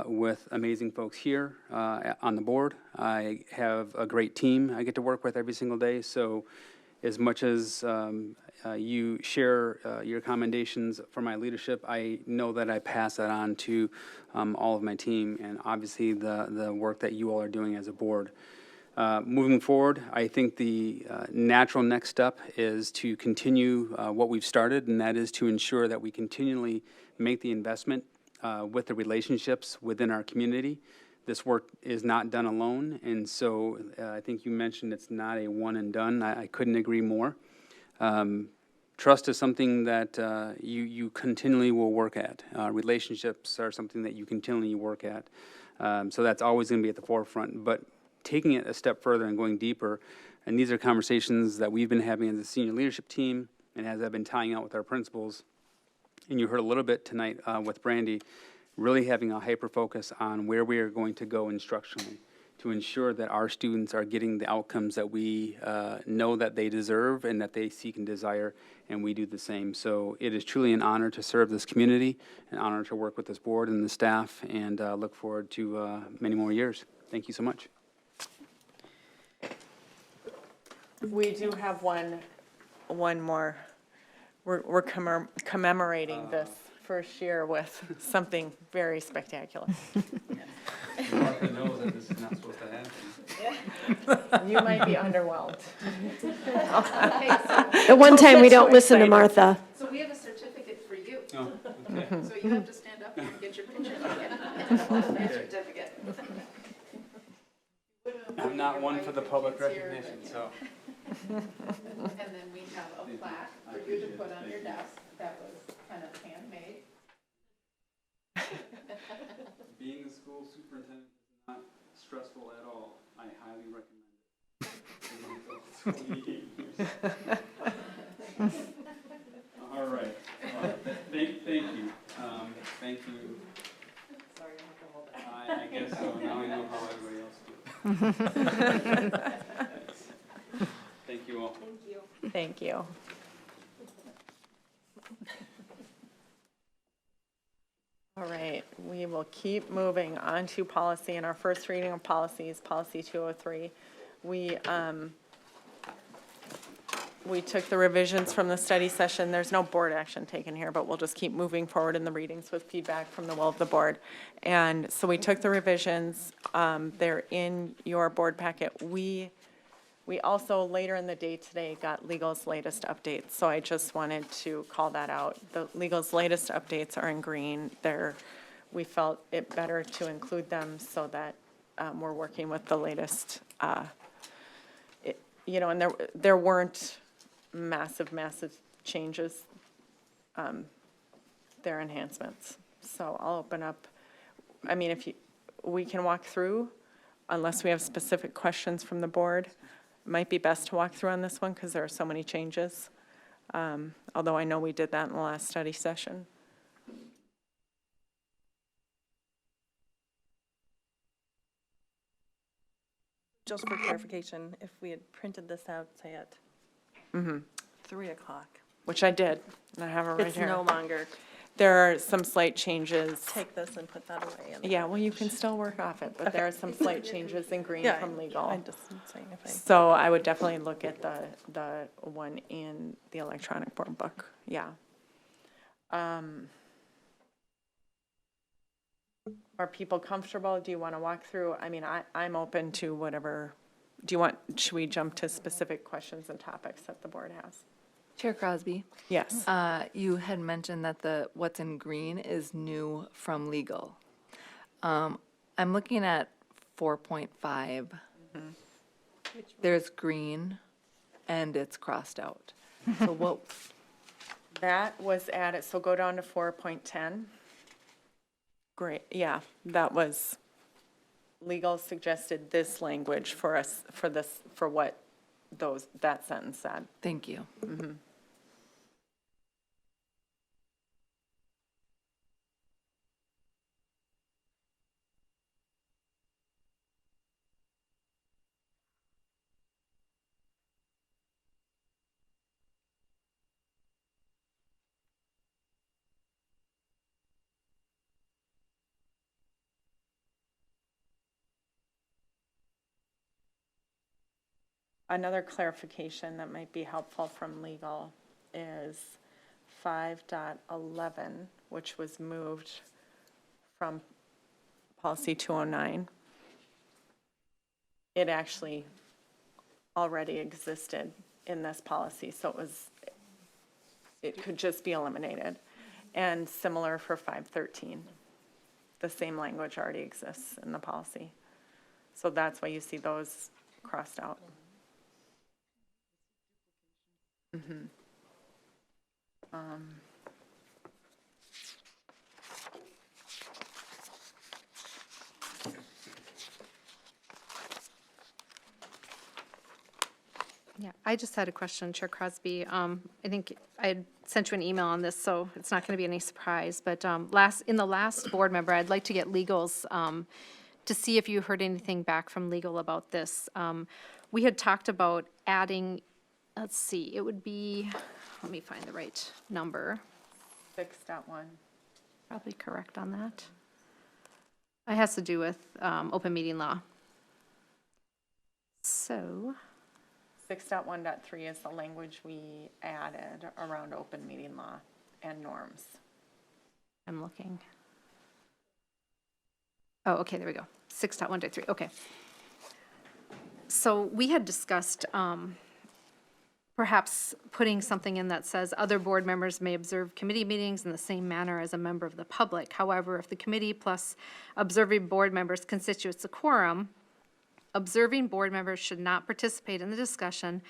with amazing folks here on the board. I have a great team I get to work with every single day. So as much as you share your commendations for my leadership, I know that I pass that on to all of my team, and obviously the work that you all are doing as a board. Moving forward, I think the natural next step is to continue what we've started, and that is to ensure that we continually make the investment with the relationships within our community. This work is not done alone, and so I think you mentioned it's not a one and done. I couldn't agree more. Trust is something that you continually will work at. Relationships are something that you continually work at. So that's always going to be at the forefront. But taking it a step further and going deeper, and these are conversations that we've been having as a senior leadership team, and as I've been tying out with our principals, and you heard a little bit tonight with Brandy, really having a hyper focus on where we are going to go instructionally to ensure that our students are getting the outcomes that we know that they deserve and that they seek and desire, and we do the same. So it is truly an honor to serve this community, an honor to work with this board and the staff, and look forward to many more years. Thank you so much. We do have one more. We're commemorating this first year with something very spectacular. Martha knows that this is not supposed to happen. You might be underwhelmed. The one time we don't listen to Martha. So we have a certificate for you. Oh, okay. So you have to stand up and get your picture taken. Certificate. I'm not one for the public recognition, so. And then we have a plaque for you to put on your desk that was kind of handmade. Being a school superintendent is not stressful at all. I highly recommend it. All right. Thank you. Thank you. Sorry, I have to hold it. I guess so. Now I know how everybody else feels. Thank you all. Thank you. Thank you. All right, we will keep moving on to policy. In our first reading of policies, policy 203, we took the revisions from the study session. There's no board action taken here, but we'll just keep moving forward in the readings with feedback from the will of the board. And so we took the revisions. They're in your board packet. We also, later in the day today, got legal's latest updates, so I just wanted to call that out. The legal's latest updates are in green. We felt it better to include them so that we're working with the latest, and there weren't massive changes. They're enhancements. So I'll open up, we can walk through, unless we have specific questions from the board. Might be best to walk through on this one because there are so many changes, although I know we did that in the last study session. Just for clarification, if we had printed this out, say at 3 o'clock. Which I did, and I have it right It's here. no longer, There are some slight changes. take this and put that away. Yeah, well, you can still work off it, but there are some slight changes in green Yeah, from legal. I'm just saying if I. So I would definitely look at the one in the electronic board book, yeah. Are people comfortable? Do you want to walk through? I'm open to whatever. Should we jump to specific questions and topics that the board has? Chair Crosby, Yes. you had mentioned that what's in green is new from legal. I'm looking at 4.5. There's green and it's crossed out. So what, That was added, so go down to 4.10. Great, yeah, that was, legal suggested this language for us, for what that sentence said. thank you. Another clarification that might be helpful from legal is 5.11, which was moved from policy 209. It actually already existed in this policy, so it could just be eliminated. And similar for 5.13. the same language already exists in the policy. So that's why you see those crossed out. Mhm. Yeah, I just had a question, Chair Crosby. I think I had sent you an email on this, so it's not going to be any surprise. But in the last board member, I'd like to get legals to see if you heard anything back from legal about this. We had talked about adding, let's see, it would be, let me find the right number. 6.1. Probably correct on that. It has to do with open meeting law. So. 6.1.3 is the language we added around open meeting law and norms. I'm looking. Oh, okay, there we go. 6.1.3, okay. So we had discussed perhaps putting something in that says other board members may observe committee meetings in the same manner as a member of the public. However, if the committee plus observing board members constitutes a quorum, observing board members should not participate in the discussion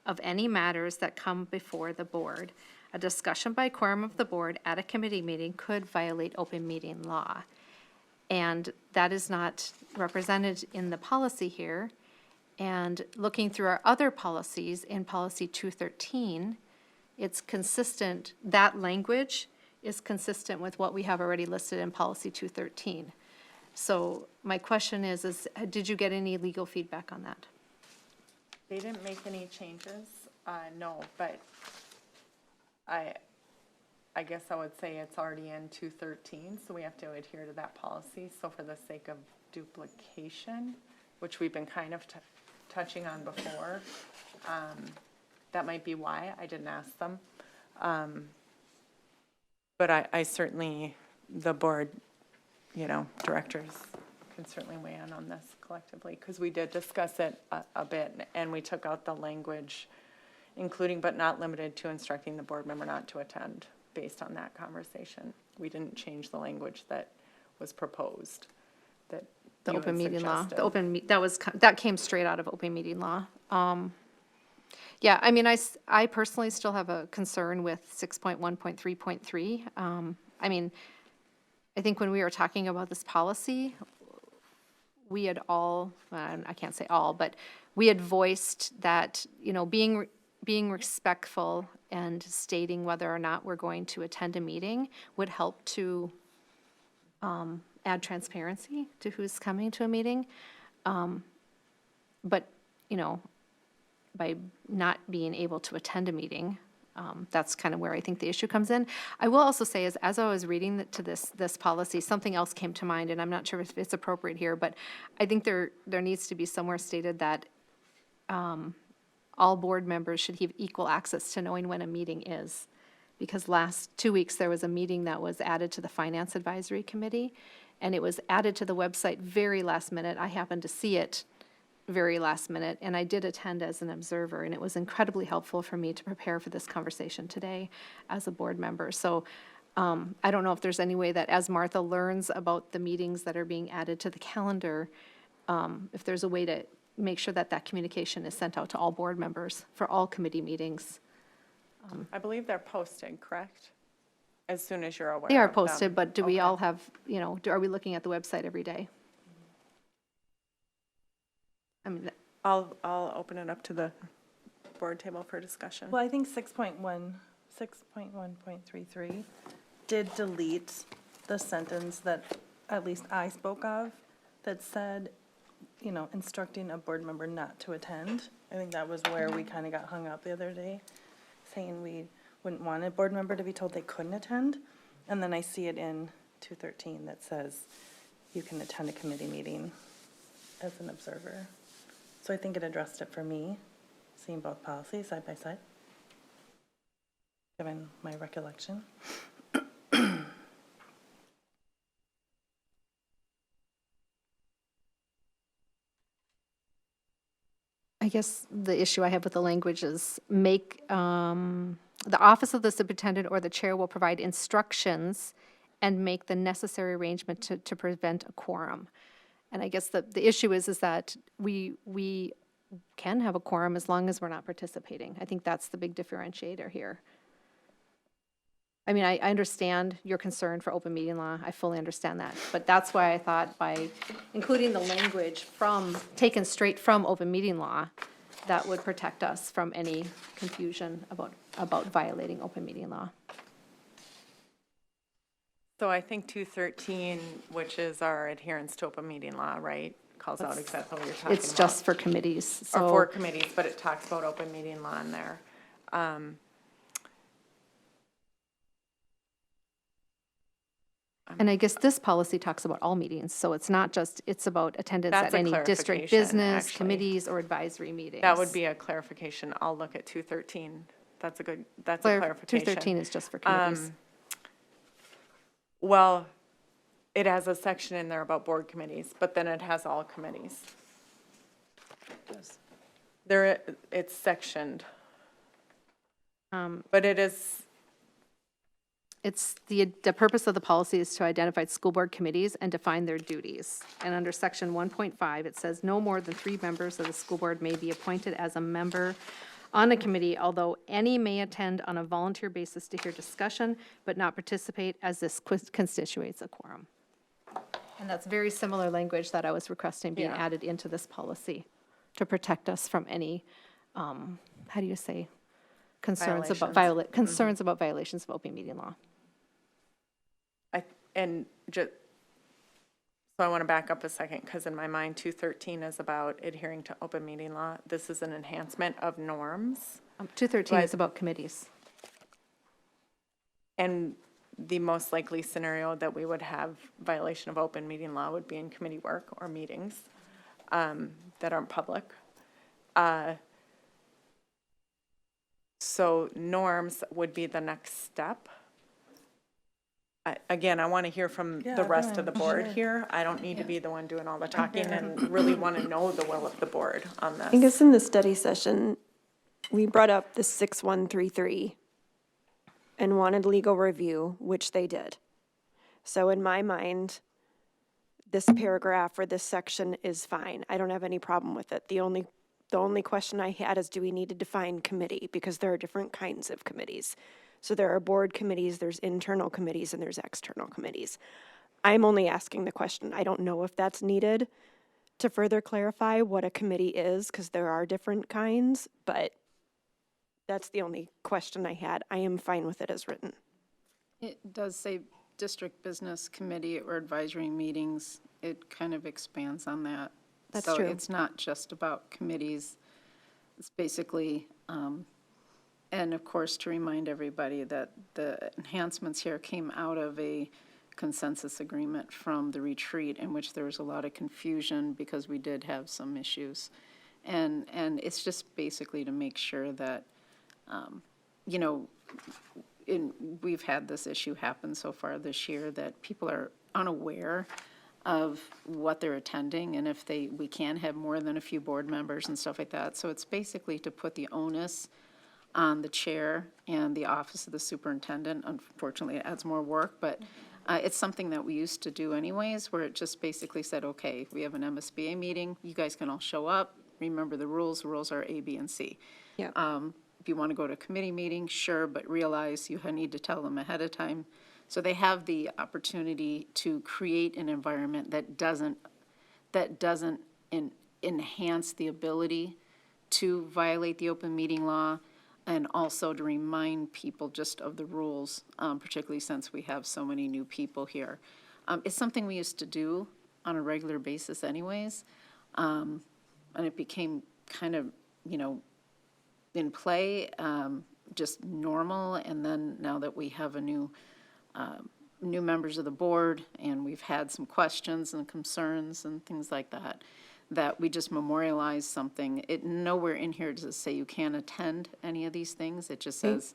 of any matters that come before the board. A discussion by quorum of the board at a committee meeting could violate open meeting law. And that is not represented in the policy here. And looking through our other policies, in policy 213, it's consistent, that language is consistent with what we have already listed in policy 213. So my question is did you get any legal feedback on that? They didn't make any changes, no, but I guess I would say it's already in 213, so we have to adhere to that policy. So for the sake of duplication, which we've been kind of touching on before, that might be why I didn't ask them. But I certainly, the board, directors can certainly weigh in on this collectively, because we did discuss it a bit, and we took out the language, including but not limited to instructing the board member not to attend based on that conversation. We didn't change the language that was proposed, that The you open had meeting law, suggested. that came straight out of open meeting law. Yeah, I mean, I personally still have a concern with 6.1.3.3. I mean, I think when we were talking about this policy, we had all, I can't say all, but we had voiced that, being respectful and stating whether or not we're going to attend a meeting would help to add transparency to who's coming to a meeting. But, by not being able to attend a meeting, that's kind of where I think the issue comes in. I will also say, as I was reading to this policy, something else came to mind, and I'm not sure if it's appropriate here, but I think there needs to be somewhere stated that all board members should have equal access to knowing when a meeting is. Because last 2 weeks, there was a meeting that was added to the Finance Advisory Committee, and it was added to the website very last minute. I happened to see it very last minute, and I did attend as an observer, and it was incredibly helpful for me to prepare for this conversation today as a board member. So I don't know if there's any way that as Martha learns about the meetings that are being added to the calendar, if there's a way to make sure that communication is sent out to all board members for all committee meetings. I believe they're posted, correct? As soon as you're aware They are of them. posted, but do we all have, are we looking at the website every day? I mean, I'll open it up to the board table for discussion. Well, I think 6.1.33 did delete the sentence that at least I spoke of that said, instructing a board member not to attend. I think that was where we kind of got hung up the other day, saying we wouldn't want a board member to be told they couldn't attend. And then I see it in 213 that says you can attend a committee meeting as an observer. So I think it addressed it for me, seeing both policies side by side, given my recollection. I guess the issue I have with the language is the office of the superintendent or the chair will provide instructions and make the necessary arrangement to prevent a quorum. And I guess the issue is that we can have a quorum as long as we're not participating. I think that's the big differentiator here. I mean, I understand your concern for open meeting law. I fully understand that. But that's why I thought by including the language taken straight from open meeting law, that would protect us from any confusion about violating open meeting law. So I think 213, which is our adherence to open meeting law, right, calls out exactly what you're talking about. It's just for committees, so. Or for committees, but it talks about open meeting law in there. And I guess this policy talks about all meetings, so it's not just, it's about attendance That's at a any district clarification, business, actually. committees, or advisory meetings. That would be a clarification. I'll look at 213. That's a clarification. 213 is just for committees. Well, it has a section in there about board committees, but then it has all committees. It's sectioned. But it is. It's the purpose of the policy is to identify school board committees and define their duties. And under section 1.5, it says no more than 3 members of the school board may be appointed as a member on a committee, although any may attend on a volunteer basis to hear discussion, but not participate, as this constitutes a quorum. And that's very similar language that I was requesting being added into this policy to protect us from any, how do you say, concerns about concerns about violations of open meeting law. So I want to back up a second, because in my mind, 213 is about adhering to open meeting law. This is an enhancement of norms. 213 is about committees. And the most likely scenario that we would have violation of open meeting law would be in committee work or meetings that aren't public. So norms would be the next step. Again, I want to hear from the rest of the board here. I don't need to be the one doing all the talking, and really want to know the will of the board on this. I guess in the study session, we brought up the 6133 and wanted legal review, which they did. So in my mind, this paragraph or this section is fine. I don't have any problem with it. The only question I had is, do we need to define committee? Because there are different kinds of committees. So there are board committees, there's internal committees, and there's external committees. I'm only asking the question. I don't know if that's needed to further clarify what a committee is, because there are different kinds, but that's the only question I had. I am fine with it as written. It does say district business committee or advisory meetings. It kind of expands on that. That's so true. It's not just about committees. It's basically, and of course, to remind everybody that the enhancements here came out of a consensus agreement from the retreat, in which there was a lot of confusion because we did have some issues. And it's just basically to make sure that, we've had this issue happen so far this year, that people are unaware of what they're attending, and if we can have more than a few board members and stuff like that. So it's basically to put the onus on the chair and the office of the superintendent. Unfortunately, it adds more work, but it's something that we used to do anyways, where it just basically said, okay, we have an MSBA meeting, you guys can all show up, remember the rules are A, B, and C. Yeah. If you want to go to a committee meeting, sure, but realize you need to tell them ahead of time. So they have the opportunity to create an environment that doesn't enhance the ability to violate the open meeting law, and also to remind people just of the rules, particularly since we have so many new people here. It's something we used to do on a regular basis anyways, and it became kind of, in play, just normal. And then now that we have a new members of the board, and we've had some questions and concerns and things like that, that we just memorialize something. It nowhere in here does it say you can't attend any of these things. It just says,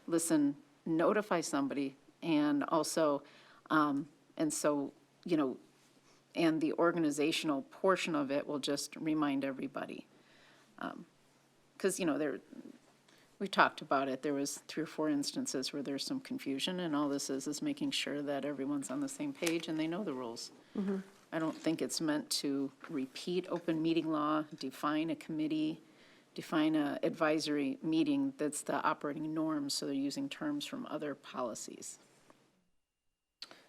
listen, notify somebody, and also, and the organizational portion of it will just remind everybody. Because, We talked about it. There was 3 or 4 instances where there's some confusion, and all this is making sure that everyone's on the same page and they know the rules. I don't think it's meant to repeat open meeting law, define a committee, define a advisory meeting that's the operating norms, so they're using terms from other policies.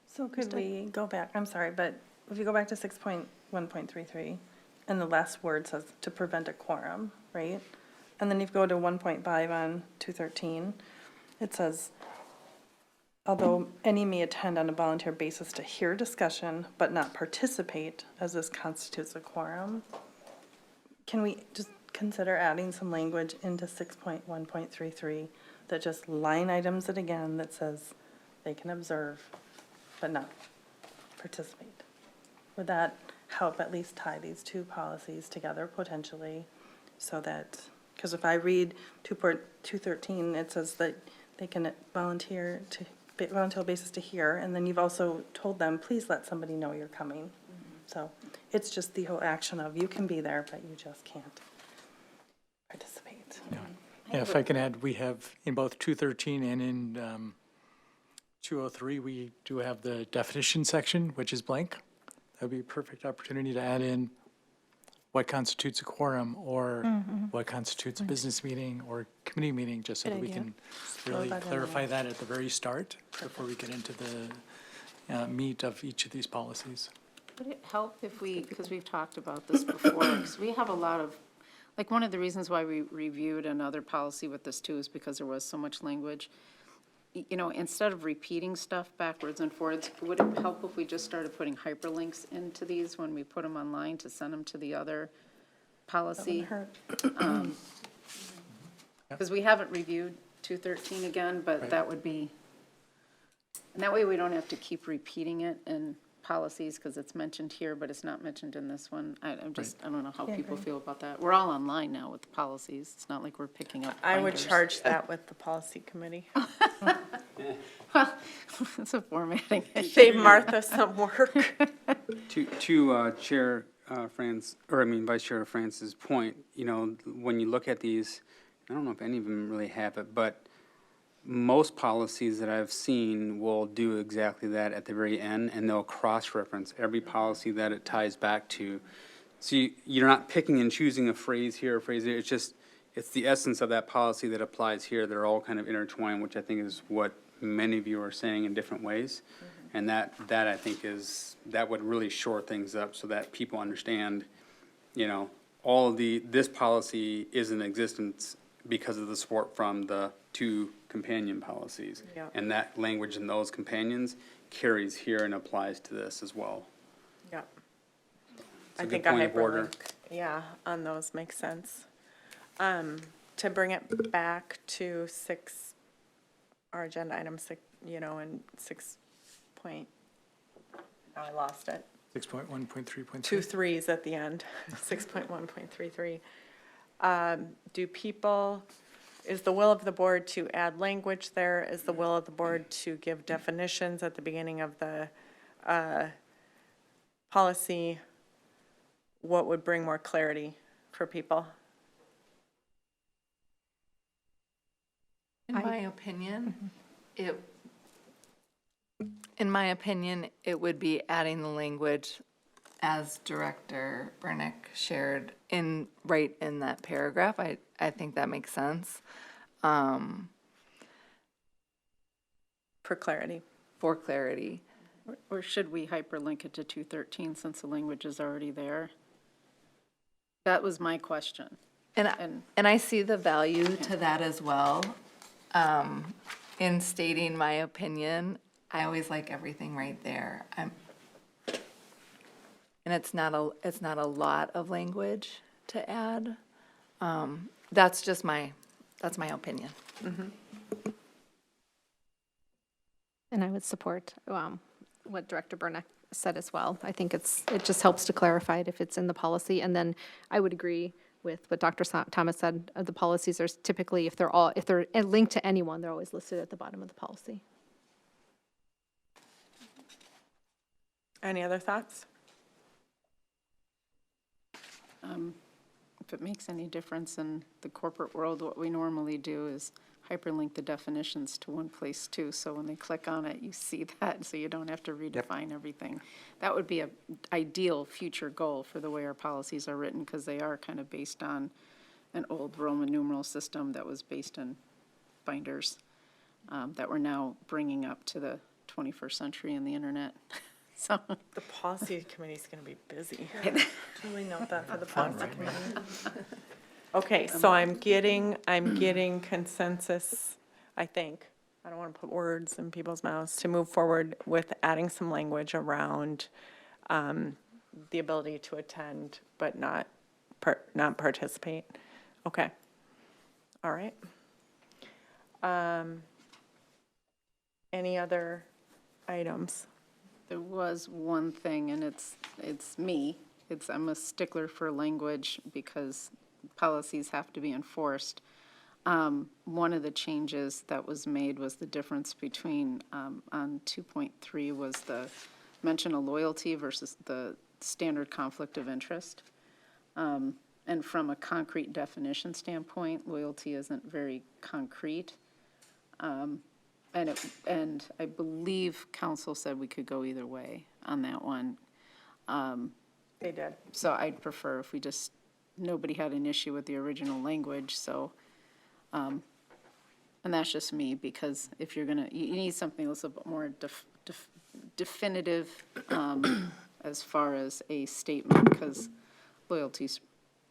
So could we go back, I'm sorry, but if you go back to 6.1.33, and the last word says to prevent a quorum, right? And then if you go to 1.5 on 213, it says, although any may attend on a volunteer basis to hear discussion but not participate, as this constitutes a quorum, can we just consider adding some language into 6.1.33 that just line items it again, that says they can observe but not participate? Would that help at least tie these 2 policies together potentially, so that, because if I read 2.213, it says that they can volunteer basis to hear, and then you've also told them, please let somebody know you're coming. So it's just the whole action of, you can be there, but you just can't participate. Yeah, if I can add, we have in both 213 and in 203, we do have the definition section, which is blank. That would be a perfect opportunity to add in what constitutes a quorum, or what constitutes a business meeting or committee meeting, just so that we can really clarify that at the very start before we get into the meat of each of these policies. Would it help if we, because we've talked about this before, because we have a lot of, like, one of the reasons why we reviewed another policy with this too is because there was so much language. You know, instead of repeating stuff backwards and forwards, would it help if we just started putting hyperlinks into these when we put them online to send them to the other policy? Because we haven't reviewed 213 again, but that would be, and that way we don't have to keep repeating it in policies, because it's mentioned here, but it's not mentioned in this one. I'm just, I don't know how people feel about that. We're all online now with the policies. It's not like we're picking up I would binders. charge that with the policy committee. It's a formatting issue. Save Martha some work. To Chair Vice Chair Francis' point, you know, when you look at these, I don't know if any of them really have it, but most policies that I've seen will do exactly that at the very end, and they'll cross-reference every policy that it ties back to. So you're not picking and choosing a phrase here, a phrase there. It's just, it's the essence of that policy that applies here. They're all kind of intertwined, which I think is what many of you are saying in different ways. And that I think that would really shore things up so that people understand, you know, all of this policy is in existence because of the support from the 2 companion policies. Yeah. And that language in those companions carries here and applies to this as well. Yep. It's a I good think a point of order. hyperlink, on those makes sense. To bring it back to our agenda item 6, you know, and 6 point, I lost it. 6.1.3.3. 2 3s at the end, 6.1.33. Is the will of the board to add language there? Is the will of the board to give definitions at the beginning of the policy? What would bring more clarity for people? In my opinion, it would be adding the language as Director Bernick shared right in that paragraph. I think that makes sense. For clarity. For clarity. Or should we hyperlink it to 213 since the language is already there? That was my question. And I see the value to that as well. In stating my opinion, I always like everything right there. And it's not a lot of language to add. That's my opinion. And I would support what Director Burnett said as well. I think it just helps to clarify it if it's in the policy. And then I would agree with what Dr. Thomas said. The policies are typically, if they're linked to anyone, they're always listed at the bottom of the policy. Any other thoughts? if it makes any difference in the corporate world, what we normally do is hyperlink the definitions to one place too, so when they click on it, you see that, so you don't have to redefine everything. That would be a ideal future goal for the way our policies are written, because they are kind of based on an old Roman numeral system that was based on binders that we're now bringing up to the 21st century and the internet. So The policy committee's going to be busy. Julie, note that for the policy committee. Okay, so I'm getting consensus, I think. I don't want to put words in people's mouths, to move forward with adding some language around the ability to attend but not participate. Okay. All right. Any other items? there was one thing, and it's me. I'm a stickler for language because policies have to be enforced. One of the changes that was made was the difference between, on 2.3 was the mention of loyalty versus the standard conflict of interest. And from a concrete definition standpoint, loyalty isn't very concrete. And I believe council said we could go either way on that one. They did. So I'd prefer if we just, nobody had an issue with the original language, so, and that's just me, because if you're gonna, you need something that's a bit more definitive as far as a statement, because loyalty's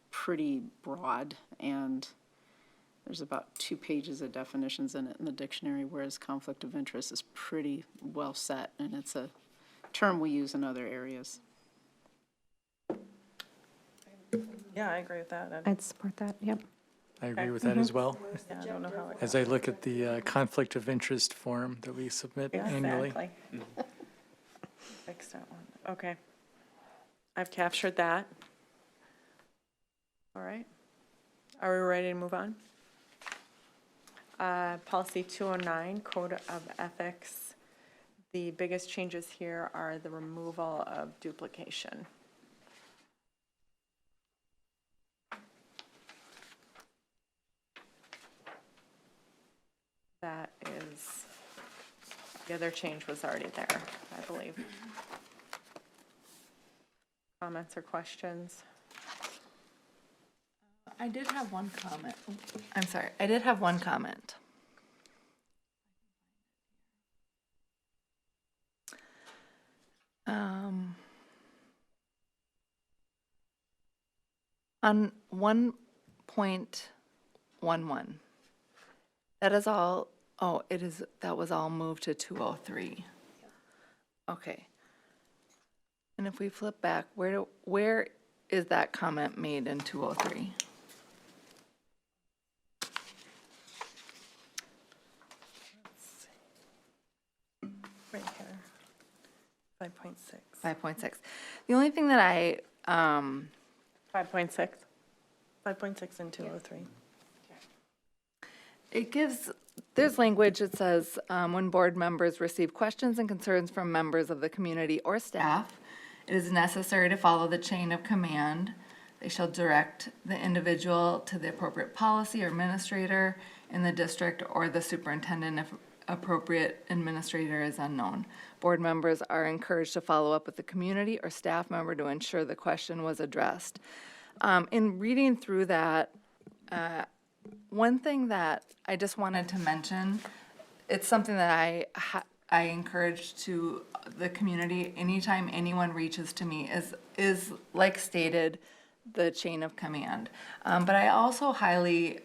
pretty broad, and there's about 2 pages of definitions in it in the dictionary, whereas conflict of interest is pretty well set, and it's a term we use in other areas. Yeah, I agree with that. I'd support that, yep. I agree with that as well. Yeah, I don't know how it As I look at the conflict of interest form that we submit annually. Exactly. Fix that one. Okay. I've captured that. All right. Are we ready to move on? Policy 209, Code of Ethics. The biggest changes here are the removal of duplication. That is, the other change was already there, I believe. Comments or questions? I did have one comment. I'm sorry, I did have one comment. On 1.11, that is all, that was all moved to 203. Okay. And if we flip back, where is that comment made in 203? Right here. 5.6. 5.6. The only thing that I, 5.6. 5.6 and 203. it gives, there's language, it says, when board members receive questions and concerns from members of the community or staff, it is necessary to follow the chain of command. They shall direct the individual to the appropriate policy or administrator in the district or the superintendent if appropriate administrator is unknown. Board members are encouraged to follow up with the community or staff member to ensure the question was addressed. In reading through that, one thing that I just wanted to mention, it's something that I encourage to the community anytime anyone reaches to me is like stated, the chain of command. But I also highly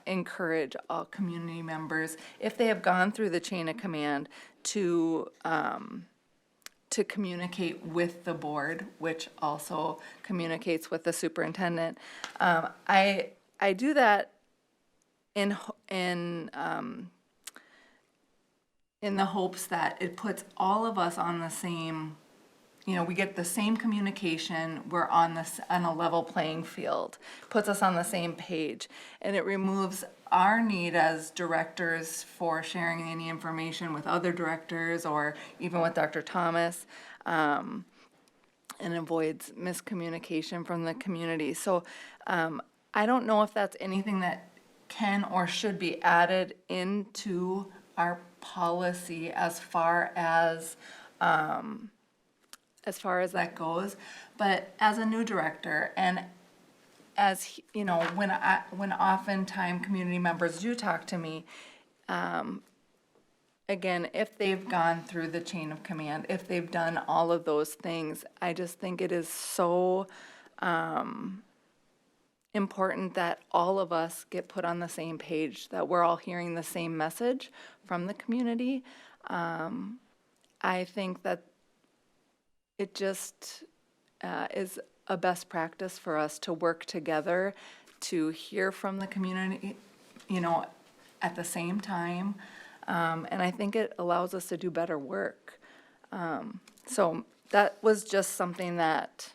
encourage all community members, if they have gone through the chain of command, to communicate with the board, which also communicates with the superintendent. I do that in the hopes that it puts all of us on the same, we get the same communication, we're on a level playing field, puts us on the same page, and it removes our need as directors for sharing any information with other directors or even with Dr. Thomas. and avoids miscommunication from the community. So I don't know if that's anything that can or should be added into our policy as far as that goes. But as a new director, and as you know, when oftentimes community members do talk to me, again, if they've gone through the chain of command, if they've done all of those things, I just think it is so important that all of us get put on the same page, that we're all hearing the same message from the community. I think that it just is a best practice for us to work together, to hear from the community, at the same time. And I think it allows us to do better work. So that was just something that,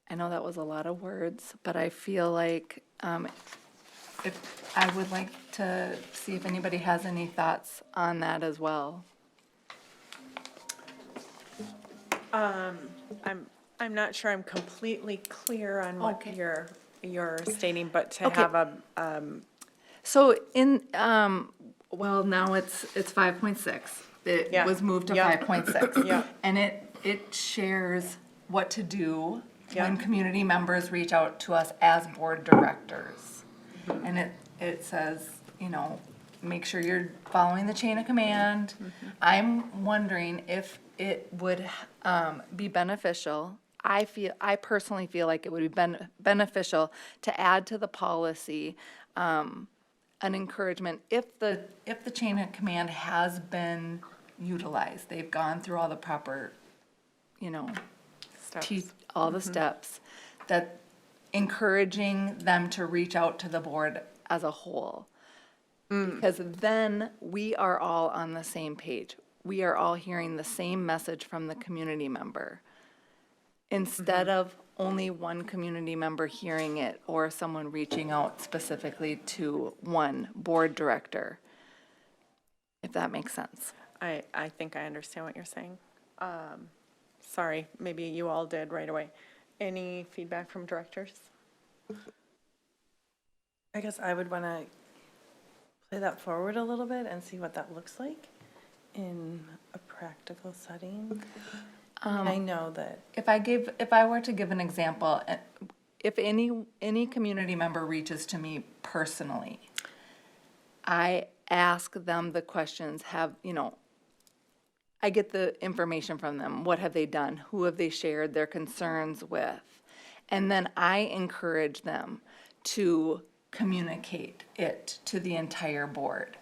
I know that was a lot of words, but I feel like if I would like to see if anybody has any thoughts on that as well. I'm not sure I'm completely clear on what Okay. you're stating, but to Okay. have a, So in, well, now it's 5.6. It Yeah. was moved to Yeah. 5.6. Yeah. And it shares what to do Yeah. when community members reach out to us as board directors. And it says, make sure you're following the chain of command. I'm wondering if it would be beneficial. I personally feel like it would be beneficial to add to the policy an encouragement if the chain of command has been utilized. They've gone through all the proper, steps. all the steps, that encouraging them to reach out to the board as a whole. Because then we are all on the same page. We are all hearing the same message from the community member. Instead of only one community member hearing it or someone reaching out specifically to one board director, if that makes sense. I think I understand what you're saying. Sorry, maybe you all did right away. Any feedback from directors? I guess I would want to play that forward a little bit and see what that looks like in a practical setting. I know that. If I were to give an example, if any community member reaches to me personally, I ask them the questions, I get the information from them. What have they done? Who have they shared their concerns with? And then I encourage them to communicate it to the entire board,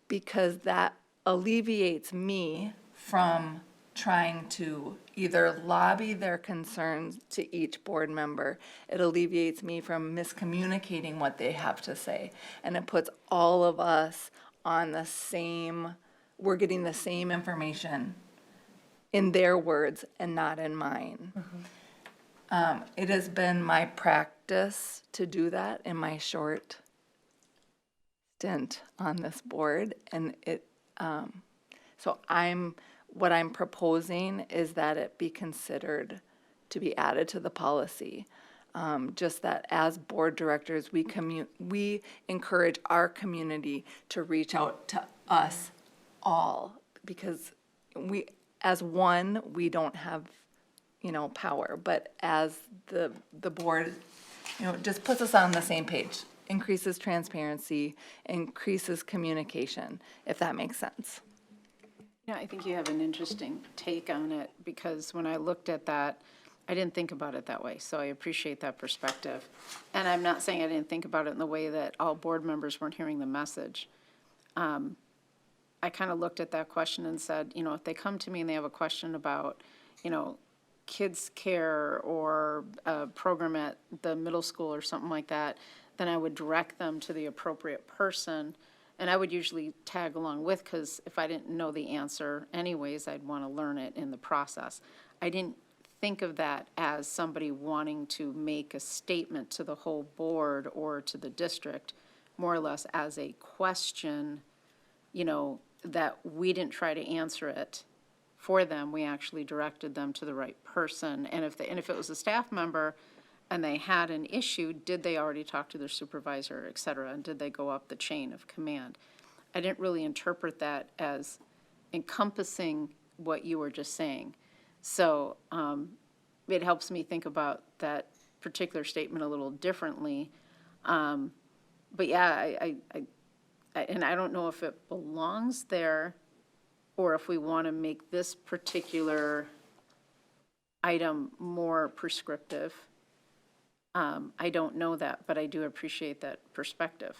because that alleviates me from trying to either lobby their concerns to each board member. It alleviates me from miscommunicating what they have to say. And it puts all of us on the same, we're getting the same information in their words and not in mine. It has been my practice to do that in my short stint on this board, and so what I'm proposing is that it be considered to be added to the policy. Just that as board directors, we encourage our community to reach out to us all, because as one, we don't have power, but as the board, it just puts us on the same page, increases transparency, increases communication, if that makes sense. Yeah, I think you have an interesting take on it, because when I looked at that, I didn't think about it that way, so I appreciate that perspective. And I'm not saying I didn't think about it in the way that all board members weren't hearing the message. I kind of looked at that question and said, if they come to me and they have a question about, kids care or a program at the middle school or something like that, then I would direct them to the appropriate person. And I would usually tag along with, because if I didn't know the answer anyways, I'd want to learn it in the process. I didn't think of that as somebody wanting to make a statement to the whole board or to the district, more or less as a question, that we didn't try to answer it for them, we actually directed them to the right person. And if it was a staff member and they had an issue, did they already talk to their supervisor, et cetera? And did they go up the chain of command? I didn't really interpret that as encompassing what you were just saying. So it helps me think about that particular statement a little differently. But yeah, and I don't know if it belongs there or if we want to make this particular item more prescriptive. I don't know that, but I do appreciate that perspective.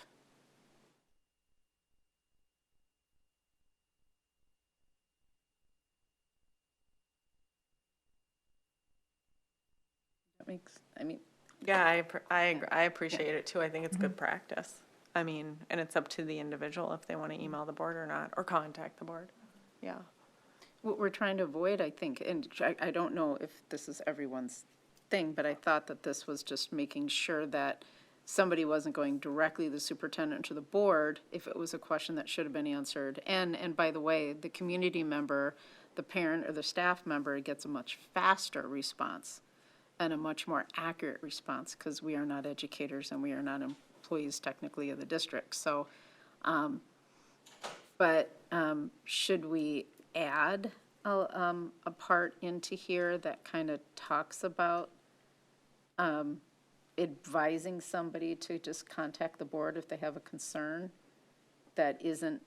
That makes, I mean. Yeah, I appreciate it too. I think it's good practice. I mean, and it's up to the individual if they want to email the board or not, or contact the board. Yeah. What we're trying to avoid, I think, and I don't know if this is everyone's thing, but I thought that this was just making sure that somebody wasn't going directly to the superintendent or to the board if it was a question that should have been answered. And by the way, the community member, the parent or the staff member gets a much faster response and a much more accurate response because we are not educators and we are not employees technically of the district. So, should we add a part into here that kind of talks about advising somebody to just contact the board if they have a concern that isn't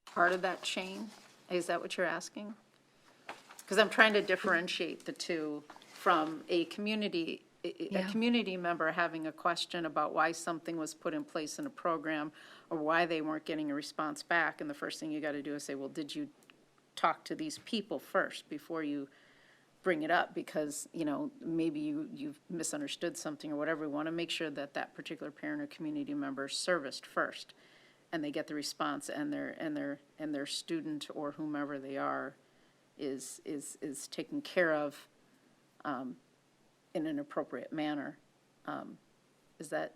part of that chain? Is that what you're asking? Because I'm trying to differentiate the two from a community member having a question about why something was put in place in a program or why they weren't getting a response back. And the first thing you got to do is say, well, did you talk to these people first before you bring it up? Because, you know, maybe you've misunderstood something or whatever. We want to make sure that that particular parent or community member is serviced first and they get the response and their student or whomever they are is taken care of in an appropriate manner. Is that?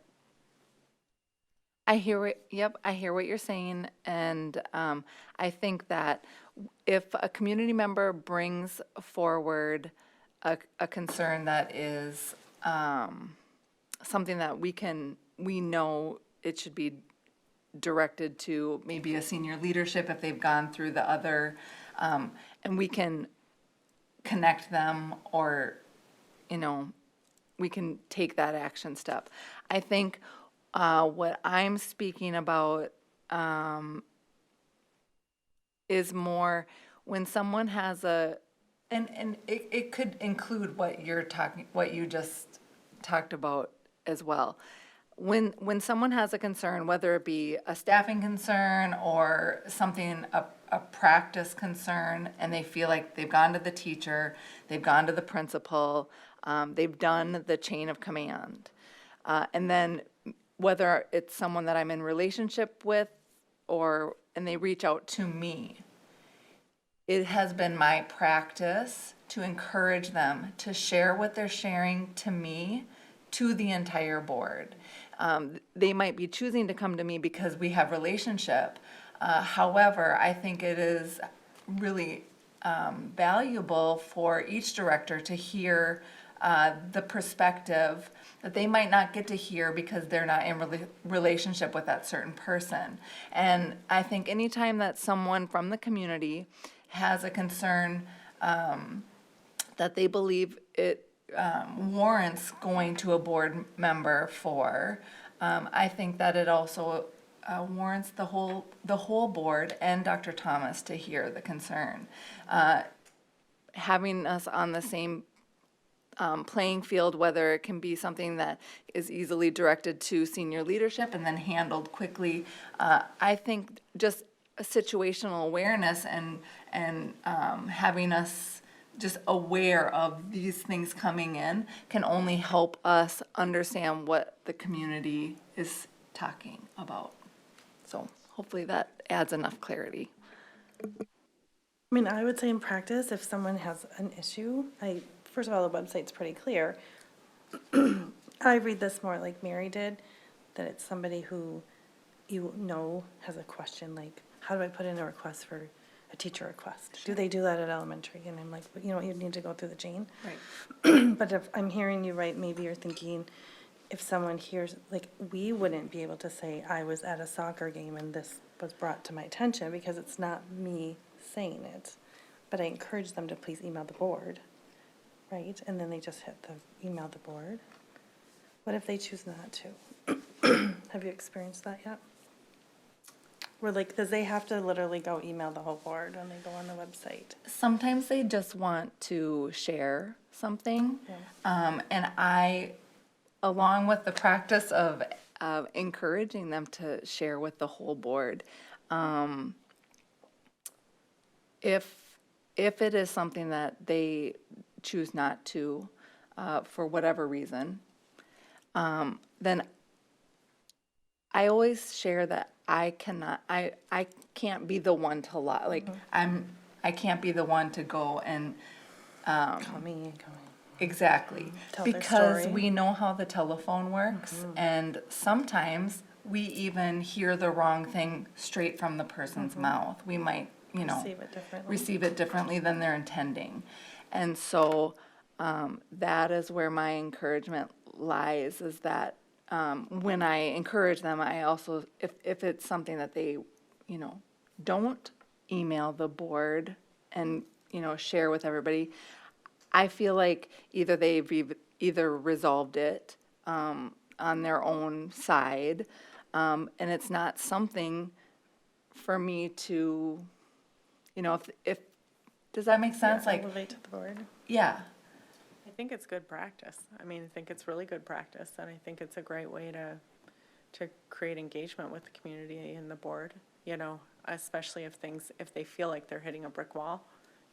I hear what you're saying, and I think that if a community member brings forward a concern that is something that we know it should be directed to maybe a senior leadership if they've gone through the other, and we can connect them or, you know, we can take that action step. I think what I'm speaking about is more when someone has and it could include what you just talked about as well. When someone has a concern, whether it be a staffing concern or something, a practice concern, and they feel like they've gone to the teacher, they've gone to the principal, they've done the chain of command. And then whether it's someone that I'm in relationship with and they reach out to me, it has been my practice to encourage them to share what they're sharing to me, to the entire board. They might be choosing to come to me because we have relationship. However, I think it is really valuable for each director to hear the perspective that they might not get to hear because they're not in relationship with that certain person. And I think anytime that someone from the community has a concern that they believe it warrants going to a board member for, I think that it also warrants the whole board and Dr. Thomas to hear the concern. Having us on the same playing field, whether it can be something that is easily directed to senior leadership and then handled quickly. I think just a situational awareness and having us just aware of these things coming in can only help us understand what the community is talking about. So hopefully that adds enough clarity. I mean, I would say in practice, if someone has an issue, first of all, the website's pretty clear. I read this more like Mary did, that it's somebody who you know has a question like, how do I put in a request for a teacher request. Do they do that at elementary? And I'm like, you know, you need to go through the chain. Right. But if I'm hearing you right, maybe you're thinking, if someone hears, like, we wouldn't be able to say, I was at a soccer game and this was brought to my attention, because it's not me saying it. But I encourage them to please email the board, right? And then they just hit the email the board. What if they choose not to? Have you experienced that yet? Where like, does they have to literally go email the whole board when they go on the website? Sometimes they just want to share something. And I, along with the practice of encouraging them to share with the whole board, if it is something that they choose not to, for whatever reason, then I always share that I can't be the one to lie. Like, I can't be the one to go and, Call me. exactly. Tell their Because story. we know how the telephone works, and sometimes we even hear the wrong thing straight from the person's mouth. We might, you know, receive it differently than they're intending. And so that is where my encouragement lies, is that when I encourage them, I also, if it's something that they, you know, don't email the board and, you know, share with everybody, I feel like either they've either resolved it on their own side, and it's not something for me to, you know, if does that make sense? Like, Elevate to the board. yeah. I think it's good practice. I mean, I think it's really good practice, and I think it's a great way to create engagement with the community and the board, you know, especially if they feel like they're hitting a brick wall,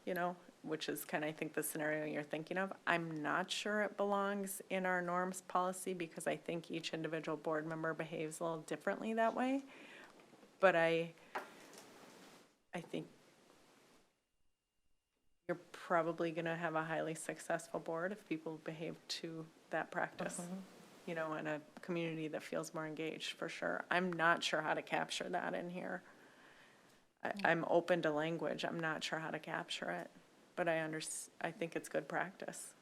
you know, which is kind of, I think, the scenario you're thinking of. I'm not sure it belongs in our norms policy, because I think each individual board member behaves a little differently that way. But I think you're probably going to have a highly successful board if people behave to that practice, you know, in a community that feels more engaged, for sure. I'm not sure how to capture that in here. I'm open to language. I'm not sure how to capture it, but I think it's good practice.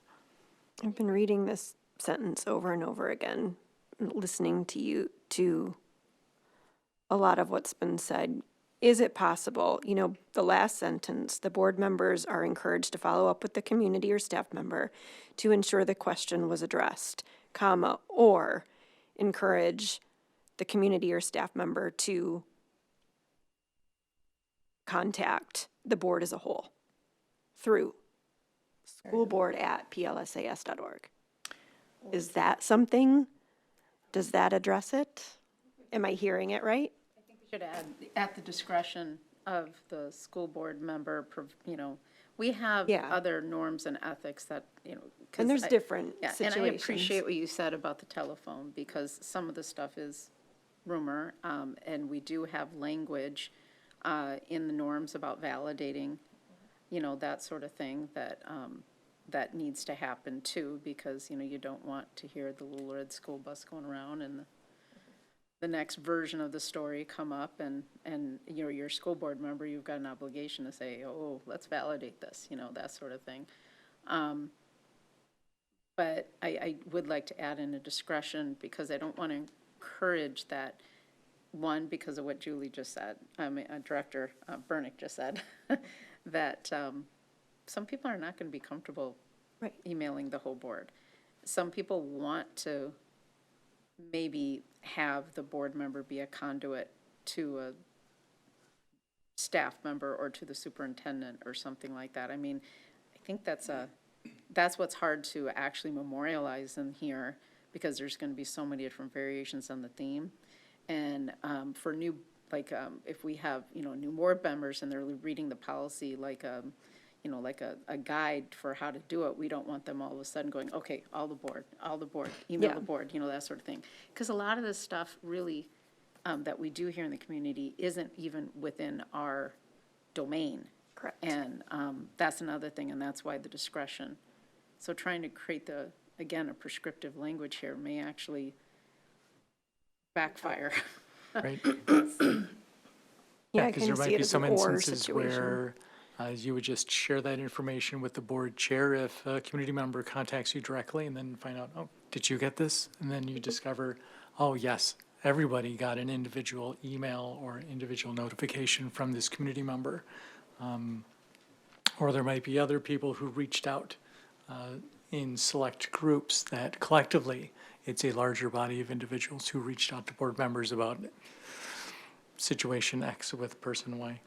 I've been reading this sentence over and over again, listening to you, to a lot of what's been said. Is it possible, you know, the last sentence, the board members are encouraged to follow up with the community or staff member to ensure the question was addressed, comma, or encourage the community or staff member to contact the board as a whole through schoolboard@plsas.org. Is that something? Does that address it? Am I hearing it right? Should add, at the discretion of the school board member, you know, we have other norms and ethics that, you know. And there's different And I situations. appreciate what you said about the telephone, because some of the stuff is rumor, and we do have language in the norms about validating, you know, that sort of thing that needs to happen too, because, you know, you don't want to hear the little red school bus going around and the next version of the story come up, and you know, your school board member, you've got an obligation to say, oh, let's validate this, you know, that sort of thing. But I would like to add in a discretion, because I don't want to encourage that, one, because of what Julie just said, Director Bernick just said, that some people are not going to be comfortable emailing the whole board. Some people want to maybe have the board member be a conduit to a staff member or to the superintendent or something like that. I mean, I think that's what's hard to actually memorialize in here, because there's going to be so many different variations on the theme. And for new, like if we have, you know, new board members and they're reading the policy like you know, like a guide for how to do it, we don't want them all of a sudden going, okay, all the board, email the board, you know, that sort of thing. Because a lot of this stuff really that we do here in the community isn't even within our domain. Correct. And that's another thing, and that's why the discretion. So trying to create again, a prescriptive language here may actually backfire. Right. Yeah, I because kinda there see might it be as some an or instances situation. where you would just share that information with the board chair if a community member contacts you directly and then find out, oh, did you get this? And then you discover, oh, yes, everybody got an individual email or individual notification from this community member. Or there might be other people who reached out in select groups that collectively, it's a larger body of individuals who reached out to board members about situation X with person Y.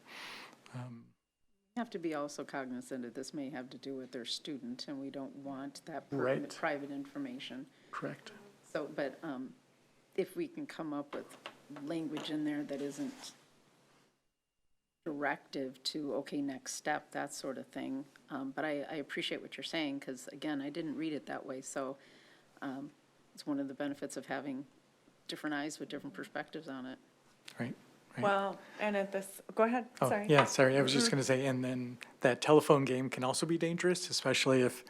Have to be also cognizant that this may have to do with their student, and we don't want that Right. private information. Correct. So, but if we can come up with language in there that isn't directive to, okay, next step, that sort of thing. But I appreciate what you're saying, because again, I didn't read it that way, so it's one of the benefits of having different eyes with different perspectives on it. Right. Well, and at this, go ahead, Oh, sorry. yeah, sorry, I was just going to say, and then that telephone game can also be dangerous, especially if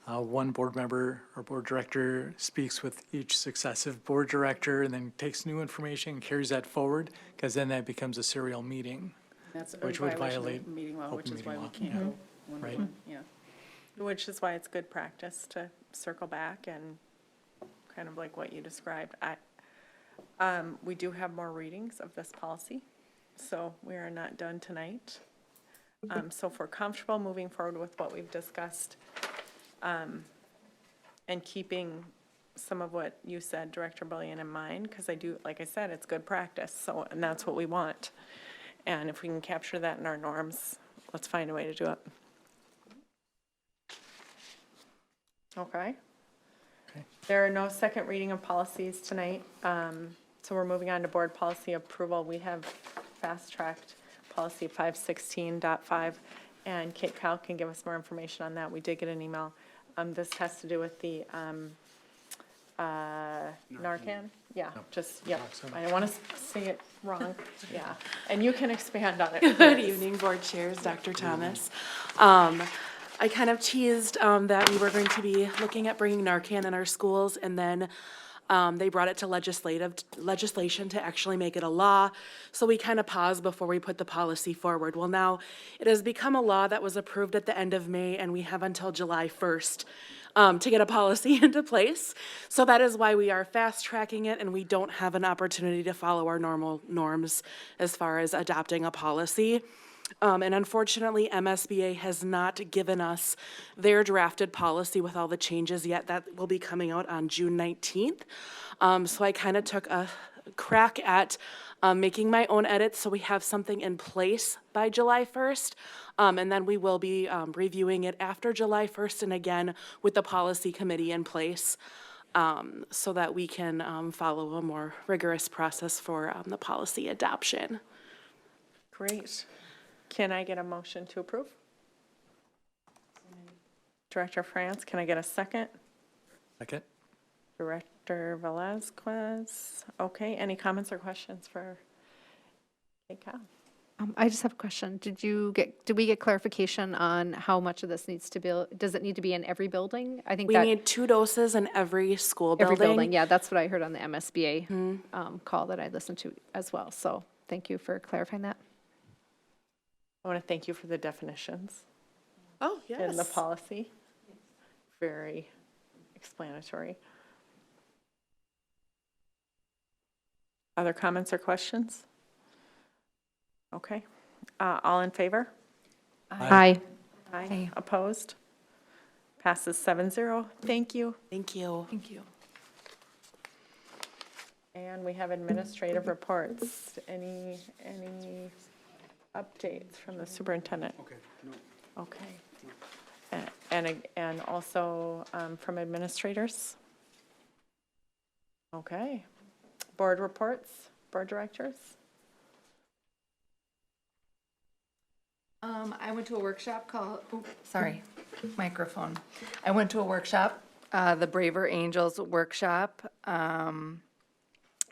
one board member or board director speaks with each successive board director and then takes new information and carries that forward, because then that becomes a serial meeting. That's a Which would violation of violate meeting law, which open is why meeting we law, can't yeah. go one Right. one, yeah. Which is why it's good practice to circle back and kind of like what you described. We do have more readings of this policy, so we are not done tonight. So if we're comfortable moving forward with what we've discussed, and keeping some of what you said, Director Bullion, in mind, because I do, like I said, it's good practice, so, and that's what we want. And if we can capture that in our norms, let's find a way to do it. Okay. There are no second reading of policies tonight, so we're moving on to board policy approval. We have fast-tracked policy 516.5, and Kate Kyle can give us more information on that. We did get an email. This has to do with the Narcan? Yeah, just, yeah. I don't want to say it wrong. Yeah, and you can expand on it. Good evening, board chairs, Dr. Thomas. I kind of teased that we were going to be looking at bringing Narcan in our schools, and then they brought it to legislation to actually make it a law. So we kind of paused before we put the policy forward. Well, now it has become a law that was approved at the end of May, and we have until July 1st to get a policy into place. So that is why we are fast tracking it, and we don't have an opportunity to follow our normal norms as far as adopting a policy. And unfortunately, MSBA has not given us their drafted policy with all the changes yet. That will be coming out on June 19th. So I kind of took a crack at making my own edits so we have something in place by July 1st. And then we will be reviewing it after July 1st and again with the policy committee in place so that we can follow a more rigorous process for the policy adoption. Great. Can I get a motion to approve? Director France, can I get a second? Second. Director Velazquez. Okay, any comments or questions for Kate Kyle? I just have a question. Did we get clarification on how much of this needs to be, does it need to be in every building? I think We that need 2 doses in every school every building. building, yeah, that's what I heard on the MSBA call that I listened to as well. So thank you for clarifying that. I want to thank you for the definitions Oh, yes. in the policy. Very explanatory. Other comments or questions? Okay. All in favor? Aye. Aye. Opposed? Passes 7-0. Thank you. Thank you. Thank you. And we have administrative reports. Any updates from the superintendent? Okay, no. Okay. And also from administrators? Okay. Board reports, board directors? I went to a workshop called, microphone. I went to a workshop, the Braver Angels workshop,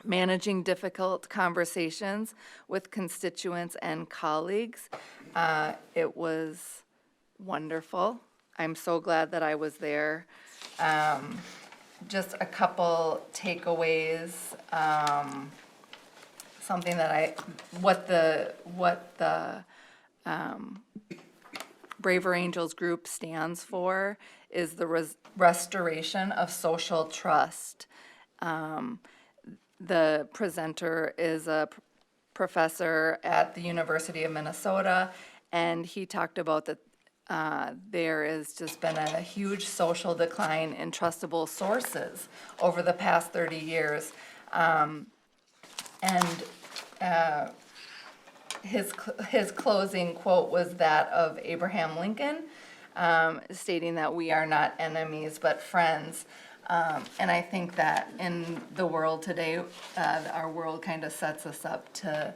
managing difficult conversations with constituents and colleagues. It was wonderful. I'm so glad that I was there. Just a couple takeaways. something that what the Braver Angels group stands for is the restoration of social trust. The presenter is a professor at the University of Minnesota, and he talked about that there has just been a huge social decline in trustable sources over the past 30 years. His closing quote was that of Abraham Lincoln, stating that we are not enemies but friends. And I think that in the world today, our world kind of sets us up to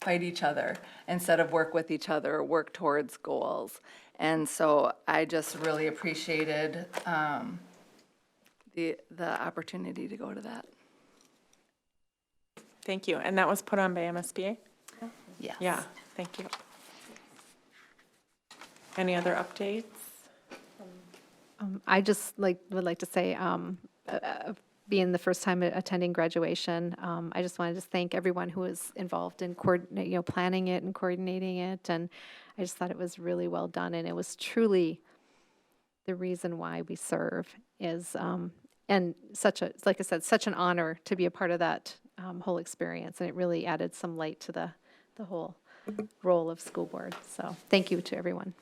fight each other instead of work with each other or work towards goals. And so I just really appreciated the opportunity to go to that. Thank you. And that was put on by MSBA? Yes. Yeah, thank you. Any other updates? I just would like to say, being the first time attending graduation, I just wanted to thank everyone who was involved in planning it and coordinating it, and I just thought it was really well done, and it was truly the reason why we serve is, and like I said, such an honor to be a part of that whole experience, and it really added some light to the whole role of school board. So thank you to everyone.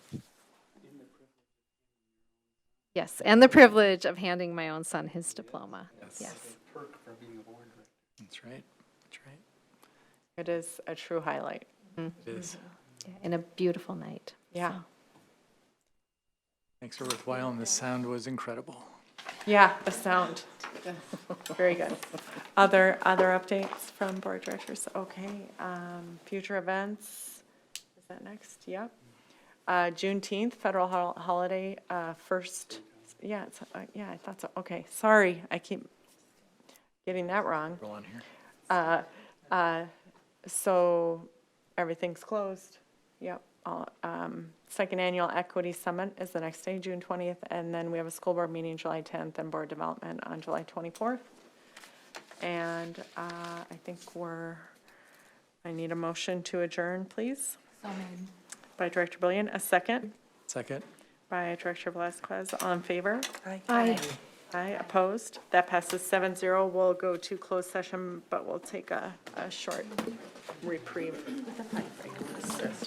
Yes, and the privilege of handing my own son his diploma. Yes. That's right. That's right. It is a true highlight. It is. Yeah, and a beautiful night. Yeah. So. Thanks for worthwhile, and the sound was incredible. Yeah, the sound. Very good. Other updates from board directors? Okay. Future events, is that next? Yep. Juneteenth, federal holiday, first, yeah, it's, yeah, I thought so. Okay, sorry, I keep getting that wrong. Go on here. So everything's closed. Yep. Second annual equity summit is the next day, June 20th, and then we have a school board meeting July 10th and board development on July 24th. And I think I need a motion to adjourn, please. So made. By Director Billion, a second. Second. By Director Velazquez, all in favor? Aye. Aye. Aye, opposed? That passes 7-0. We'll go to closed session, but we'll take a short reprieve with a 5 break.